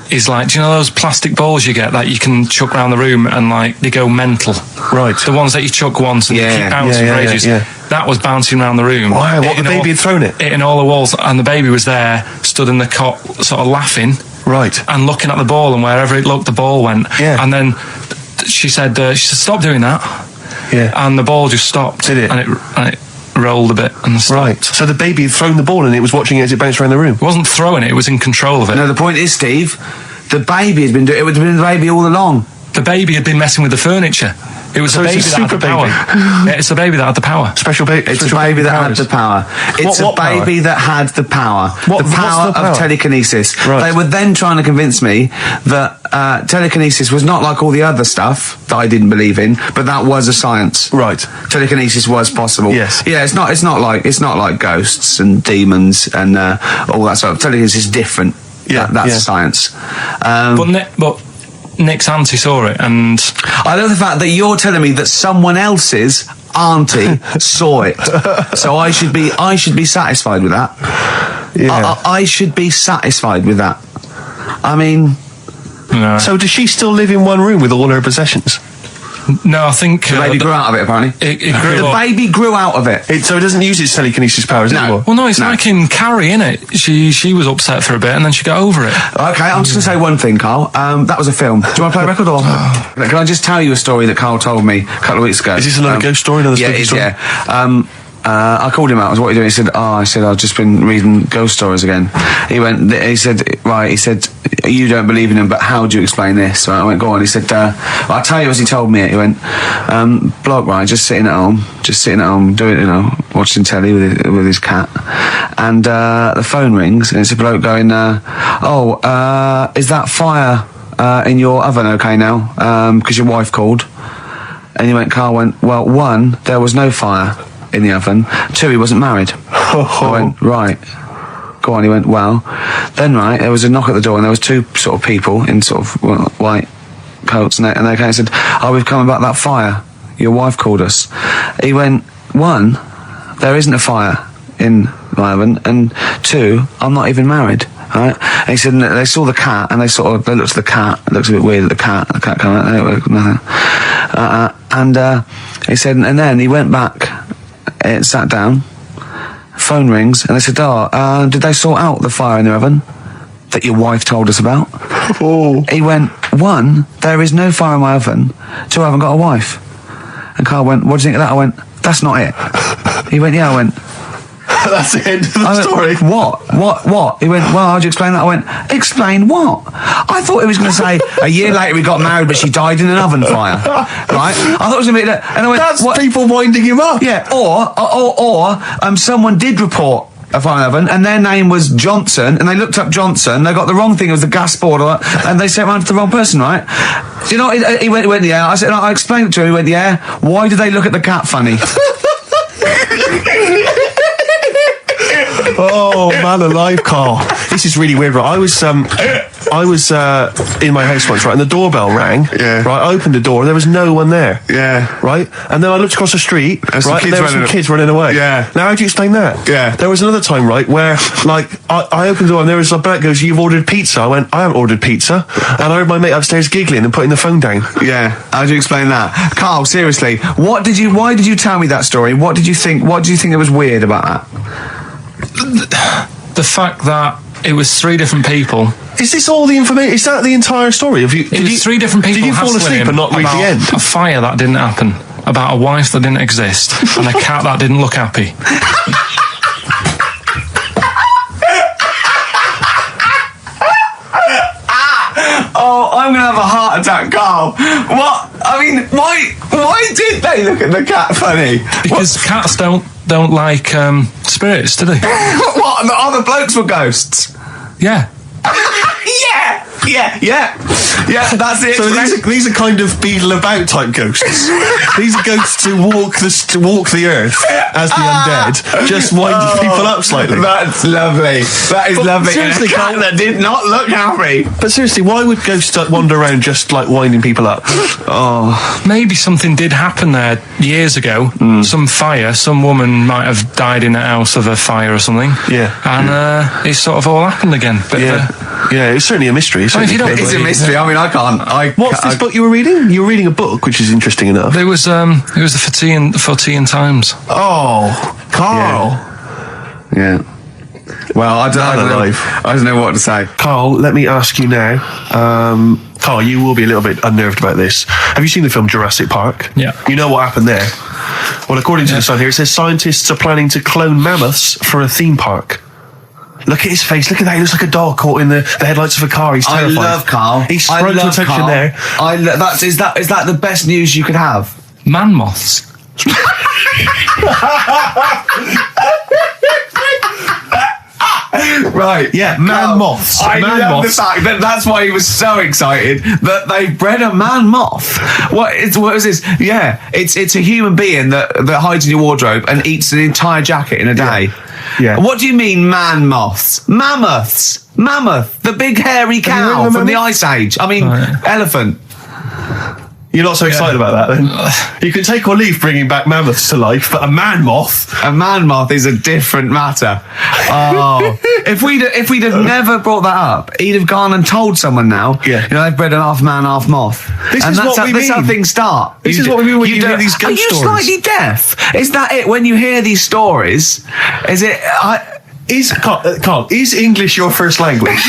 is like, do you know those plastic balls you get that you can chuck around the room and like they go mental? Right. The ones that you chuck once and they keep bouncing for ages. That was bouncing around the room. Wow, what, the baby had thrown it? Hitting all the walls, and the baby was there, stood in the cot, sort of laughing. Right. And looking at the ball, and wherever it looked, the ball went. Yeah. And then she said, stop doing that. Yeah. And the ball just stopped. Did it? And it rolled a bit and stopped. Right. So the baby had thrown the ball and it was watching it as it bounced around the room. It wasn't throwing it, it was in control of it. No, the point is, Steve, the baby has been doing it. It would have been the baby all along. The baby had been messing with the furniture. It was So a it's baby a that had the super power. baby. Yeah, it's a baby that had the power. Special baby. It's a baby that had the power. It's What a baby that had the power. What's the power the power? of telekinesis. Right. They were then trying to convince me that telekinesis was not like all the other stuff that I didn't believe in, but that was a science. Right. Telekinesis was possible. Yes. Yeah, it's not like ghosts and demons and all that sort of. Telekinesis is different. Yeah, That's yeah. science. But Nick's auntie saw it, and I love the fact that you're telling me that someone else's auntie saw it. So I should be satisfied with that. Yeah. I should be satisfied with that. I mean, no, So does she still live in one room with all her possessions? I think the baby grew out of it, apparently. it grew The up. baby grew out of it. So it doesn't use its telekinesis powers anymore? Well, no, it's No. like in Carrie, innit? She was upset for a bit, and then she got over it. Okay, I'm just going to say one thing, Carl. That was a film. Do you want to play a record or? Can I just tell you a story that Carl told me a couple of weeks ago? Is this another ghost story, another Yeah, spooky it is, story? yeah. I called him out. I was, what are you doing? He said, I've just been reading ghost stories again. He said, you don't believe in them, but how do you explain this? Right, I went, go on. He said, I'll tell you as he told me it. He went, bloke, right, just sitting at home, doing, watching telly with his cat. And, the phone rings and it's a bloke going, is that fire, in your oven okay now? 'Cause your wife called. And Carl went, well, 1, there was no fire in the oven. 2, he wasn't married. I went, right. Go on. He went, well, then right, there was a knock at the door and there was 2 sort of people in sort of white coats and they came and said, we've come about that fire. Your wife called us. He went, 1, there isn't a fire in my oven, and 2, I'm not even married. Right? And he said, and they saw the cat and they looked at the cat. It looks a bit weird at the cat came out, nothing. And he said, and then he went back and sat down, phone rings, and they said, did they sort out the fire in the oven that your wife told us about? Oh. He went, 1, there is no fire in my oven. 2, I haven't got a wife. And Carl went, what do you think of that? I went, that's not it. He went, yeah. I went, That's the end of the I story. went, what? He went, well, how'd you explain that? I went, explain what? I thought he was going to say, a year later we got married, but she died in an oven fire. Right? I thought it was going to be that. And I went, That's what? people winding him up. Yeah, or someone did report a fire oven, and their name was Johnson, and they looked up Johnson, they got the wrong thing, it was the gas board, and they sent around to the wrong person, right? Do you know, he went, yeah. I said, I explained it to him, he went, yeah. Why did they look at the cat funny? Oh, man alive, Carl. This is really weird, right? I was in my house once, right, and the doorbell rang. Yeah. Right, I opened the door, there was no one there. Yeah. Right? And then I looked across the street, There's some right, and kids there were some running- kids running away. Yeah. Now, how do you explain that? Yeah. There was another time, right, where, like, I opened the door and there was a bloke goes, you've ordered pizza. I went, I haven't ordered pizza. And I heard my mate upstairs giggling and putting the phone down. Yeah. How do you explain that? Carl, seriously, why did you tell me that story? What did you think that was weird about that? The fact that it was 3 different people. Is this all the information? Is that the entire story? It was 3 different people. Did you fall hassling asleep him and not read about the end? A fire that didn't happen, about a wife that didn't exist, and a cat that didn't look happy. Oh, I'm gonna have a heart attack, Carl. What? I mean, why did they look at the cat funny? Because cats don't like spirits, do they? What? And the other blokes were ghosts. Yeah. Yeah, that's it. So these are kind of beetle about type ghosts. These are ghosts who walk the earth as the undead, just winding people up slightly. That's lovely. That is lovely. seriously, And a cat Carl- that did not look happy. But seriously, why would ghosts wander around just like winding people up? Oh, Maybe something did happen there years ago. Some fire. Some woman might have died in a house of a fire or something. Yeah. And it sort of all happened again. Bit of a- Yeah, it's certainly a mystery. I mean, if you don't it's a mystery. I mean, I can't. What's this book you were reading? You were reading a book, which is interesting enough. It was the 14 Times. Oh, Carl. Yeah. Well, I alive. don't know what to say. Carl, let me ask you now. Carl, you will be a little bit unnerved about this. Have you seen the film Jurassic Park? Yeah. You know what happened there? Well, according to the Sun here, it says scientists are planning to clone mammoths for a theme park. Look at his face. Look at that. He looks like a dog caught in the headlights of a car. He's terrified. I love Carl. He's sprung to attention Carl. there. Is that the best news you could have? Man moths. Right. Yeah, man moths. I Man love moths. the fact that that's why he was so excited that they bred a man moth. What is this? Yeah, it's a human being that hides in your wardrobe and eats an entire jacket in a day. Yeah. What do you mean, man moths? Mammoths. Mammoth, the big hairy Have you heard cow of a from the mammoth? Ice Age. I mean, elephant. You're not so excited about that, then? You can take or leave bringing back mammoths to life, but a man moth. A man moth is a different matter. Oh, if we'd have never brought that up, he'd have gone and told someone now. Yeah. You know, they've bred an half man, half moth. This and is that's what how, we that's how mean. things start. This is what we mean when you hear these ghost Are you stories. slightly deaf? Is that it? When you hear these stories, is it? Carl, is English your first language?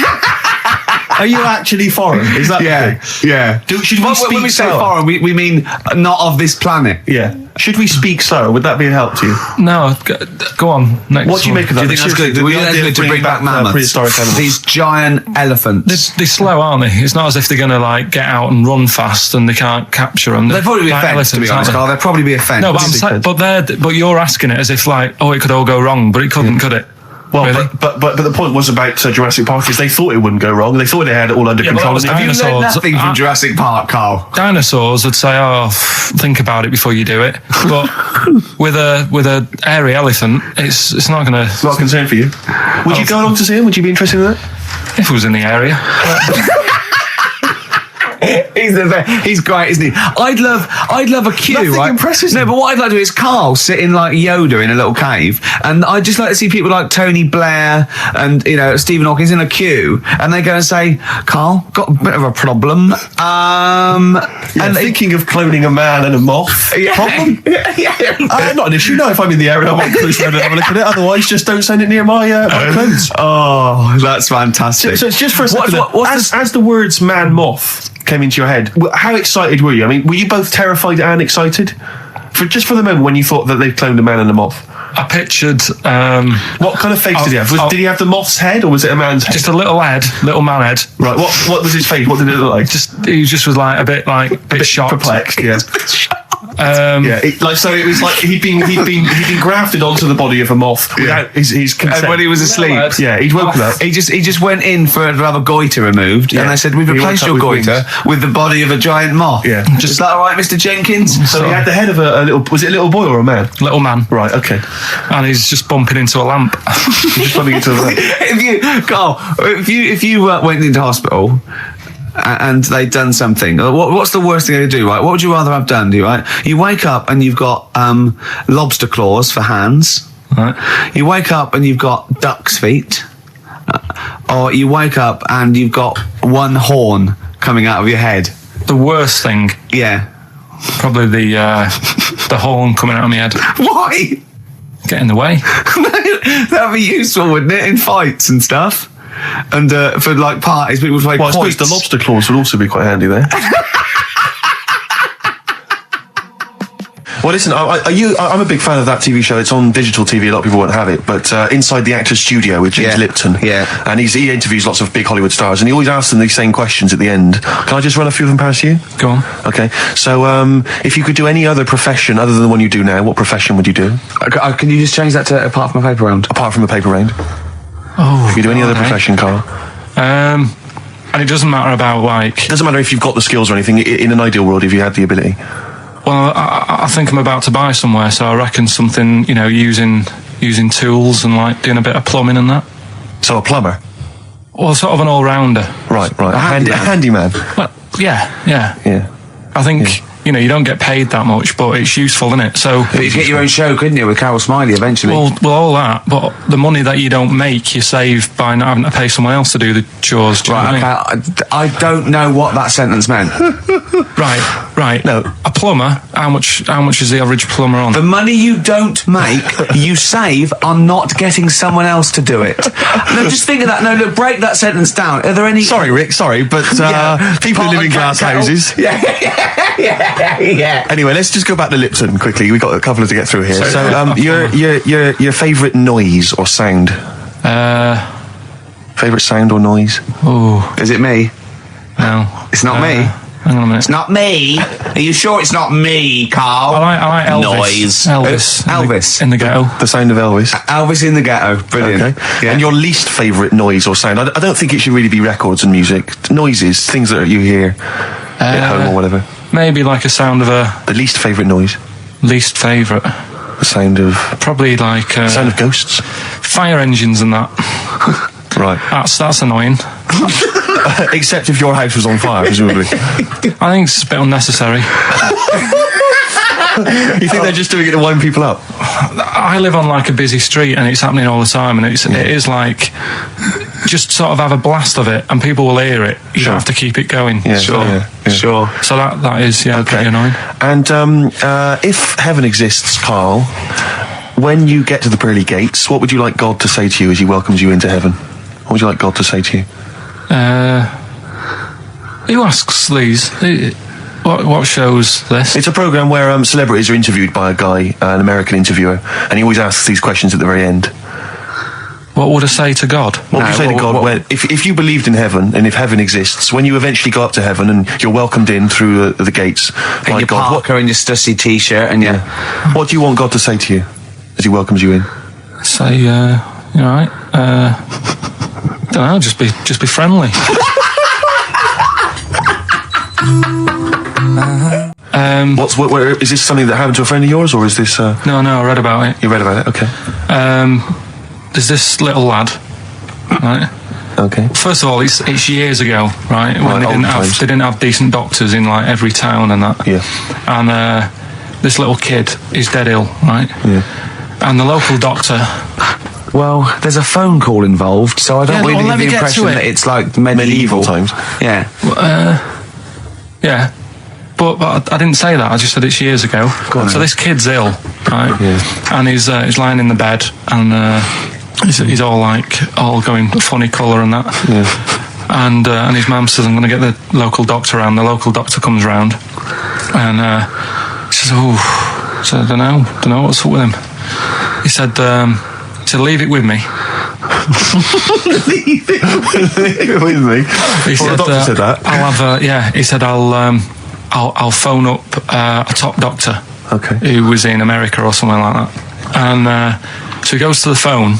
Are you actually foreign? Is that the thing? yeah. Should we When speak we say slower? foreign, we mean not of this planet. Yeah. Should we speak slower? Would that be a help to you? No, go on. Next What do you one. make of that? Do you think that's good? The Do you think that's idea good of to bring back mammoths? prehistoric animals. These giant elephants. They're slow, aren't they? It's not as if they're going to like get out and run fast and they can't capture them. They'd probably be a fence, to be honest, Carl. They'd probably be a fence. No, but I'm saying, but you're asking it as if like, oh, it could all go wrong, but it couldn't, could it? Well, Really? but the point was about Jurassic Park is they thought it wouldn't go wrong. They thought they had it all under Yeah, but control. that was And Have you learned dinosaurs. nothing from Jurassic Park, Carl? Dinosaurs would say, "Oh, think about it before you do it." But with a hairy elephant, it's not going It's not a to. concern for you. Would you go along to see him? Would you be interested in that? If it was in the area, He's great, isn't he? I'd love a queue, Nothing right? impresses No, him. but what I'd like to do is Carl sitting like Yoda in a little cave, and I'd just like to see people like Tony Blair and Stephen Hawkins in a queue, and they go and say, "Carl, got a bit of a problem." And thinking of cloning a man and a moth. Yeah. Problem? Yeah. Not an issue. No, if I'm in the area, I might cruise around and have a look at it. Otherwise, just don't send it near my clothes. Oh, that's fantastic. So it's just for a second. As the words "man moth" came into your head, how excited were you? I mean, were you both terrified and excited? For the moment when you thought that they'd cloned a man and a moth? I pictured What kind of face did he have? Did he have the moth's head or was it a man's head? just a little man head. Right, what was his face? What did it look like? He just was like a bit shocked. Perplexed, yeah. Yeah. It was like he'd been grafted onto the body of a moth without his consent. And when he was asleep, Yeah, he'd woken up. He just went in to have a goiter removed, Yeah. and they said, "We've He replaced woke your up with goiter with the body of a giant moth." Yeah. Is that all right, Mr. Jenkins? So he had the head of a little. Was it a little boy or a man? Little man, Right. Okay. and he's just bumping into a lamp. Just running into the. if you went into hospital and they'd done something, what's the worst thing they do, right? What would you rather have done, right? You wake up and you've got lobster claws for hands. Right. You wake up and you've got duck's feet. Or you wake up and you've got one horn coming out of your head. The worst thing, Yeah. probably the horn coming out of my head. Why? Get in the way. That'd be useful, wouldn't it, in fights and stuff? And for like parties, people would play Well, I suppose quoits. the lobster claws would also be quite handy there. Well, listen, I'm a big fan of that TV show. It's on digital TV. A lot of people won't have it, but Inside the Actor's Studio with James Yeah. Lipton. Yeah. And he interviews lots of big Hollywood stars, and he always asks them these same questions at the end. Can I just run a few of them past you? Go on. Okay. So, if you could do any other profession other than the one you do now, what profession would you do? Can you just change that to apart from a paper round? Apart from a paper round. Oh. If you do any other okay. profession, Carl. And it doesn't matter about like. It doesn't matter if you've got the skills or anything. In an ideal world, if you had the ability. Well, I think I'm about to buy somewhere, so I reckon something, using tools and like doing a bit of plumbing and that. So a plumber. Well, sort of an all-rounder. Right. A handyman. Well, yeah. Yeah. I think, you don't get paid that much, but it's useful, isn't it? So, But you get your own show, couldn't you, with Carol Smiley eventually? well, all that, but the money that you don't make, you save by not having to pay someone else to do the chores. Do you know what I mean? Okay, I don't know what that sentence meant. Right. No. A plumber, how much is the average plumber on? The money you don't make, you save on not getting someone else to do it. No, just think of that. No, look, break that sentence down. Are there any... Sorry, Rick. Sorry, but people who live in glass houses. Yeah. Anyway, let's just go back to Lipton quickly. We've got a couple to get through here. So, your favourite noise or sound? Favourite sound or noise? Oh, Is it me? no. It's not me. Hang on a minute. It's not me. Are you sure it's not me, Carl? I like Elvis. Noise. Elvis. Elvis. In the ghetto. The sound of Elvis. Elvis in the ghetto. Brilliant. Okay. Yeah. And your least favourite noise or sound? I don't think it should really be records and music. Noises, things that you hear at home or whatever. Maybe like a sound of a... The least favourite noise? Least favourite. The sound of... Probably like... sound of ghosts? Fire engines and that. Right. That's annoying. Except if your house was on fire, presumably. I think it's a bit unnecessary. You think they're just doing it to wind people up? I live on like a busy street and it's happening all the time, and it is like just sort of have a blast of it and people will hear it. You don't have to keep it going. Yeah, so, sure. So that is pretty annoying. And if heaven exists, Carl, when you get to the pearly gates, what would you like God to say to you as he welcomes you into heaven? What would you like God to say to you? Who asks these? What show's this? It's a programme where celebrities are interviewed by a guy, an American interviewer, and he always asks these questions at the very end. What would I say to God? What would you say to God if you believed in heaven, and if heaven exists, when you eventually go up to heaven and you're welcomed in through the gates by your God, Parker and your stussy t-shirt and what do you want God to say to you as he welcomes you in? Say, you alright? Don't know, just be friendly. Is this something that happened to a friend of yours, or is this? No, I read about it. You read about it, okay. There's this little lad, right? Okay. First of all, it's years ago, right? When they didn't have decent doctors in like every town and that. Yeah. And this little kid is dead ill, right? Yeah. And the local doctor. Well, there's a phone call involved, so I don't really get the impression that it's like medieval times. Yeah. Yeah. But I didn't say that. I just said it's years ago. So this kid's ill, right? Yeah. And he's lying in the bed, and he's all going funny colour and that. Yeah. And his mum says, I'm going to get the local doctor around. The local doctor comes round, and he says, so I don't know what's up with him. He said, leave it with me. Leave it with me. He said, the doctor said that. He said I'll phone up a top doctor who was in America or something like that. And so he goes to the phone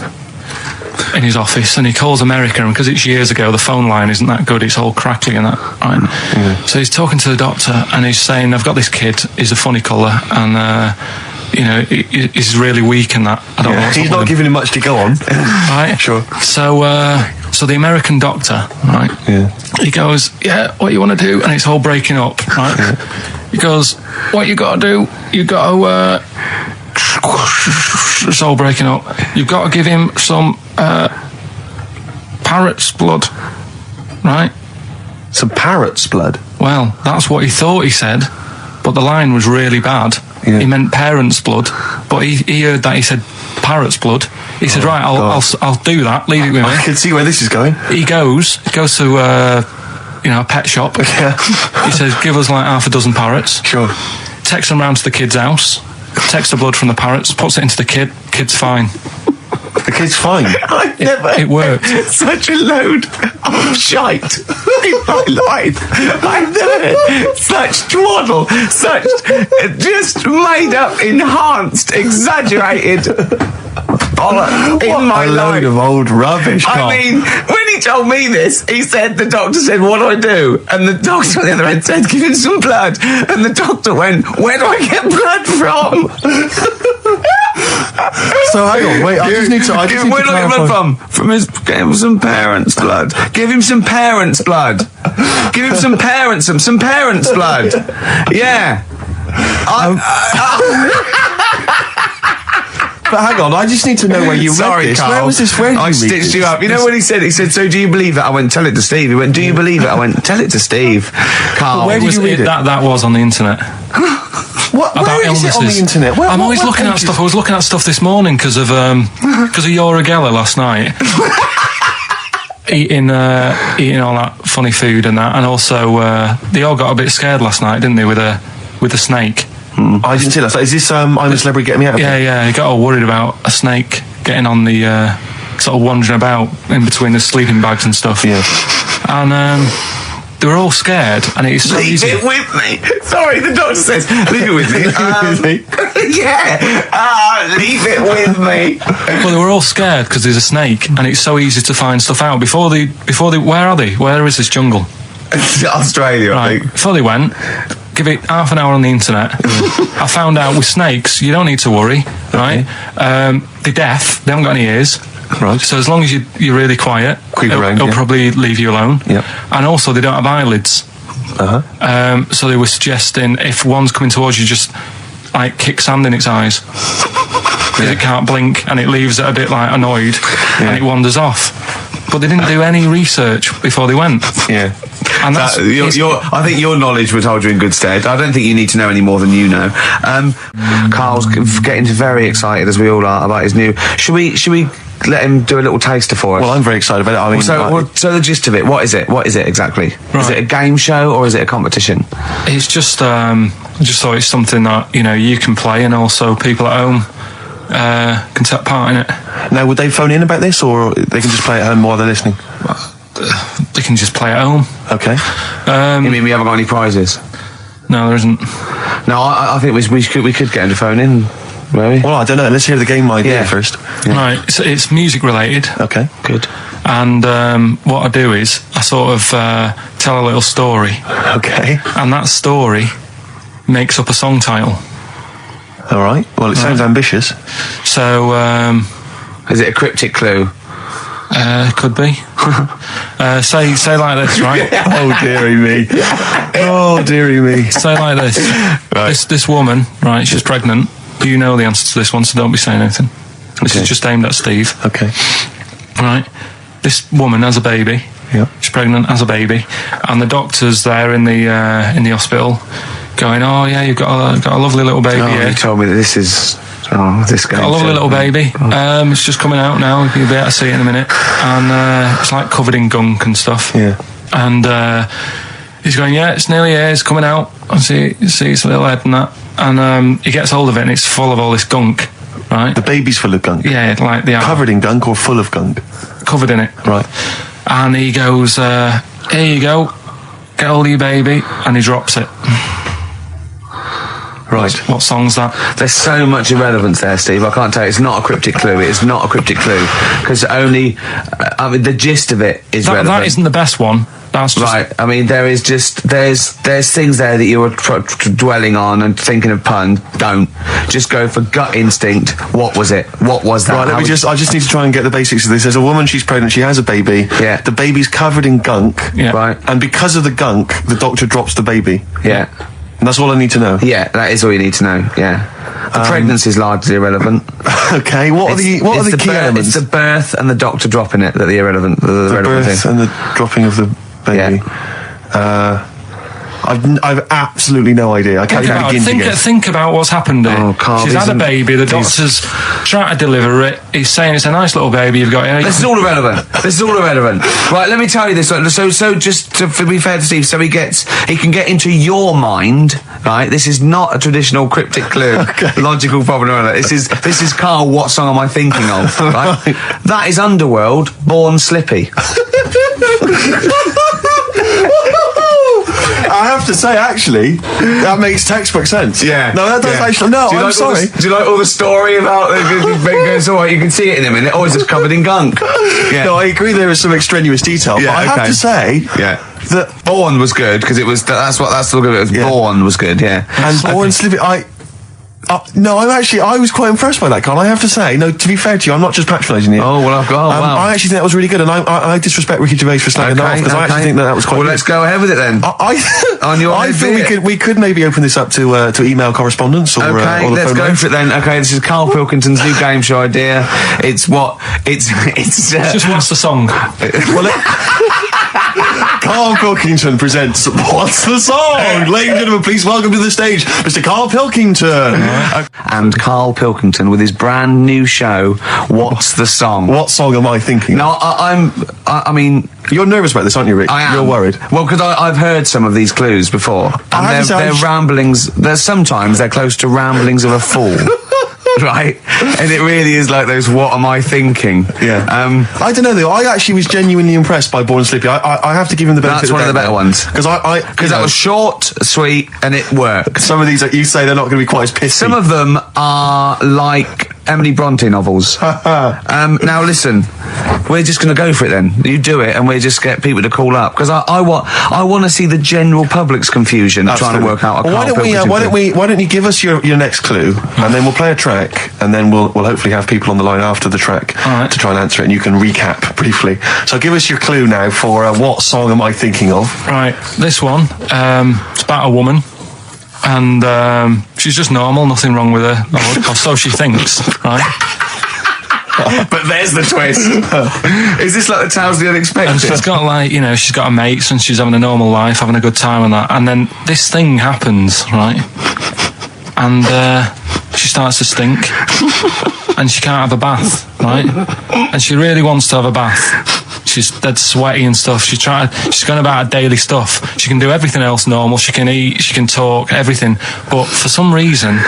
in his office and he calls America, and because it's years ago, the phone line isn't that good, it's all crackly and that, right? Yeah. So he's talking to the doctor and he's saying, I've got this kid, he's a funny colour, and he's really weak and that. I don't know. He's not giving him much to go on. Right? Sure. So the American doctor, right? Yeah. He goes, what you want to do? And it's all breaking up, right? Yeah. He goes, what you got to do? You got to, it's all breaking up. You've got to give him some parrot's blood, right? Some parrot's blood? Well, that's what he thought he said, but the line was really bad. Yeah. He meant parents' blood, but he heard that he said parrot's blood. He said, right, I'll do that. Leave it with me. I can see where this is going. He goes to a pet shop. Yeah. He says, give us like half a dozen parrots. Sure. Takes them round to the kid's house. Takes the blood from the parrots, puts it into the kid. Kid's fine. The kid's fine. It worked. Such a load of shite in my life. I've never heard such twaddle, such just made up, enhanced, exaggerated bollock in my life. A load of old rubbish, Carl. I mean, when he told me this, the doctor said, what do I do? And the doctor on the other end said, give him some blood. And the doctor went, where do I get blood from? So hang on, wait, I just need to clarify. Where do I get blood from? Give him some parents' blood. Give him some parents' blood. Give him some parents' blood. Yeah. But hang on, I just need to know where you read this. Carl. Where was this? Where did I stitched you up. You know what he said? He said, so do you believe it? I went, tell it to Steve. He went, do you believe it? I went, tell it to Steve. Carl. Where did you read it? That was on the internet. What? Where is it on the internet? I'm always looking at stuff. I was looking at stuff this morning because of Yora Geller last night. eating all that funny food and that, and also they all got a bit scared last night, didn't they, with a snake? I didn't see that. Is this I'm a Celebrity Get Me Out of Here? Yeah, he got all worried about a snake getting on the sort of wandering about in between the sleeping bags and stuff. Yeah. And they were all scared, and it's so Leave easy. it with me. Sorry, the doctor says, leave it with me. Leave it with me. Well, they were all scared because there's a snake, and it's so easy to find stuff out. Before they, where are they? Where is this jungle? Australia, I Right. think. Before they went, give it half an hour on the internet. I found out with snakes, you don't need to worry, right? They're deaf. They haven't got any ears. Right. So as long as you're really quiet, Creep around, it'll yeah. probably leave you alone. Yep. And also, they don't have eyelids. Uh-huh. So they were suggesting if one's coming towards you, just like kick sand in its eyes. Because it can't blink, and it leaves it a bit like annoyed, and it wanders off. But they didn't do any research before they went. Yeah. And that's, I think your knowledge would hold you in good stead. I don't think you need to know any more than you know. Carl's getting very excited, as we all are, about his new... Should we let him do a little taster for us? Well, I'm very excited about it. I mean, So the gist of it, what is it? What is it exactly? Is Right. it a game show or is it a competition? It's just thought it's something that you can play, and also people at home can take part in it. now, would they phone in about this, or they can just play at home while they're listening? They can just play at home. Okay. You mean we haven't got any prizes? No, there isn't. No, I think we could get him to phone in, maybe. Well, I don't know. Let's hear the game idea Yeah. first. Right, it's music related. Okay. Good. And what I do is I sort of tell a little story, Okay. and that story makes up a song title. All right. Well, it sounds ambitious. So Is it a cryptic clue? could be. Say like this, right? Oh, dearie me. Oh, dearie me. Say like this. This woman, right? She's pregnant. You know the answer to this one, so don't be saying anything. This Okay. is just aimed at Steve. Okay. Right. This woman has a baby. Yeah. She's pregnant, has a baby, and the doctor's there in the hospital, going, "Oh yeah, you've got a lovely little baby here. You told me that this is... this game Got a lovely show. little baby. It's just coming out now. You'll be able to see it in a minute, and it's like covered in gunk and stuff. Yeah. And he's going, yeah, it's nearly here. It's coming out. I see its little head and that, and he gets hold of it, and it's full of all this gunk, right? The baby's full of gunk. Yeah, like the Covered in gunk or full of gunk? covered in it. Right. And he goes, here you go, get hold of your baby, and he drops it. Right. What song's that? There's so much irrelevance there, Steve. I can't tell you. It's not a cryptic clue. It's not a cryptic clue. Because only... I mean, the gist of it is relevant. That isn't the best one. That's just... Right, I mean, there is just... There's things there that you were dwelling on and thinking of pun. Don't. Just go for gut instinct. What was it? What was that? Right, I just need to try and get the basics of this. There's a woman, she's pregnant, she has a baby. Yeah. The baby's covered in gunk. Yeah. Right. And because of the gunk, the doctor drops the baby. Yeah. And that's all I need to know. Yeah, that is all you need to know, yeah. The pregnancy is largely irrelevant. Okay, what are the key elements? It's the birth and the doctor dropping it that are the irrelevant, the relevant birth thing. and the dropping of the baby. I've absolutely no idea. I can't even begin to guess. Think about what's happened here. Oh, Carl, She's had a isn't- baby. The doctor's trying to deliver it. He's saying it's a nice little baby you've got here. This is all irrelevant. This is all irrelevant. Right, let me tell you this. So just to be fair to Steve, so he can get into your mind. Right, this is not a traditional cryptic clue, logical problem. Or this is Carl. What song am I thinking of? Right, that is Underworld, Born Slippy. I have to say, actually, that makes textbook sense. Yeah. No, that does actually. No, I'm sorry. Do you like all the story about it's all right, you can see it in a minute, or is it covered in gunk? Yeah. No, I agree there is some extraneous detail, Yeah, but I have okay. to say that Born was good because it was that's the look of it. Was Yeah. Born was good, yeah. and Born Slippy, no, I was quite impressed by that, Carl. I have to say, no, to be fair to you, I'm not just patronising you. Oh well, I've got. Oh, wow. I actually think that was really good, and I disrespect Ricky Gervais for slagging that off because I actually think that was quite. Well, good. let's go ahead with it then. On your I head, feel be it. we could maybe open this up to email correspondence or Okay, or the let's phone go lines. for it then. Okay, this is Karl Pilkington's new game show idea. It's Just what's the song? Karl Pilkington presents What's the Song? Ladies and gentlemen, please welcome to the stage Mr. Karl Pilkington. and Karl Pilkington with his brand new show. What's the song? What song am I thinking? No, I mean, You're nervous about this, aren't you, Rick? I am. You're worried. Well, because I've heard some of these clues before, I have and to say, they're ramblings. Sometimes they're close to ramblings of a fool. right? And it really is like those "What am I thinking?" Yeah. I don't know though. I actually was genuinely impressed by Born Sleepy. I have to give him the benefit. That's one of the better ones because that was short, sweet, and it worked. Some of these you say they're not going to be quite as pissy. Some of them are like Emily Bronte novels. Now listen, we're just going to go for it then. You do it, and we just get people to call up because I want to see the general public's confusion trying to work out. Well, why don't you give us your next clue, and then we'll play a track, and then we'll hopefully have people on the line after the track to try and answer it, and you can recap briefly. So give us your clue now for what song am I thinking of? Right, this one. It's about a woman. And she's just normal, nothing wrong with her, or so she thinks, right? But there's the twist. Is this like the Tales of the Unexpected? And she's got like, she's got her mates and she's having a normal life, having a good time and that. And then this thing happens, right? And she starts to stink. And she can't have a bath, right? And she really wants to have a bath. She's dead sweaty and stuff. She's going about her daily stuff. She can do everything else normal. She can eat, she can talk, everything. But for some reason,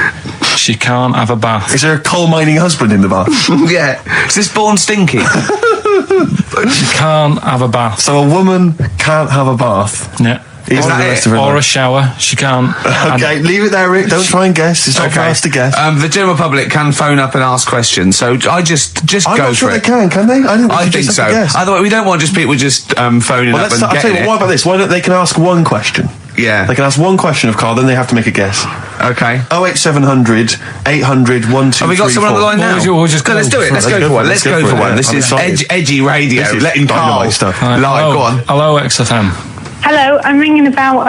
she can't have a bath. Is there a coal mining husband in the bath? Yeah. Is this Born Stinky? She can't have a bath. So a woman can't have a bath? Yeah. Or a shower. She can't. Okay, leave it there, Rick. Don't try and guess. It's not for us to guess. The general public can phone up and ask questions, so I just I'm go not sure for it. they can they? I think so. Otherwise, we don't want just people just phoning up and I'll tell you what about this? Why don't they can ask one question? Yeah. They can ask one question of Carl, then they have to make a guess. Okay. 08700 800 1234. Have we got someone on the line now? Let's do it. Let's go for one. Let's go for one. This is edgy radio. This is letting Carl stuff. live. Go on. Hello, XFM. Hello, I'm ringing about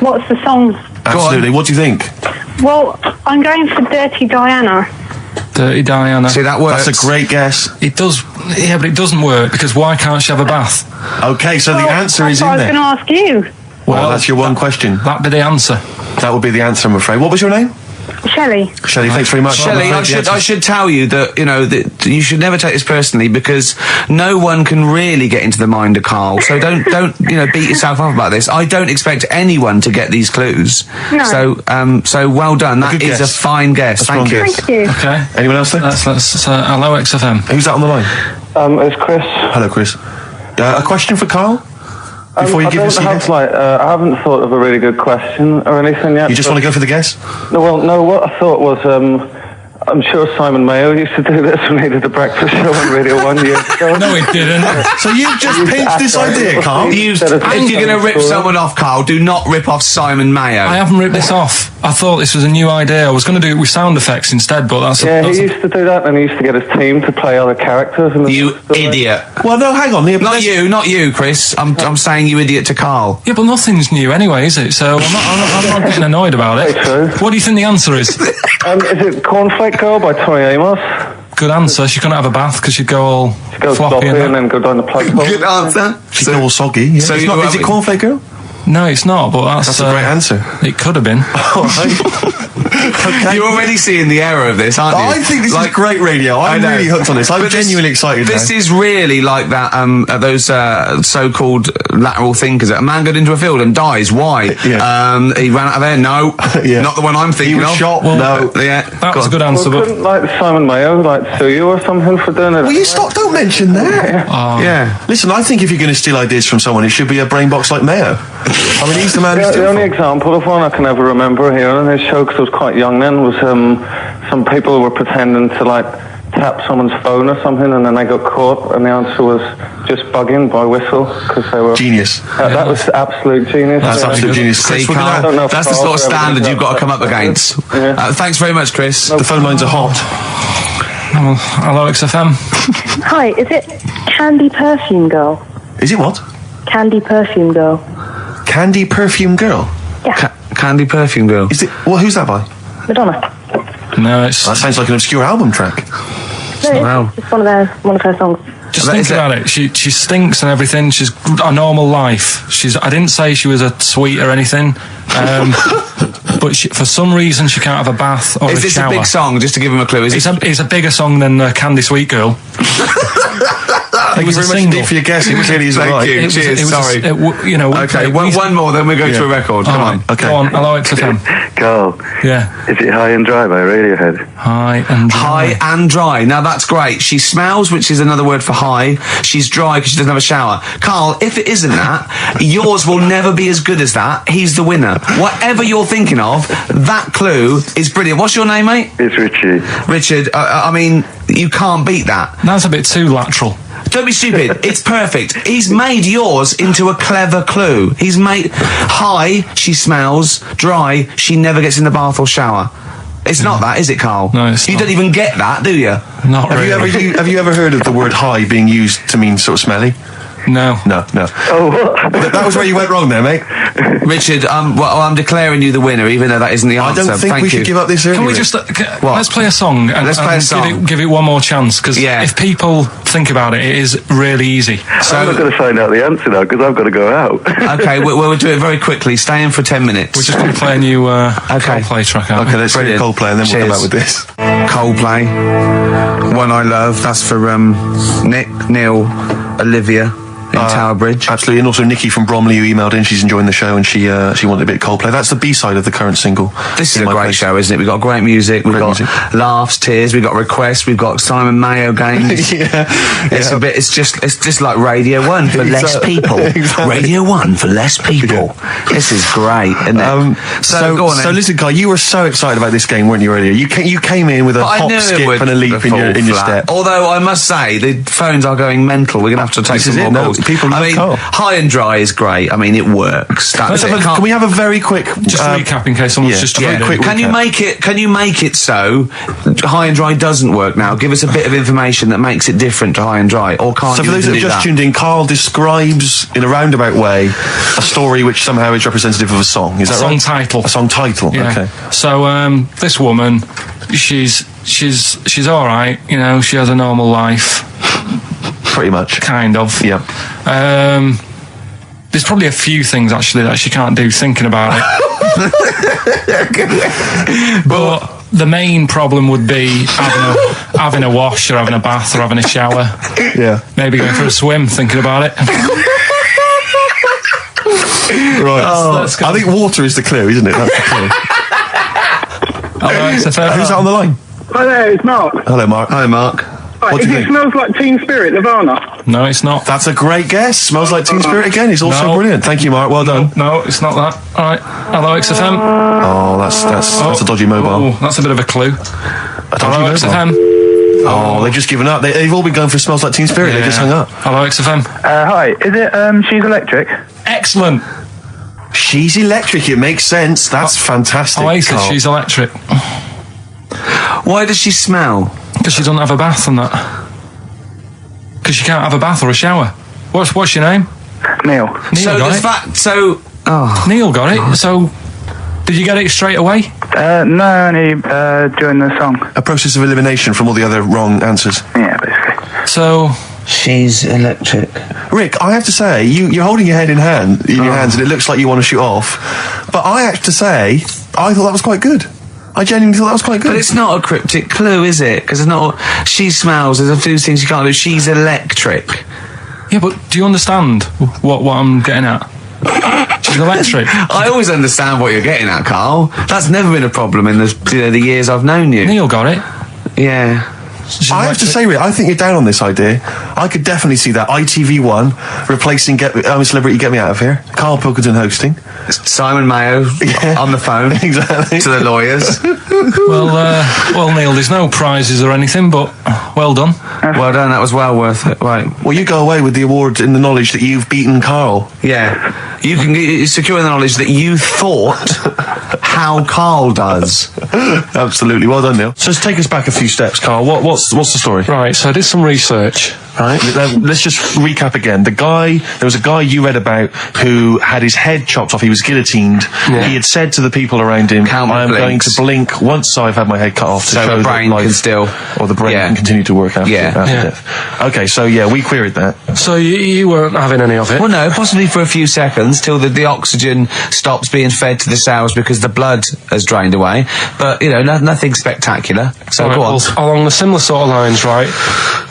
what's the song? Absolutely. What do you think? Well, I'm going for Dirty Diana. Dirty Diana. See, that works. That's a great guess. It does, yeah, but it doesn't work because why can't she have a bath? Okay, so the answer is in there. I was going to ask you. Well, that's your one question. That'd be the answer. That would be the answer, I'm afraid. What was your name? Shelley. Shelley, thanks very much. Shelley, I should tell you that, that you should never take this personally because no one can really get into the mind of Carl. So don't beat yourself up about this. I don't expect anyone to get these clues. No. So well done. That is a fine guess. Thank you. Thank you. Okay. Anyone else there? Let's hello, XFM. Who's that on the line? It's Chris. Hello, Chris. A question for Carl? Before you give us your guess? I haven't thought of a really good question or anything yet. You just want to go for the guess? No, what I thought was, I'm sure Simon Mayo used to do this when he did the breakfast show on Radio 1 years ago. No, he didn't. So you've just pinched this idea, Carl? If you're going to rip someone off, Carl, do not rip off Simon Mayo. I haven't ripped this off. I thought this was a new idea. I was going to do it with sound effects instead, but that's... he used to do that, and he used to get his team to play other characters. And you idiot. Well, no, hang on. Not you, Chris. I'm saying you idiot to Carl. Yeah, but nothing's new anyway, is it? So I'm not getting annoyed about it. Very true. What do you think the answer is? Is it Cornflake Girl by Tori Amos? Good answer. She couldn't have a bath because she'd go all Go floppy and then go down the plug hole. Good answer. She's all soggy. Yeah. So is it Cornflake Girl? No, it's not, but that's a great answer. It could have been. All right. Okay. You're already seeing the error of this, aren't you? I think this is great radio. I'm really hooked on this. I'm genuinely excited. This is really like that. Those so-called lateral thinkers. A man got into a field and dies. Why? Yeah. He ran out of air. No, not the one I'm thinking he was of. shot. Well, no, that was a good answer. Well, But couldn't Simon Mayo sue you or something for doing it? Will you stop? Don't mention that. Yeah. Listen, I think if you're going to steal ideas from someone, it should be a brain box like Mayo. I mean, he's the man. The only example of one I can ever remember here on his show, because I was quite young then, was some people were pretending to tap someone's phone or something, and then they got caught, and the answer was just bugging by whistle because they were genius. That was absolute genius. That's absolute genius. See, Chris, Carl, that's the sort of standard you've got to come up against. Thanks very much, Chris. The phone lines are hot. Hello, XFM. Hi, is it Candy Perfume Girl? Is it what? Candy Perfume Girl. Candy Perfume Girl. Yeah. Candy Perfume Girl. Is it? Well, who's that by? Madonna. No, it's... That sounds like an obscure album track. No, it's just one of her songs. Just think about it. She stinks and everything. She's got a normal life. I didn't say she was a sweet or anything. But for some reason she can't have a bath or a shower. Is this a big song? Just to give him a clue. It's a bigger song than Candy Sweet Girl. Thank you very much indeed for your guess. It really is right. Thank you. Cheers. Sorry. Okay, one more, then we go to a record. Come on. Okay. Go on. Hello, XFM. Carl. Yeah. Is it High and Dry by Radiohead? High and dry. High and dry. Now that's great. She smells, which is another word for high. She's dry because she doesn't have a shower. Carl, if it isn't that, yours will never be as good as that. He's the winner. Whatever you're thinking of, that clue is brilliant. What's your name, mate? It's Richie. Richard, I mean, you can't beat that. That's a bit too lateral. Don't be stupid. It's perfect. He's made yours into a clever clue. He's made high, she smells, dry, she never gets in the bath or shower. It's not that, is it, Carl? No, it's You not. don't even get that, do you? Not really. Have you ever heard of the word high being used to mean sort of smelly? No. No. Oh, what? That was where you went wrong there, mate. Richard, I'm declaring you the winner, even though that isn't the I answer. don't think Thank we you. should give up this early. Can we just let's play a song and, Let's play a song. Give it one more chance, because if people think about it, it is really easy. I'm not going to find out the answer now because I've got to go out. Okay, we'll do it very quickly. Stay in for 10 minutes. We're just going to play a new Coldplay track out. Okay, let's play Brilliant. Coldplay and then we'll come Cheers. back with this. Coldplay, One I Love. That's for Nick, Neil, Olivia in Tower Bridge. Absolutely, and also Nikki from Bromley who emailed in. She's enjoying the show and she wanted a bit of Coldplay. That's the B-side of the current single. This is In a My great Place. show, isn't it? We've got great music, we've Great got music. laughs, tears, we've got requests, we've got Simon Mayo games. It's just like Radio 1 for less people. Exactly. Radio 1 for less people. This is great, isn't it? So go on then. So listen, Carl, you were so excited about this game, weren't you, earlier? You came in with a But I hop, knew it skip would and a leap in your fall step. flat. Although I must say, the phones are going mental. We're going to have to take This is some it, more no, calls. people love I mean, Carl. High and Dry is great. I mean, it works. That's it. Can we have a very quick Just recap in case someone's just very joined in. quick Can you recap. make it so High and Dry doesn't work now? Give us a bit of information that makes it different to High and Dry, or can't So you for those that do have just that? tuned in, Carl describes in a roundabout way a story which somehow is representative of a song. Is that song right? title. A song title. Yeah. Okay. So this woman, she's all right. You know, she has a normal life, Pretty much. kind of. Yeah. There's probably a few things actually that she can't do thinking about it. But the main problem would be having a wash or having a bath or having a shower. Yeah. Maybe going for a swim, thinking about it. Right. Let's go. I think water is the clue, isn't it? That's the clue. Alright, so Who's that on the line? Hi there, it's Mark. Hello, Mark. Hi, Mark. What do you think? Smells Like Teen Spirit, Nirvana. No, it's not. That's a great guess. Smells like Teen Spirit again. It's also No. brilliant. Thank you, Mark. Well done. No, it's not that. All right. Hello, XFM. Oh, that's a dodgy mobile. Oh, that's a bit of a clue. A dodgy Hello, mobile. XFM. Oh, they've just given up. They've all been going for Smells Like Teen Spirit. They just hung up. Hello, XFM. Hi, is it She's Electric? Excellent. She's electric. It makes sense. That's fantastic. Oasis, Carl. she's electric. Why does she smell? Because she doesn't have a bath and that. Because she can't have a bath or a shower. What's your name? Neil. Neil got it. Neil got it. So, did you get it straight away? No, only during the song. A process of elimination from all the other wrong answers. Yeah, basically. So, She's electric. Rick, I have to say, you're holding your head in your hands, and it looks like you want to shoot off. But I have to say, I thought that was quite good. I genuinely thought that was quite good. But it's not a cryptic clue, is it? Because it's not. She smells. There's a few things you can't do. She's electric. yeah, but do you understand what I'm getting at? She's electric. I always understand what you're getting at, Carl. That's never been a problem in the years I've known you. Neil got it. Yeah. She's I have to electric. say, Rick, I think you're down on this idea. I could definitely see that ITV1 replacing I'm a Celebrity, Get Me Out of Here. Karl Pilkington hosting. Simon Mayo on the phone Exactly. to the lawyers. Well, Neil, there's no prizes or anything, but well done. Well done. That was well worth it. Right. Well, you go away with the award in the knowledge that you've beaten Carl. Yeah. You can secure the knowledge that you thought how Carl does. Absolutely. Well done, Neil. So let's take us back a few steps, Carl. What's the story? Right, so I did some research Right. Let's just recap again. There was a guy you read about who had his head chopped off. He was guillotined. Yeah. He had said to the people around him, I am going to blink once I've had my head cut off to show the brain that life can still... or the brain can continue to work after death. Okay, so we queried that. So you weren't having any of it? Well, no, possibly for a few seconds till the oxygen stops being fed to the cells because the blood has drained away. But, nothing spectacular. So right, go on. well, along the similar sort of lines, right?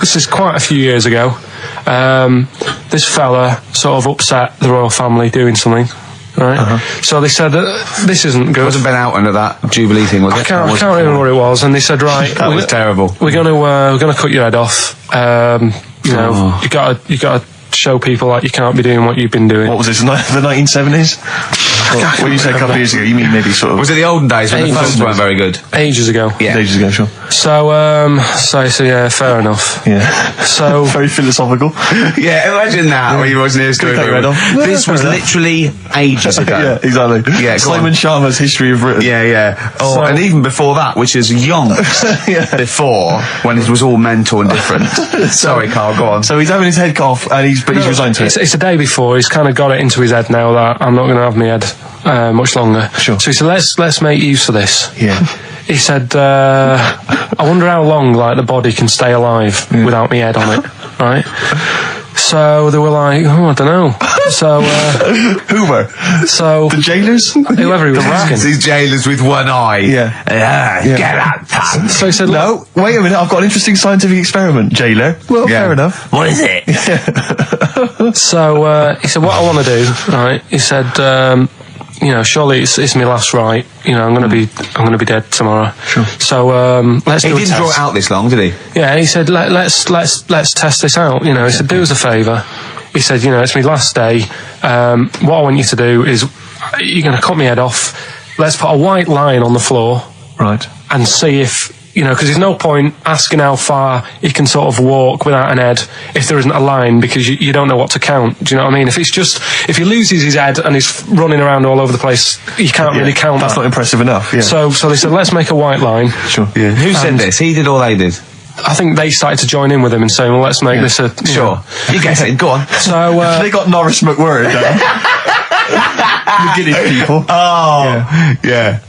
This is quite a few years ago. This fella sort of upset the royal family doing something, right? So they said that this isn't good. Wasn't Ben Oughton at that Jubilee thing, was it? I can't remember what it was. And they said, right, that was terrible. We're gonna cut your head off. You gotta show people like you can't be doing what you've been doing. What was this? The 1970s? When you say a couple of years ago, you mean maybe sort of... Was it the olden days when the phones weren't very good? Ages ago. Yeah. Ages ago, sure. So yeah, fair enough. Yeah. So very philosophical. Yeah, imagine that when you watching this story. This was literally ages ago. Yeah, exactly. Yeah, Simon Sharma's History of Britain. Yeah. Oh, and even before that, which is yonks before, when it was all mental and different. Sorry, Carl, go on. So he's having his head cut off, and he's resigned to it. It's the day before. He's kind of got it into his head now that I'm not going to have my head much longer. Sure. So he said, let's make use of this. Yeah. He said, I wonder how long the body can stay alive without my head on it, right? So they were like, I don't know. So who were? So the jailers, whoever he was asking. These jailers with one eye. Get out, pal. So he said, no, wait a minute. I've got an interesting scientific experiment, jailer. Well, fair enough. What is it? So he said, what I want to do, right? He said, surely it's my last right. I'm going to be dead tomorrow. Sure. So let's do a test. He didn't draw it out this long, did he? Yeah. He said, let's test this out. He said, do us a favour. He said, it's my last day. What I want you to do is, you're going to cut my head off. Let's put a white line on the floor. Right. And see if, because there's no point asking how far he can sort of walk without an head if there isn't a line, because you don't know what to count. Do you know what I mean? If he loses his head and he's running around all over the place, you can't really count That's that. not impressive enough. Yeah. So they said, let's make a white line. Sure. Yeah. Who said this? He did or they did? I think they started to join in with him and saying, well, let's make this a... Sure. You get it. Go on. So... they got Norris McWhird down. The Guinness people. Oh. Yeah.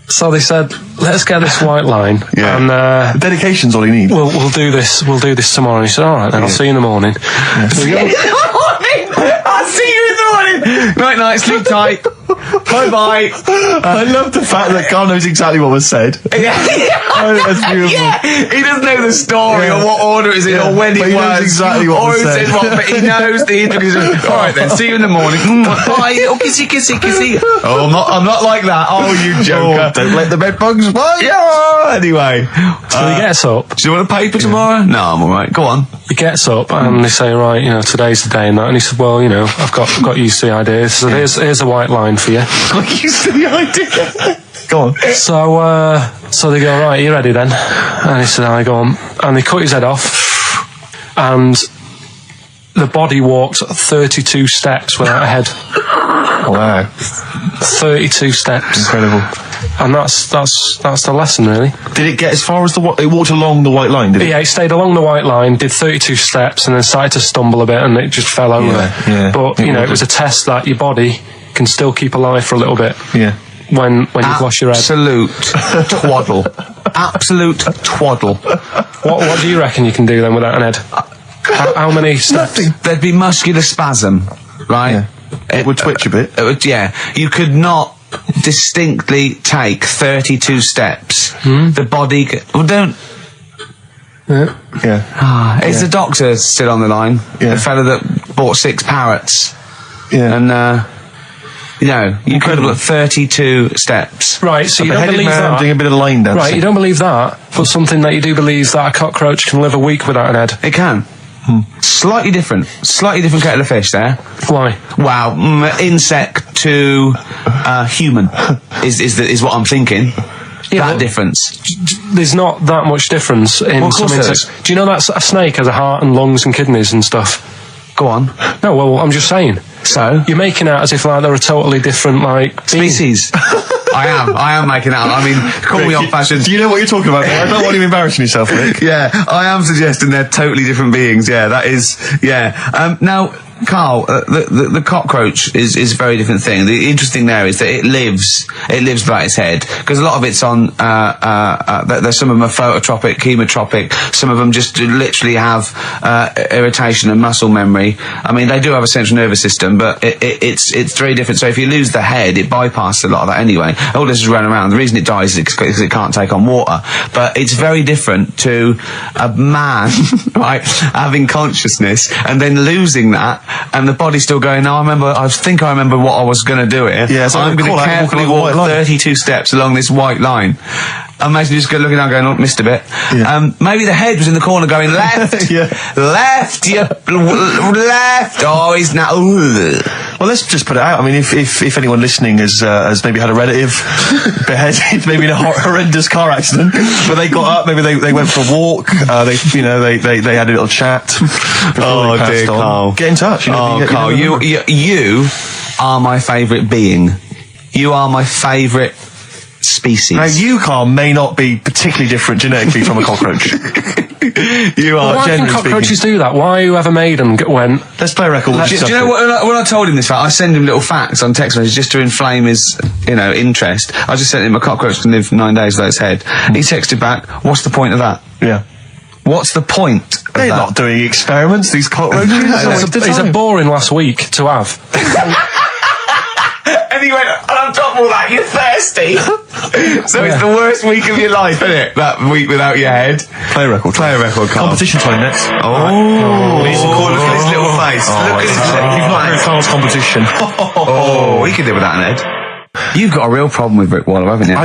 So they said, let's get this white line. Yeah. And dedication's all you need. We'll do this. We'll do this tomorrow. He said, all right, then I'll see you in the morning. I'll see you in the morning. Night, sleep tight. Bye. I love the fact that Carl knows exactly what was said. Oh, that's beautiful. Yeah. He doesn't know the story or what order it is in or when but it he was. knows exactly what or was who said. said what, but he knows the interviews. All right then, see you in the morning. Bye. Oh, kissy. Oh, I'm not like that. Oh, you joker. Don't let the bed bugs bite. Yeah. Anyway. So he gets up. Do you want a paper tomorrow? No, I'm alright. Go on. He gets up and they say, right, today's the day and that. And he said, well, I've got used to the idea. So here's a white line for you. Got used to the idea. Go on. So they go, right, you ready then? And he said, I go on. And they cut his head off. And the body walked 32 steps without a head. Wow. 32 steps. Incredible. And that's the lesson, really. Did it get as far as it walked along the white line, did it? Yeah, it stayed along the white line, did 32 steps, and then started to stumble a bit, and it just fell over. Yeah. But, it was a test that your body can still keep alive for a little bit. Yeah. When you've lost your head. Absolute twaddle. Absolute twaddle. What do you reckon you can do then without an head? How many steps? Nothing. There'd be muscular spasm, right? Yeah. It would twitch a bit. You could not distinctly take 32 steps. The body... don't... Yeah. Is the doctor still on the line? Yeah. The fella that bought 6 parrots. Yeah. And, you could have got 32 steps. Right, so you don't beheaded believe man that. doing a bit of line dancing. Right, you don't believe that, but something that you do believe that a cockroach can live a week without an head. It can. Slightly different kettle of fish there. Why? Wow, insect to human is what I'm thinking. Yeah, that difference. There's not that much difference in some insects. Do you know that a snake has a heart and lungs and kidneys and stuff? Go on. No, well, I'm just saying. So? You're making out as if they're a totally different, species. I am making that up. I mean, call me old-fashioned. Do you know what you're talking about? I don't want you embarrassing yourself, Rick. Yeah, I am suggesting they're totally different beings. Yeah, that is. Yeah. Now, Karl, the cockroach is a very different thing. The interesting there is that it lives without its head, because a lot of it's on. There's some of them are phototropic, chemotropic. Some of them just literally have irritation and muscle memory. I mean, they do have a central nervous system, but it's very different. So if you lose the head, it bypasses a lot of that anyway. All this is running around. The reason it dies is because it can't take on water. But it's very different to a man, right, having consciousness and then losing that. And the body's still going, I think I remember what I was going to do here. Yeah, so I'm going to carefully walk 32 steps along this white line. Imagine just looking down going, missed a bit. Yeah. Maybe the head was in the corner going, left, left, left. Oh, he's now. Well, let's just put it out. I mean, if anyone listening has maybe had a relative beheaded, maybe in a horrendous car accident, but they got up, maybe they went for a walk, they had a little chat. Oh dear, Karl. Get in touch. Karl, you are my favourite being. You are my favourite species. Now, you, Karl, may not be particularly different genetically from a cockroach. You are. Why can cockroaches do that? Why whoever made them went? Let's play a record. Do you know what? When I told him this fact, I send him little facts on text messages just to inflame his, interest. I just sent him a cockroach can live 9 days without its head. He texted back, "What's the point of that?" Yeah. What's the point of They're that? not doing experiments. These cockroaches. It's a boring last week to have. And he went, and on top of all that, you're thirsty. So it's the worst week of your life, isn't it? That week without your head. Play a record. Karl. Competition time next. Oh. Look at his little face. Look at his little You've not heard face. Karl's competition. Oh, he could live without an head. You've got a real problem with Rick Waller, haven't you?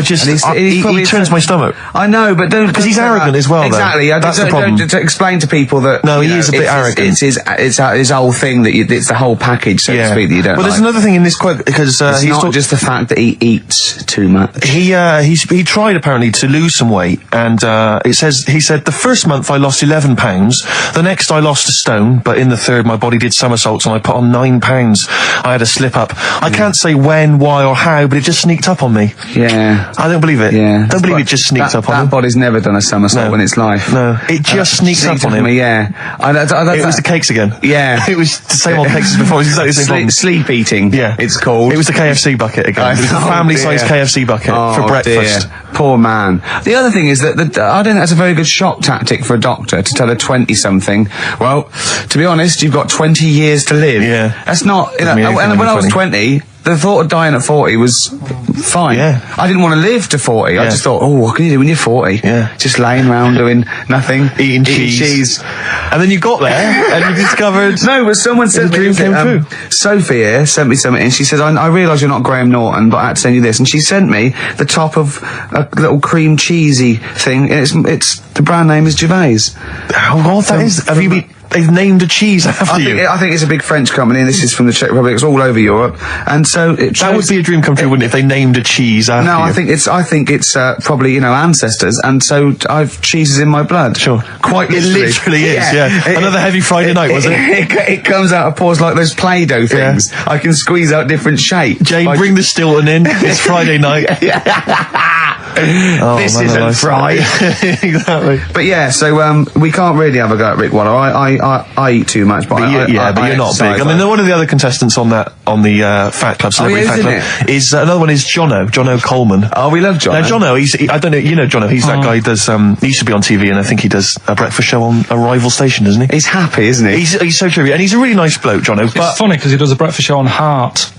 He turns my stomach. I know, but don't... Because he's arrogant as well, though. Exactly. That's the problem. Don't explain to people that... No, he is a bit arrogant. It's his whole thing, that it's the whole package, so to speak, that you don't there's another thing in this quote, because it's not just the fact that he eats too much. He tried, apparently, to lose some weight, and he said, the first month I lost 11 pounds, the next I lost a stone, but in the third my body did somersaults and I put on 9 pounds. I had a slip-up. I can't say when, why, or how, but it just sneaked up on me. Yeah. I don't believe it. Yeah. Don't believe it just sneaks up on him. That body's never done a somersault in its life. No. It just sneaks up on him. Me, yeah. It was the cakes again. Yeah. It was the same old cakes as before. It was exactly the same problem. Sleep eating. Yeah. It's called. It was the KFC bucket again. It was the family-sized KFC bucket for breakfast. Dear. Poor man. The other thing is that I don't think that's a very good shock tactic for a doctor to tell a 20-something, well, to be honest, you've got 20 years to live. Yeah. That's not, when I was 20, the thought of dying at 40 was fine. Yeah. I didn't want to live to 40. Yeah. I just thought, what can you do when you're 40? Yeah. Just laying around doing nothing. Eating cheese. And then you got there and you discovered... No, but someone said... dream came true. Sophie here sent me something, and she says, I realise you're not Graham Norton, but I had to send you this. And she sent me the top of a little cream cheesy thing, and it's the brand name is Gervais. How odd that is. Have you been... They've named a cheese after you. I think it's a big French company, and this is from the Czech Republic. It's all over Europe, and so that would be a dream come true, wouldn't it? If they named a cheese after you. No, I think it's probably ancestors, and so I've cheeses in my blood. Sure, quite literally. It literally is. Yeah. Another heavy Friday night, was it? It comes out of pores like those Play-Doh things. Yeah. I can squeeze out different shapes. Jane, bring the Stilton in. It's Friday night. This isn't fried. Exactly. But yeah, so we can't really have a go at Rick Waller. I eat too much, but but you're not big. I mean, one of the other contestants on the Fat Club, Celebrity Fat Club, is another one is Jono Coleman. Oh, we love Jono. Now Jono, I don't know, you know Jono, he's that guy who does, he used to be on TV, and I think he does a breakfast show on a rival station, doesn't he? He's happy, isn't he? He's so true, and he's a really nice bloke, Jono. It's funny because he does a breakfast show on Heart,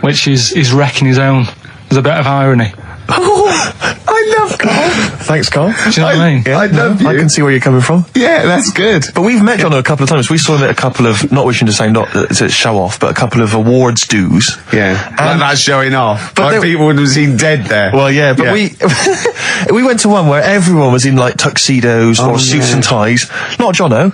which is wrecking his own. There's a bit of irony. I love Karl. Thanks, Karl. Do you know what I mean? I love you. I can see where you're coming from. Yeah, that's good. But we've met Jono a couple of times. We saw him at a couple of, not wishing to say not to show off, but a couple of awards dues. Yeah, like that's showing off. But like people would have seen dead there. Well, yeah, but we went to one where everyone was in like tuxedos or suits and ties. Not Jono.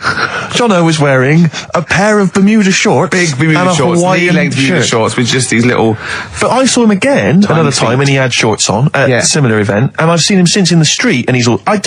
Jono was wearing a pair of Bermuda shorts, big Bermuda and a shorts, Hawaiian knee-length Bermuda shirt. shorts with just these little. But I saw him again another time, and he had shorts on at a similar event, and I've seen him since in the street, and he's all. I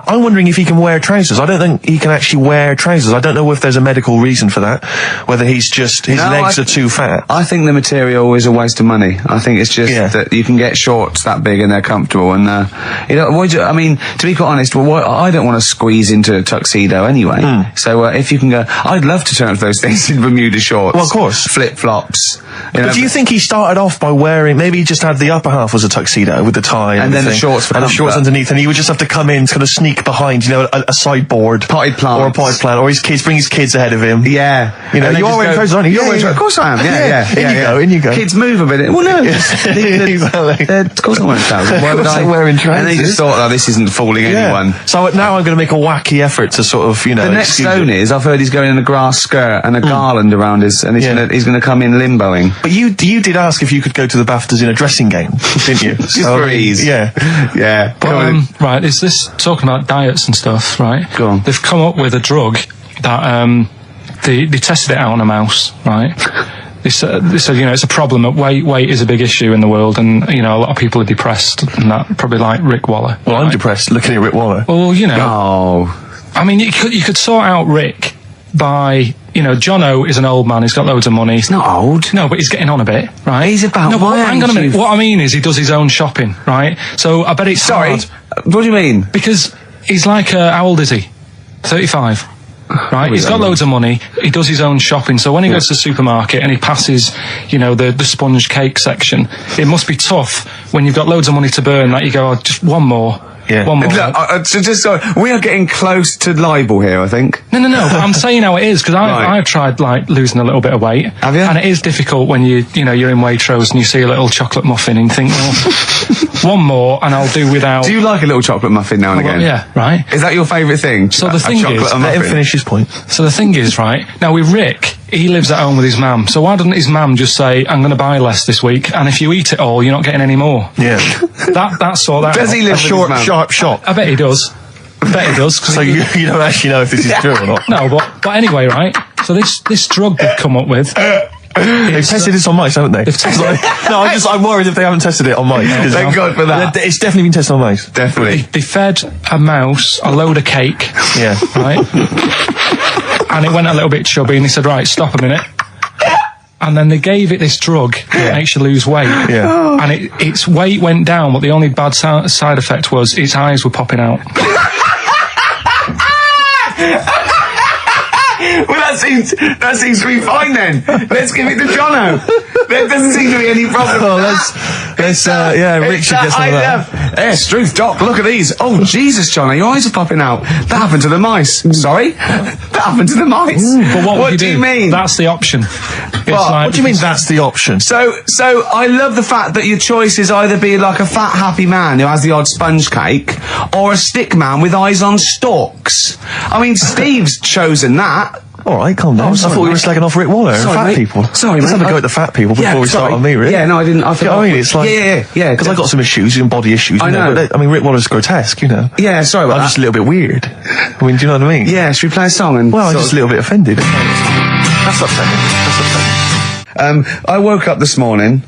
I'm wondering if he can wear trousers. I don't think he can actually wear trousers. I don't know if there's a medical reason for that, whether he's just, his legs are too fat. I think the material is a waste of money. I think it's just that you can get shorts that big and they're comfortable, and I mean, to be quite honest, I don't want to squeeze into a tuxedo anyway. So if you can go, I'd love to turn up those things in Bermuda shorts. Well, of course. Flip-flops. But do you think he started off by wearing, maybe he just had the upper half was a tuxedo with the tie and then the shorts and the shorts underneath, and he would just have to come in, kind of sneak behind, a sideboard. Potted plant. Or a potted plant, or bring his kids ahead of him. Yeah. You are wearing trousers, aren't you? Of course I am. Yeah. In you go. Kids move a bit. Well, no. Of course I'm wearing trousers. Why would I? Wearing trousers. And they just thought, this isn't fooling anyone. So now I'm going to make a wacky effort to sort of, The next stone is, I've heard he's going in a grass skirt and a garland around his, and he's going to come in limboing. But you did ask if you could go to the BAFTAs in a dressing gown, didn't you? Just for ease. Yeah. But, right, is this talking about diets and stuff, right? Go on. They've come up with a drug that they tested it out on a mouse, right? They said, it's a problem. Weight is a big issue in the world, and a lot of people are depressed, and that probably like Rick Waller. Well, I'm depressed looking at Rick Waller. Well, Oh. I mean, you could sort out Rick by, Jono is an old man. He's got loads of money. He's not old. No, but he's getting on a bit, right? He's about no, but my hang on a minute. age. What I mean is he does his own shopping, right? So I bet it's hard. What do you mean? Because he's like, how old is he? 35. Right, he's got loads of money. He does his own shopping. So when he goes to the supermarket and he passes, the sponge cake section, it must be tough when you've got loads of money to burn. That you go, just one more. Yeah. One more. We are getting close to libel here, I think. No. But I'm saying how it is, because I've tried losing a little bit of weight. Have you? And it is difficult when you're in Waitrose and you see a little chocolate muffin and you think, well, one more and I'll do without. Do you like a little chocolate muffin now and again? Yeah, right. Is that your favourite thing? So the thing is, let him finish his point. So the thing is, right, now with Rick, he lives at home with his mum. So why doesn't his mum just say, I'm going to buy less this week, and if you eat it all, you're not getting any more? Yeah. That's all that. Does he live with his mum? Sharp shot? I bet he does. So you don't actually know if this is true or not? No, but anyway, right? So this drug they've come up with. They've tested this on mice, haven't they? I'm worried if they haven't tested it on mice. Thank God for that. It's definitely been tested on mice. Definitely. They fed a mouse a load of cake. Yeah. Right? And it went a little bit chubby, and they said, right, stop a minute. And then they gave it this drug that makes you lose weight. Yeah. And its weight went down, but the only bad side effect was its eyes were popping out. Well, that seems to be fine then. Let's give it to Jono. There doesn't seem to be any problem. Rick should get some of that. Yes, Struth, Doc, look at these. Oh, Jesus, Jono, your eyes are popping out. That happened to the mice. Sorry? That happened to the mice. But what do you mean? That's the option. What do you mean that's the option? So I love the fact that your choice is either be like a fat, happy man who has the odd sponge cake, or a stick man with eyes on stalks. I mean, Steve's chosen that. All right, calm down. I thought we were slagging off Rick Waller and fat people. Sorry, Let's mate. have a go at the fat people before we start on me, really. Yeah, no, I didn't. I I mean, it's like... Yeah. Because I got some issues, and body issues, I know. But Rick Waller's grotesque, Yeah, sorry about I'm that. just a little bit weird. I mean, do you know what I mean? Yeah, should we play a song? And Well, I'm just a little bit offended. That's upsetting. I woke up this morning,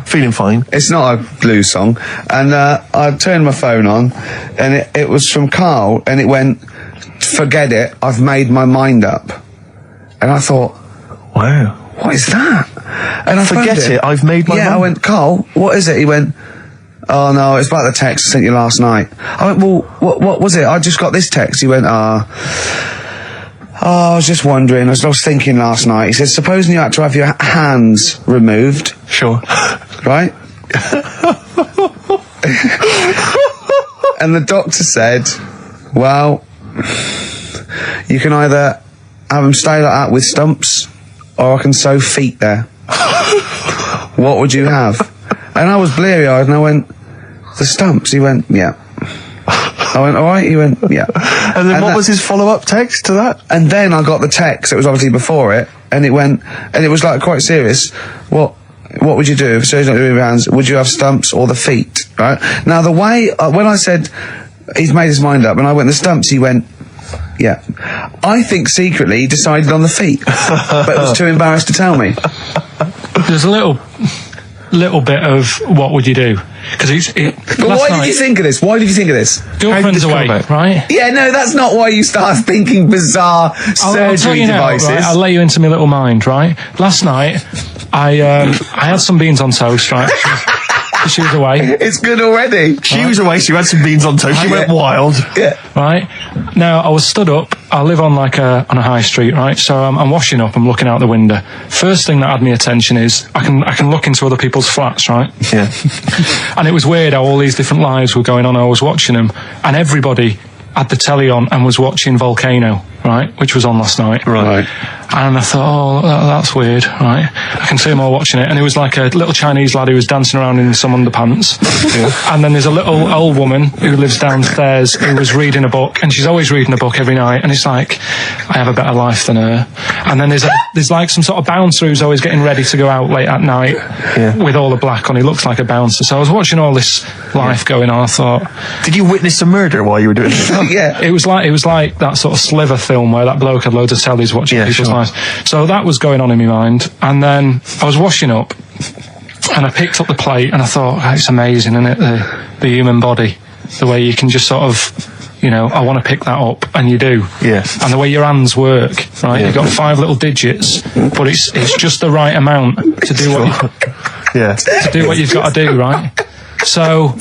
Feeling fine. it's not a blues song, and I turned my phone on, and it was from Karl, and it went, forget it, I've made my mind up. And I thought, Wow. what is that? And I Forget phoned it, I've made my mind. I went, Karl, what is it? He went, oh no, it's about the text I sent you last night. I went, well, what was it? I just got this text. He went, I was just wondering, I was thinking last night. He said, supposing you had to have your hands removed. Sure. Right? And the doctor said, well, you can either have them stay like that with stumps, or I can sew feet there. What would you have? And I was bleary-eyed, and I went, the stumps? He went, yeah. I went, all right? He went, yeah. And then what was his follow-up text to that? And then I got the text, it was obviously before it, and it went, and it was like quite serious. What would you do if surgery not doing your hands? Would you have stumps or the feet? Right? Now the way, when I said he's made his mind up, and I went the stumps, he went, yeah. I think secretly he decided on the feet, but was too embarrassed to tell me. There's a little bit of what would you do? Because But why did you think of this? Girlfriend's away, right? Yeah, no, that's not why you start thinking bizarre I'll tell surgery you now, devices. right? I'll let you into my little mind, right? Last night, I had some beans on toast, right? She was away. It's good already. She was away, so you had some beans on toast. She went wild. Yeah. Right? Now, I was stood up. I live on on a high street, right? So I'm washing up. I'm looking out the window. First thing that had my attention is I can look into other people's flats, right? Yeah. And it was weird how all these different lives were going on. I was watching them, and everybody had the telly on and was watching Volcano, right? Which was on last night. Right. And I thought, that's weird, right? I can see them all watching it. And it was like a little Chinese lad who was dancing around in some underpants. Yeah. And then there's a little old woman who lives downstairs who was reading a book, and she's always reading a book every night. And it's like, I have a better life than her. And then there's like some sort of bouncer who's always getting ready to go out late at night with all the black on. He looks like a bouncer. So I was watching all this life going on. I thought, did you witness a murder while you were doing it? Yeah. It was like that sort of Sliver film where that bloke had loads of tellies watching people's lives. So that was going on in my mind. And then I was washing up and I picked up the plate and I thought, it's amazing, isn't it? The human body, the way you can just sort of, I want to pick that up, and you do. Yeah. And the way your hands work, right? Yeah. You've got 5 little digits, but it's just the right amount to do to do what you've got to do, right? So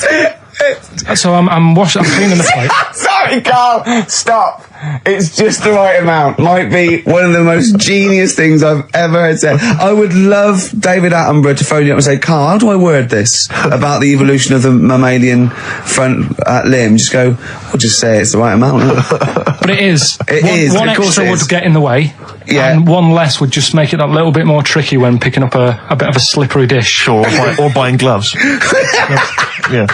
I'm washing, I'm cleaning the plate. Sorry, Carl. Stop. It's just the right amount. Might be one of the most genius things I've ever heard said. I would love David Attenborough to phone you up and say, Carl, how do I word this about the evolution of the mammalian front limb? Just go, we'll just say it's the right amount. But it is. One Of course extra it is. would get in the way. Yeah. And one less would just make it that little bit more tricky when picking up a bit of a slippery dish. Sure, or buying gloves. Yeah.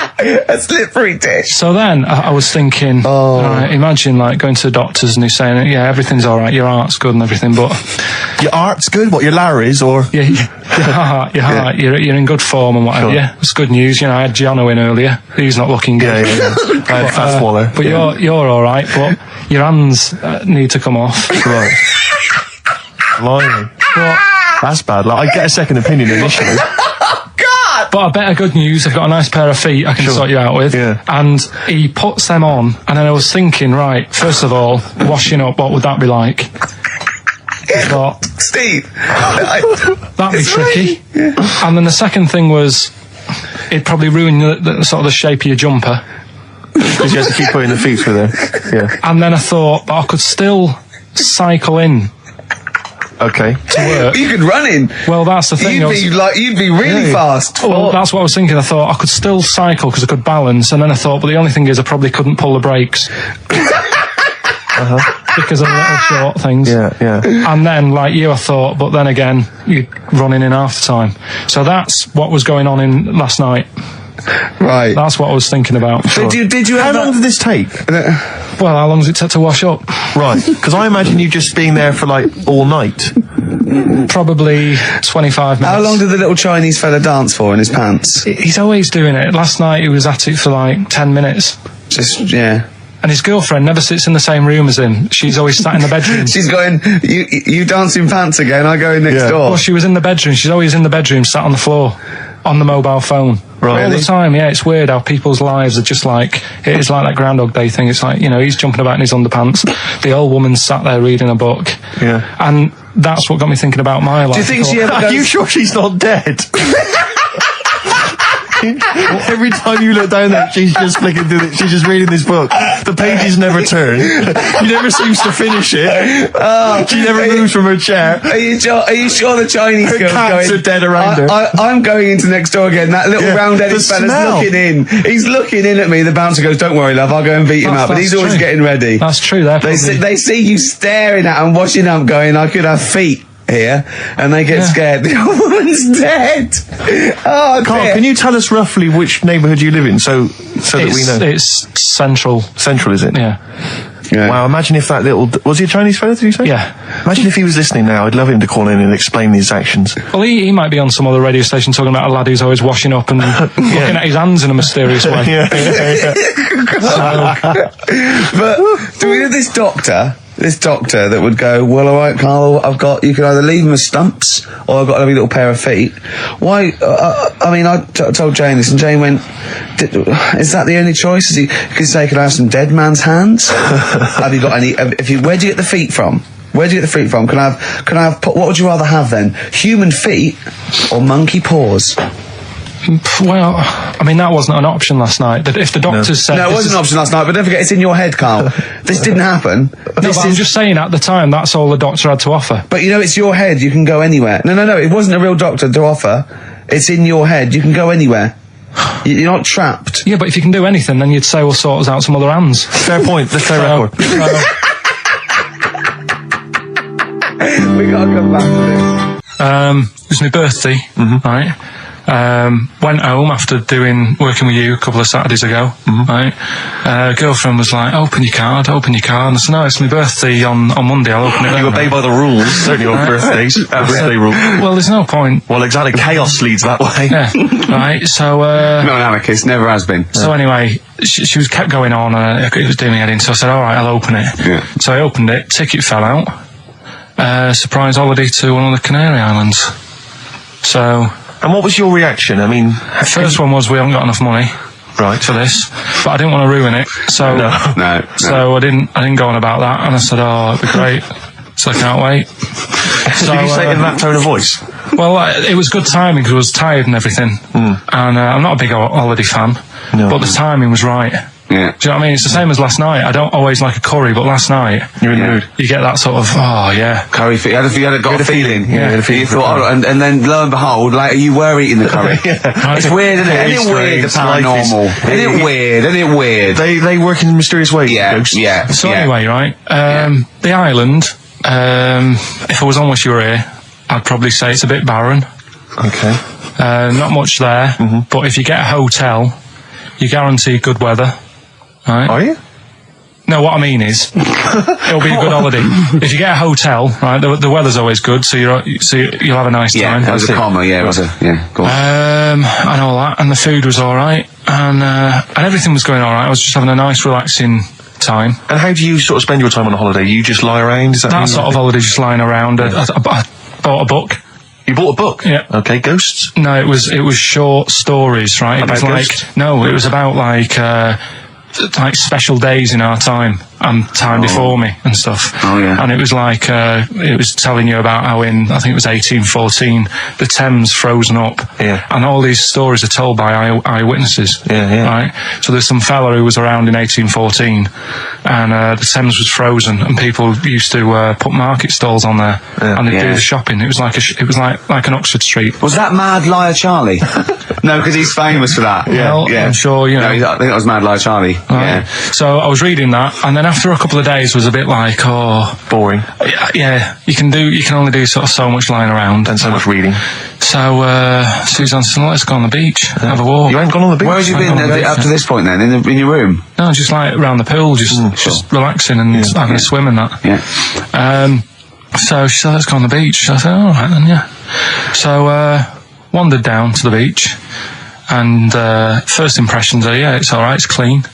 A slippery dish. So then I was thinking, imagine like going to the doctors and he's saying, yeah, everything's all right, your heart's good and everything, but Your art's good? What, your Larry's, or? yeah, your heart, you're in good form and whatever. Sure. Yeah, it's good news. I had Giano in earlier. He's not looking good. Yeah. I had Fat Waller. But you're all right. But your hands need to come off. Right. Blimey. That's bad. Like, I get a second opinion initially. But I better good news, I've got a nice pair of feet I can sort you out with. Yeah. And he puts them on, and then I was thinking, right, first of all, washing up, what would that be like? I thought, Steve. that'd be tricky. And then the second thing was, it'd probably ruin the sort of the shape of your jumper. Because you have to keep putting the feet through there. Yeah. And then I thought, but I could still cycle in Okay. to work. You could run in. Well, that's the thing. You'd be really fast. Well, that's what I was thinking. I thought I could still cycle because I could balance, and then I thought, but the only thing is I probably couldn't pull the brakes. Because of the little short things. Yeah. And then, like you, I thought, but then again, you're running in half the time. So that's what was going on in last night. Right. That's what I was thinking about. Did you How have long did this take? Well, how long does it take to wash up? Right. Because I imagine you just being there for like all night. Probably 25 minutes. How long did the little Chinese fella dance for in his pants? He's always doing it. Last night he was at it for like 10 minutes. Yeah. And his girlfriend never sits in the same room as him. She's always sat in the bedroom. She's going, you dance in pants again, I go in next door. Well, she was in the bedroom. She's always in the bedroom, sat on the floor, on the mobile phone. Right. All the time, yeah. It's weird how people's lives are just like, it is like that Groundhog Day thing. It's like, he's jumping about in his underpants. The old woman's sat there reading a book. Yeah. And that's what got me thinking about my life. Do you think she ever Are you sure she's not dead? Every time you look down there, she's just flicking through she's just reading this book. The pages never turn. She never seems to finish it. She never moves from her chair. Are you sure the Chinese Her girl's cats going, are dead around her. I'm going into next door again. That little round-headed the fella's smell. looking in. He's looking in at me. The bouncer goes, "Don't worry, love. I'll go and beat him up." But he's always getting ready. That's true. They see you staring at him, washing up, going, "I could have feet here," and they get scared. The old woman's dead. Oh, Carl, dear. can you tell us roughly which neighbourhood you live in, so that we know? It's central. Central, is it? Yeah. Wow, imagine if that little... Was he a Chinese fella, did you say? Yeah. Imagine if he was listening now. I'd love him to call in and explain his actions. Well, he might be on some other radio station talking about a lad who's always washing up and looking at his hands in a mysterious way. But do we know this doctor? this doctor that would go, well, all right, Carl, you can either leave them as stumps or I've got a lovely little pair of feet. Why? I mean, I told Jane this, and Jane went, is that the only choice? Could you say, could I have some dead man's hands? Have you got any? Where do you get the feet from? Where do you get the feet from? Can I have? What would you rather have then? Human feet or monkey paws? Well, I mean, that wasn't an option last night. That if the doctors said... No, it wasn't an option last night, but don't forget, it's in your head, Carl. This didn't happen. I'm just saying, at the time, that's all the doctor had to offer. But you know, it's your head, you can go anywhere. No, it wasn't a real doctor to offer. It's in your head, you can go anywhere. You're not trapped. Yeah, but if you can do anything, then you'd say, we'll sort us out some other hands. Fair point, that's fair record. We gotta come back to this. It was my birthday, right? Went home after working with you a couple of Saturdays ago, right? Girlfriend was like, open your card, and I said, no, it's my birthday on Monday, I'll open it. You obey by the rules, certainly on birthdays, birthday rule. Well, there's no point. Well, exactly, chaos leads that way. Yeah, right, so... not an anarchist, never has been. So anyway, she was kept going on, it was doing me head in, so I said, alright, I'll open it. Yeah. So I opened it, ticket fell out, surprise holiday to one of the Canary Islands. So... And what was your reaction? I mean... The first one was, we haven't got enough money for this, but I didn't want to ruin it, so... No. So I didn't go on about that, and I said, it'd be great, so I can't wait. So, did you say it in that tone of voice? Well, it was good timing, because I was tired and everything, and I'm not a big holiday fan, but the timing was right. Yeah. Do you know what I mean? It's the same as last night. I don't always like a curry, but last night you're in the mood. You get that sort of curry. You had got a feeling. Yeah. You thought, and then lo and behold, like you were eating the curry. It's weird, isn't it? Isn't it weird? The paranormal. Isn't it weird? Isn't it weird? They work in mysterious ways. Yeah. So anyway, right? The island. If I was on with you here, I'd probably say it's a bit barren. Okay. Not much there, but if you get a hotel, you guarantee good weather. Right. Are you? No, what I mean is, it'll be a good holiday. If you get a hotel, right, the weather's always good, so you'll have a nice time. Yeah, that was a comma. Yeah, it was a Go on. And all that, and the food was all right, and everything was going all right. I was just having a nice, relaxing time. And how do you sort of spend your time on a holiday? You just lie around? Is that sort of holiday, just lying around. I bought a book. You bought a book? Yeah. Okay, ghosts? No, it was short stories, right? About ghosts? It was about like special days in our time and time before me and stuff. Oh yeah. And it was like it was telling you about how in, I think it was 1814, the Thames frozen up. Yeah. And all these stories are told by eyewitnesses. Yeah. Right. So there's some fella who was around in 1814, and the Thames was frozen, and people used to put market stalls on there, and they'd do the shopping. It was like an Oxford Street. Was that Mad Liar Charlie? No, because he's famous for that. Well, I'm sure you know. No, I think that was Mad Liar Charlie. Right. Yeah. So I was reading that, and then after a couple of days was a bit like, boring. Yeah, you can only do sort of so much lying around and so much reading. So Suzanne said, let's go on the beach, have a walk. You ain't gone on the beach? Where have you been up to this point then? In your room? No, just like around the pool, just relaxing and having a swim and that. Yeah. So she said, let's go on the beach. I said, all right then, yeah. So wandered down to the beach, and first impressions are, it's all right, it's clean.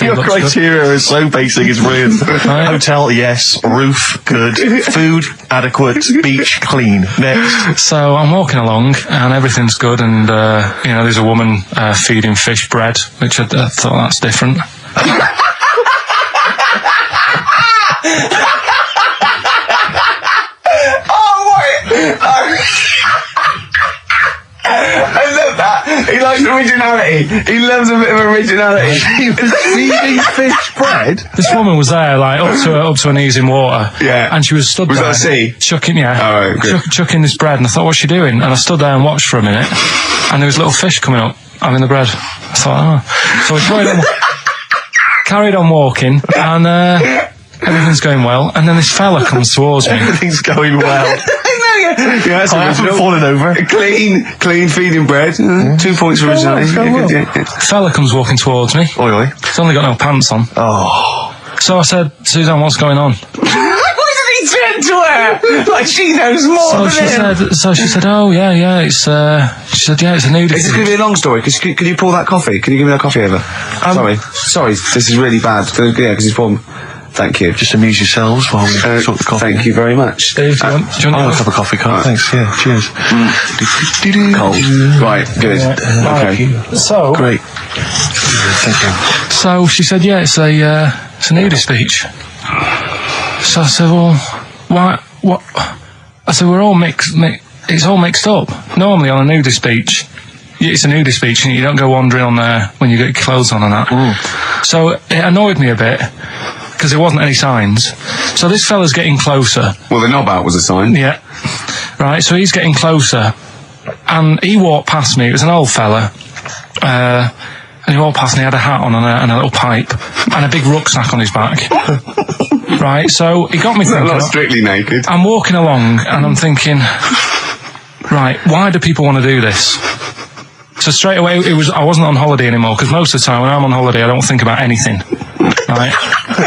Your criteria is so basic, it's weird. Hotel, yes. Roof, good. Food, adequate. Beach, clean. Next. So I'm walking along, and everything's good, and there's a woman feeding fish bread, which I thought that's different. I love that. He likes originality. He loves a bit of originality. He was feeding fish bread. This woman was there, like up to her knees in water. Yeah. And she was stood there. Was that a sea? Chucking, chucking this bread, and I thought, what's she doing? And I stood there and watched for a minute, and there was little fish coming up, having the bread. I thought, So we carried on walking, and everything's going well, and then this fella comes towards me. Everything's going well. That's I haven't fallen over. Clean feeding bread. 2 points for originality. Fella comes walking towards me. Oi. He's only got no pants on. Oh. So I said, Suzanne, what's going on? Why did he turn to her? Like she knows more than him. So she said, oh, yeah, it's, she said, yeah, it's a nudity. Is this going to be a long story? Could you pour that coffee? Can you give me that coffee over? Sorry, this is really bad. Yeah, because he's pouring... Thank you. Just amuse yourselves while we sort the coffee. Thank you very much. Dave, do you want I'll have a cup of coffee, Carl. Thanks, yeah, cheers. Cold. Right, good. Okay. So, Great. Thank you. so she said, yeah, it's a nudist beach. So I said, well, why, what? I said, we're all it's all mixed up. Normally on a nudist beach, it's a nudist beach and you don't go wandering on there when you get your clothes on and that. So it annoyed me a bit, because there wasn't any signs. So this fella's getting closer. Well, the knob out was a sign. Yeah. Right, so he's getting closer. And he walked past me. It was an old fella. And he walked past and he had a hat on and a little pipe. And a big rucksack on his back. Right, so he got me thinking. Not strictly naked. I'm walking along and I'm thinking, right, why do people want to do this? So straight away, I wasn't on holiday anymore, because most of the time when I'm on holiday, I don't think about anything. Right?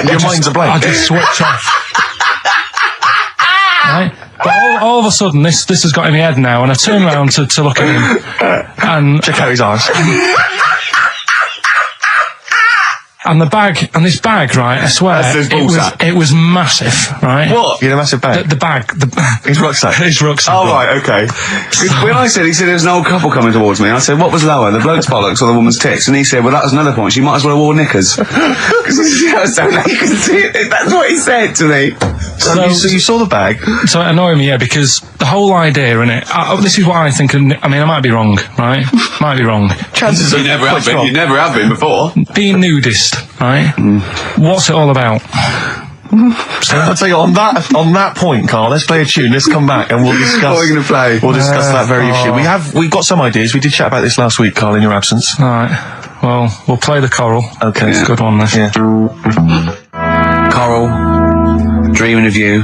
Your mind's a blank. I just switch off. Right? But all of a sudden, this has got in my head now, and I turn around to look at him, and check out his arse. And this bag, right, I swear, it was massive, right? What? You had a massive bag? The bag. His rucksack? His rucksack. Oh, right, okay. When he said there was an old couple coming towards me, I said, what was lower, the bloke's bollocks or the woman's tits? And he said, well, that was another point. She might as well have worn knickers. Because so you can see it. That's what he said to me. So you saw the bag? So it annoyed me, yeah, because the whole idea in it, this is what I think, I mean, I might be wrong, right? Might be wrong. Chances are you never have been. You never have been before. Being nudist, right? What's it all about? So I'll tell you, on that point, Carl, let's play a tune, let's come back and we'll discuss. What are you going to play? We'll discuss that very issue. We've got some ideas. We did chat about this last week, Carl, in your absence. Alright, well, we'll play the choral. Okay. It's a good one, this. Yeah. Coral, Dreaming of You,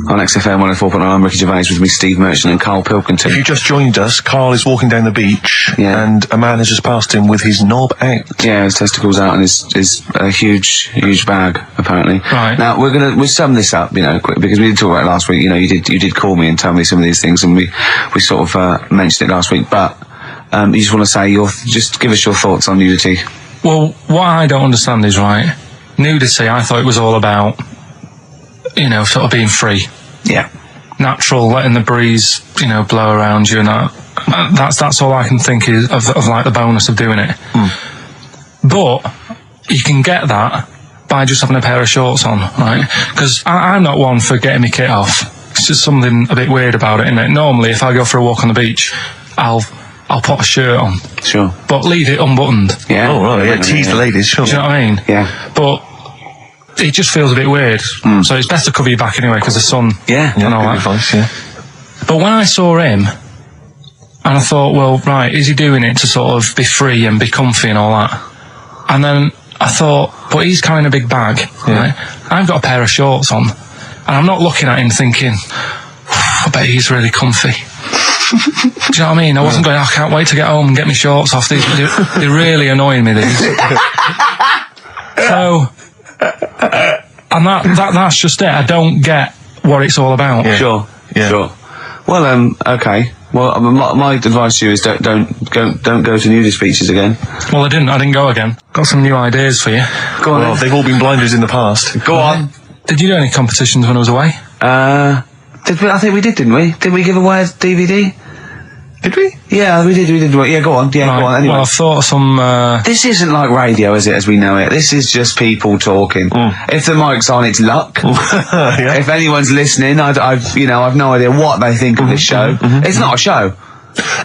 on XFM 104.9. I'm Ricky Gervais, with me Steve Merchant and Karl Pilkington. If you just joined us, Carl is walking down the beach, and a man has just passed him with his knob out. Yeah, his testicles out and his huge bag, apparently. Right. Now, we'll sum this up, quick, because we did talk about it last week. You did call me and tell me some of these things, and we sort of mentioned it last week, but you just want to say just give us your thoughts on nudity. Well, what I don't understand is, right, nudity, I thought it was all about, sort of being free. Yeah. Natural, letting the breeze, blow around you and that. That's all I can think of like the bonus of doing it. But you can get that by just having a pair of shorts on, right? Because I'm not one for getting my kit off. It's just something a bit weird about it, isn't it? Normally, if I go for a walk on the beach, I'll put a shirt on. Sure. But leave it unbuttoned. Yeah. Oh, right, yeah, tease the ladies, sure. Do you know what I mean? Yeah. But it just feels a bit weird. So it's best to cover your back anyway, because the sun and all that. Advice, yeah. But when I saw him, and I thought, well, right, is he doing it to sort of be free and be comfy and all that? And then I thought, but he's carrying a big bag, right? I've got a pair of shorts on, and I'm not looking at him thinking, I bet he's really comfy. Do you know what I mean? I wasn't going, I can't wait to get home and get my shorts off. They're really annoying me, these. So, and that's just it. I don't get what it's all about. Yeah. Sure. Well, okay. Well, my advice to you is don't go to nudist beaches again. Well, I didn't go again. Got some new ideas for you. Go on. Well, they've all been blinders in the past. Go on. Did you do any competitions when I was away? I think we did, didn't we? Didn't we give away a DVD? Did we? Yeah, we did. Yeah, go on. Yeah, go on. Anyway. Well, I thought of some. This isn't like radio, is it, as we know it? This is just people talking. If the mic's on, it's luck. Yeah. If anyone's listening, I've no idea what they think of this show. It's not a show.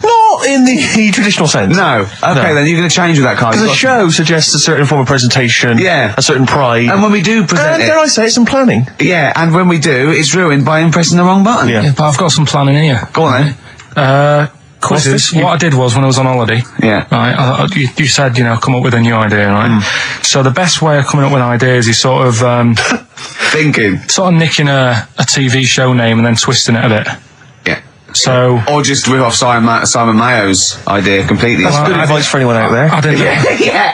Not in the traditional sense. No. Okay, then you're going to change with that, Carl. Because the show suggests a certain form of presentation. Yeah. A certain pride. And when we do present it, dare I say, some planning. Yeah, and when we do, it's ruined by him pressing the wrong button. Yeah, but I've got some planning here. Go on then. Quizzes. What I did was, when I was on holiday, right, you said, come up with a new idea, right? So the best way of coming up with ideas is sort of thinking, sort of nicking a TV show name and then twisting it a bit. Yeah. So, or just rip off Simon Mayo's idea completely. That's good advice for anyone out there. I didn't. Yeah.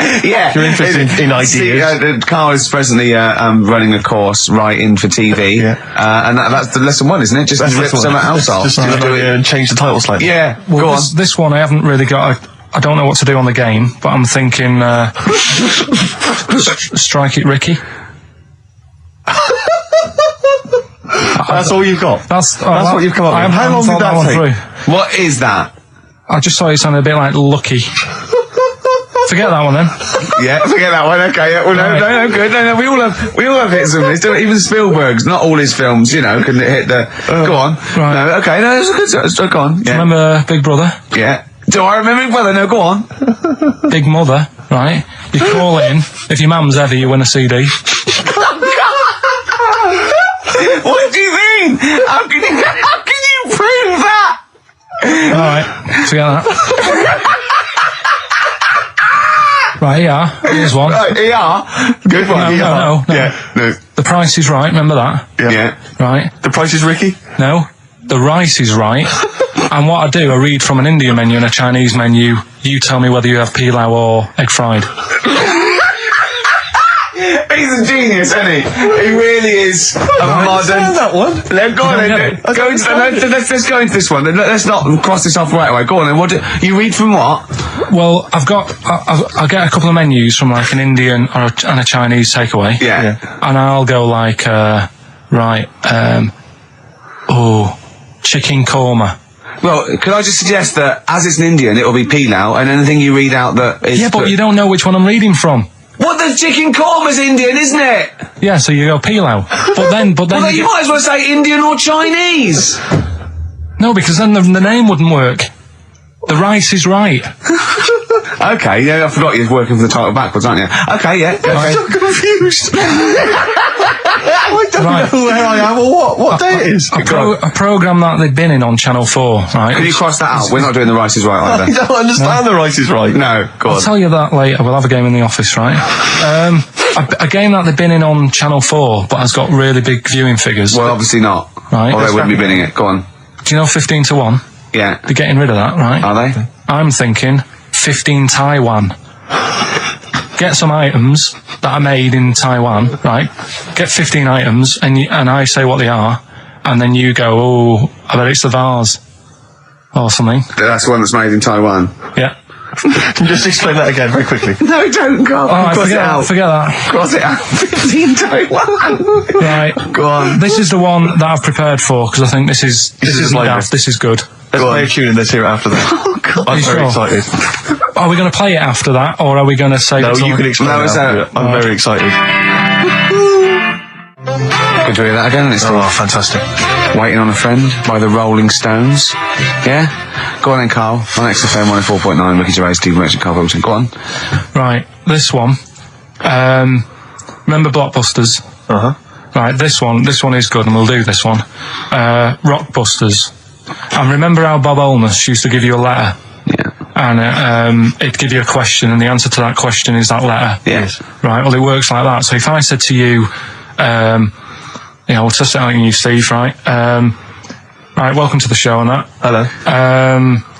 If you're interested in ideas. See, Carl is presently running a course writing for TV, and that's the lesson one, isn't it? Just rip something else off. Just do it and change the title slightly. Yeah. Well, go on. This one I haven't really got. I don't know what to do on the game, but I'm thinking Strike It Ricky. That's all you've got. That's what you've come up with. How long did that take? What is that? I just thought it sounded a bit like Lucky. Forget that one then. Yeah, forget that one. Okay, yeah, well, no, good. No, we all have hits and misses. Even Spielberg's, not all his films, you know, can hit the. Go on. Right. No, okay, no, it's good. Go on. Yeah. Remember Big Brother? Yeah. Do I remember Big Brother? No, go on. Big Mother, right? You call in. If your mum's ever, you win a CD. What do you mean? How can you prove that? Alright, forget that. Right, here's one. Right, good one. No. Yeah, no. The Price is Right, remember that? Yeah. Right. The Price is Ricky? No. The Rice is Right. And what I do, I read from an Indian menu and a Chinese menu. You tell me whether you have pilau or egg fried. He's a genius, isn't he? He really is a modern. That one. No, go on then. Let's go into this one. Let's not cross this off right away. Go on then. What you read from what? Well, I'll get a couple of menus from like an Indian and a Chinese takeaway. Yeah. And I'll go like, chicken korma. Well, could I just suggest that as it's an Indian, it'll be pilau, and anything you read out that is... Yeah, but you don't know which one I'm reading from. What, the chicken korma's Indian, isn't it? Yeah, so you go pilau. But then Well, you might as well say Indian or Chinese. No, because then the name wouldn't work. The Rice is Right. Okay, yeah, I forgot you was working for the title backwards, aren't you? Okay, yeah. I'm so confused. I don't know where I am or what day it is. A programme that they've been in on Channel 4, right? Can you cross that out? We're not doing the Rice is Right I either. don't understand the Rice is Right. No, go on. I'll tell you that later. We'll have a game in the office, right? A game that they've been in on Channel 4, but has got really big viewing figures. Well, obviously not. Right. Or they wouldn't be bidding it. Go on. Do you know 15 to 1? Yeah. They're getting rid of that, right? Are they? I'm thinking 15 Taiwan. Get some items that are made in Taiwan, right? Get 15 items, and I say what they are, and then you go, oh, I bet it's the vase. Or something. That's the one that's made in Taiwan. Yeah. Just explain that again very quickly. No, don't go. Alright, Cross it out. forget that. Cross it out. 15 Taiwan. Right. Go on. This is the one that I've prepared for, because I think this is like daft. This is good. Let's play a tune and let's hear it after that. Oh, God. I'm very sure? excited. Are we going to play it after that, or are we going to say... No, you can explain it after. I'm very excited. Good to hear that again. It's Fantastic. Waiting on a Friend by the Rolling Stones. Yeah? Go on then, Carl. On XFM 104.9, Ricky Gervais, Steve Merchant, Karl Pilkington. Go on. Right, this one. Remember Blockbusters? Uh-huh. Right, this one is good, and we'll do this one. Rockbusters. And remember how Bob Olmus used to give you a letter? Yeah. And it'd give you a question, and the answer to that question is that letter. Yes. Right, well, it works like that. So if I said to you, we'll test it out on you, Steve, right? Right, welcome to the show and that. Hello.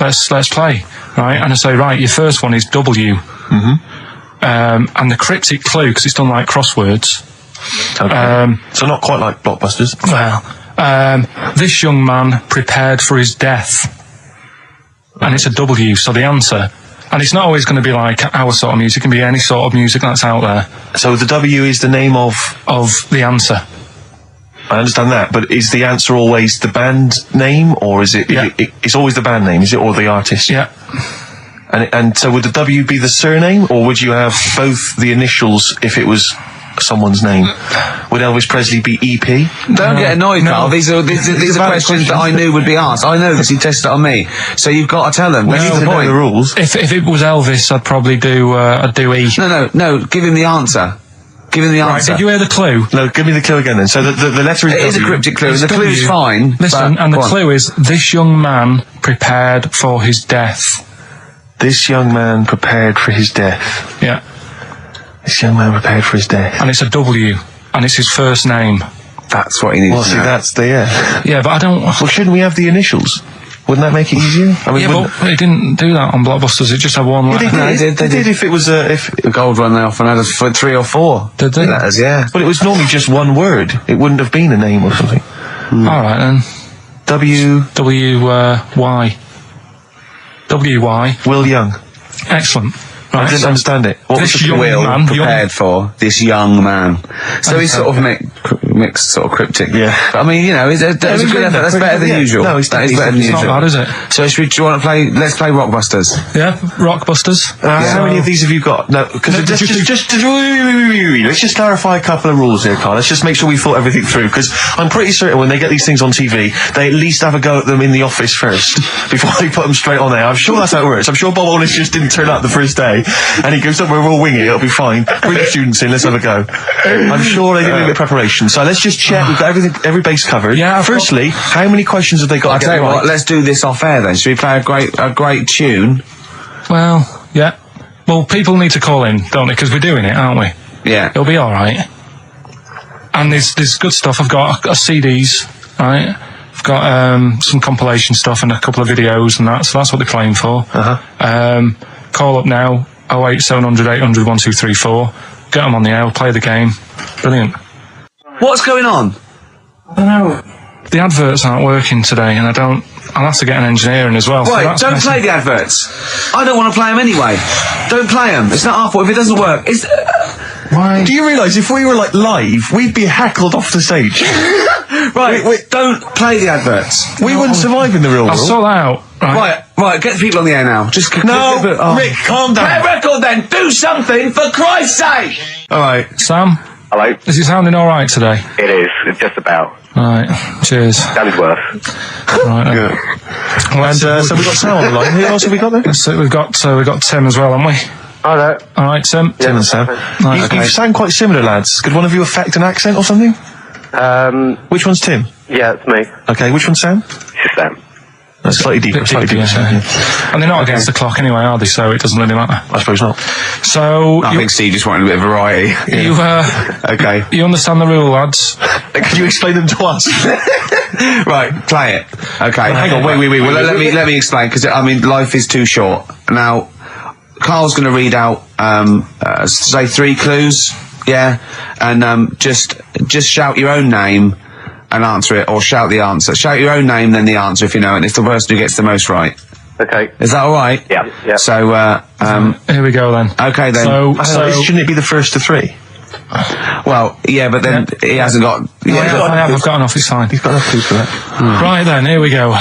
Let's play, right? And I say, right, your first one is W. Mm-hmm. And the cryptic clue, because it's done like crosswords. Okay. So not quite like Blockbusters. Well, this young man prepared for his death. And it's a W, so the answer... And it's not always going to be like our sort of music, it can be any sort of music that's out there. So the W is the name of the answer. I understand that, but is the answer always the band name, or is it? Yeah. It's always the band name, is it, or the artist? Yeah. And so would the W be the surname, or would you have both the initials if it was someone's name? Would Elvis Presley be EP? Don't get annoyed, Carl. These are questions that I knew would be asked. I know this. You tested it on me, so you've got to tell them. We need to know the rules. If it was Elvis, I'd probably do E. No. Give him the answer. Give him the answer. Right, did you hear the clue? No, give me the clue again then. So the letter is It is a W. cryptic clue. The clue's fine. Listen, and the clue is, this young man prepared for his death. This young man prepared for his death. Yeah. This young man prepared for his death. And it's a W, and it's his first name. That's what he needs Well, to see, know. that's the, Yeah, but I don't... Well, shouldn't we have the initials? Wouldn't that make it easier? I mean, Yeah, but it didn't do that on Blockbusters, it just had one letter. They did. If it was The gold run they often had us for 3 or 4. Did they? Letters, yeah. But it was normally just one word. It wouldn't have been a name or something. Alright then. W. Y. W-Y. Will Young. Excellent. I didn't understand it. What was This the young Will man, prepared for this young man. So he's sort of mixed sort of cryptic. Yeah. But, I mean, you know, that's a good effort. That's better than usual. No, it's that is better than usual. It's not bad, is it? So do you want to play? Let's play Rockbusters. Yeah, Rockbusters. How many of these have you got? No, because let's just clarify a couple of rules here, Carl. Let's just make sure we thought everything through, because I'm pretty certain when they get these things on TV, they at least have a go at them in the office first before they put them straight on there. I'm sure that's how it works. I'm sure Bob Hollis just didn't turn up the first day, and he goes, "Don't worry, we'll wing it. It'll be fine. Bring the students in. Let's have a go." I'm sure they did a bit of preparation. So let's just check we've got every base covered. Yeah. Firstly, how many questions have they got? I'll tell you what. Let's do this off air then. Should we play a great tune? Well, yeah. Well, people need to call in, don't they? Because we're doing it, aren't we? Yeah. It'll be all right. And there's good stuff. I've got CDs, right? I've got some compilation stuff and a couple of videos and that. So that's what they're playing for. Call up now. 08700 800 1234. Get them on the air. We'll play the game. Brilliant. What's going on? I don't know. The adverts aren't working today, and I'll have to get an engineer in as well. Right, don't play the adverts. I don't want to play them anyway. Don't play them. It's not our fault if it doesn't work. It's... Why? Do you realise if we were like live, we'd be heckled off the stage? Right, don't play the adverts. We wouldn't survive in the real world. I'll sort that out. Right, get the people on the air now. Just Rick, calm down. Play a record then. Do something for Christ's sake. All right, Sam. Hello. Is it sounding all right today? It is. It's just about. All right. Cheers. Sounds worse. Right. Then. Well, and so we've got Sam on the line. Who else have we got there? So we've got Tim as well, haven't we? Hi there. All right, Tim. Tim and Sam. Right, You sound quite similar, lads. Could one of you affect an accent or something? Which one's Tim? Yeah, it's me. Okay, which one's Sam? It's Sam. That's slightly deeper. Sam, yeah. And they're not against the clock anyway, are they? So it doesn't really matter. I suppose not. So I think Steve just wanted a bit of variety. You okay. You understand the rule, lads? Could you explain them to us? Right, play it. Okay, hang on, wait. Well, let me explain, because I mean, life is too short. Now, Carl's going to read out, say 3 clues, yeah, and just shout your own name and answer it, or shout the answer. Shout your own name, then the answer if you know it. And it's the person who gets the most right. Okay. Is that all right? Yeah. So, here we go then. Okay then. So shouldn't it be the first to 3? Well, yeah, but then he hasn't got. I've got enough. It's fine. He's got enough clues for that. Right then, here we go.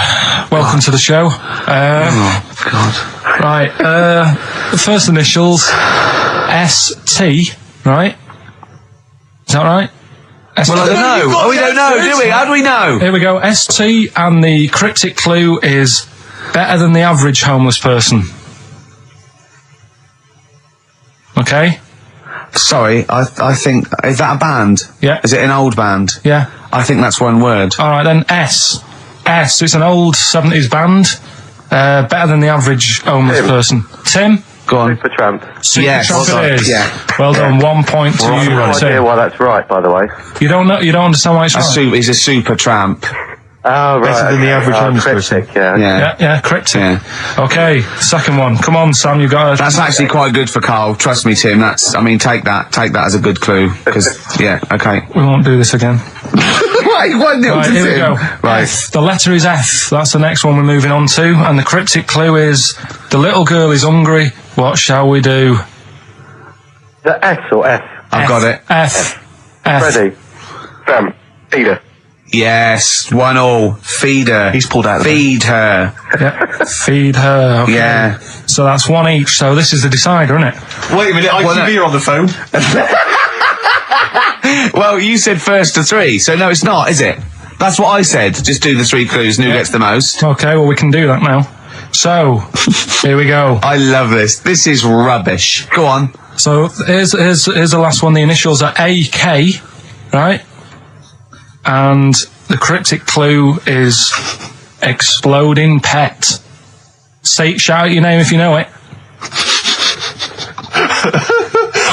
Welcome to the show. Oh God. Right. The first initials ST. Right. Is that right? Well, I don't know. We don't know, do we? How do we know? Here we go. ST, and the cryptic clue is better than the average homeless person. Okay. Sorry, I think, is that a band? Yeah. Is it an old band? Yeah. I think that's one word. All right then. S. It's an old 70s band. Better than the average homeless person. Tim. Go on. Supertramp. Supertramp it is. Yeah. Well done. 1 point to you. I have no idea why that's right, by the way. You don't know. You don't understand why it's right. He's a super tramp. Oh, right. Better than the average homeless person. Yeah. Cryptic. Yeah. Okay, second one. Come on, Sam, you got it. That's actually quite good for Carl. Trust me, Tim. Take that as a good clue. Because, okay. We won't do this again. Right, 1-0 Right, to here Tim. we go. Right. F. The letter is F. That's the next one we're moving on to. And the cryptic clue is, the little girl is hungry. What shall we do? Is that S or F? I've got it. F. Freddie. Sam. Peter. Yes, 1-1. Feed her. He's pulled out. Feed her. Yeah. Feed her. Okay. Yeah. So that's 1 each. So this is the decider, isn't it? Wait a minute, ITV are on the phone. Well, you said first to 3, so no, it's not, is it? That's what I said. Just do the 3 clues and who gets the most. Okay, well, we can do that now. So, here we go. I love this. This is rubbish. Go on. So, here's the last one. The initials are AK, right? And the cryptic clue is exploding pet. Shout your name if you know it.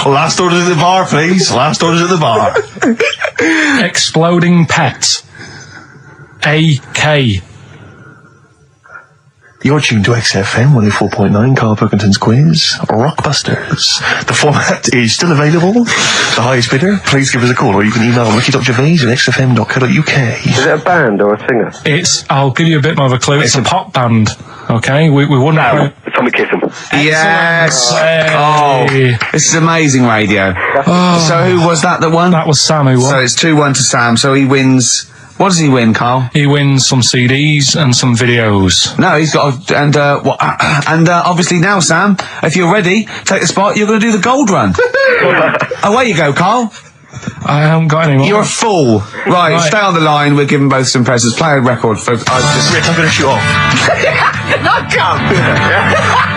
Last orders at the bar, please. Last orders at the bar. Exploding pet. AK. You're tuned to XFM 104.9, Karl Pilkington's quiz, Rockbusters. The format is still available. The highest bidder, please give us a call, or you can email ricky.gervais@xfm.co.uk. Is it a band or a singer? I'll give you a bit more of a clue. It's a pop band. Okay, we wouldn't. Sam, Tommy Kissam. Yes. Hey. Oh, this is amazing radio. So who was that won? That was Sam who won. So it's 2-1 to Sam. So he wins. What does he win, Carl? He wins some CDs and some videos. No, he's got obviously now, Sam, if you're ready, take the spot. You're going to do the gold run. Away you go, Carl. I haven't got any more. You're a fool. Right, stay on the line. We're giving both some presents. Play a record, folks. Rick, I'm going to shoot off. Not come.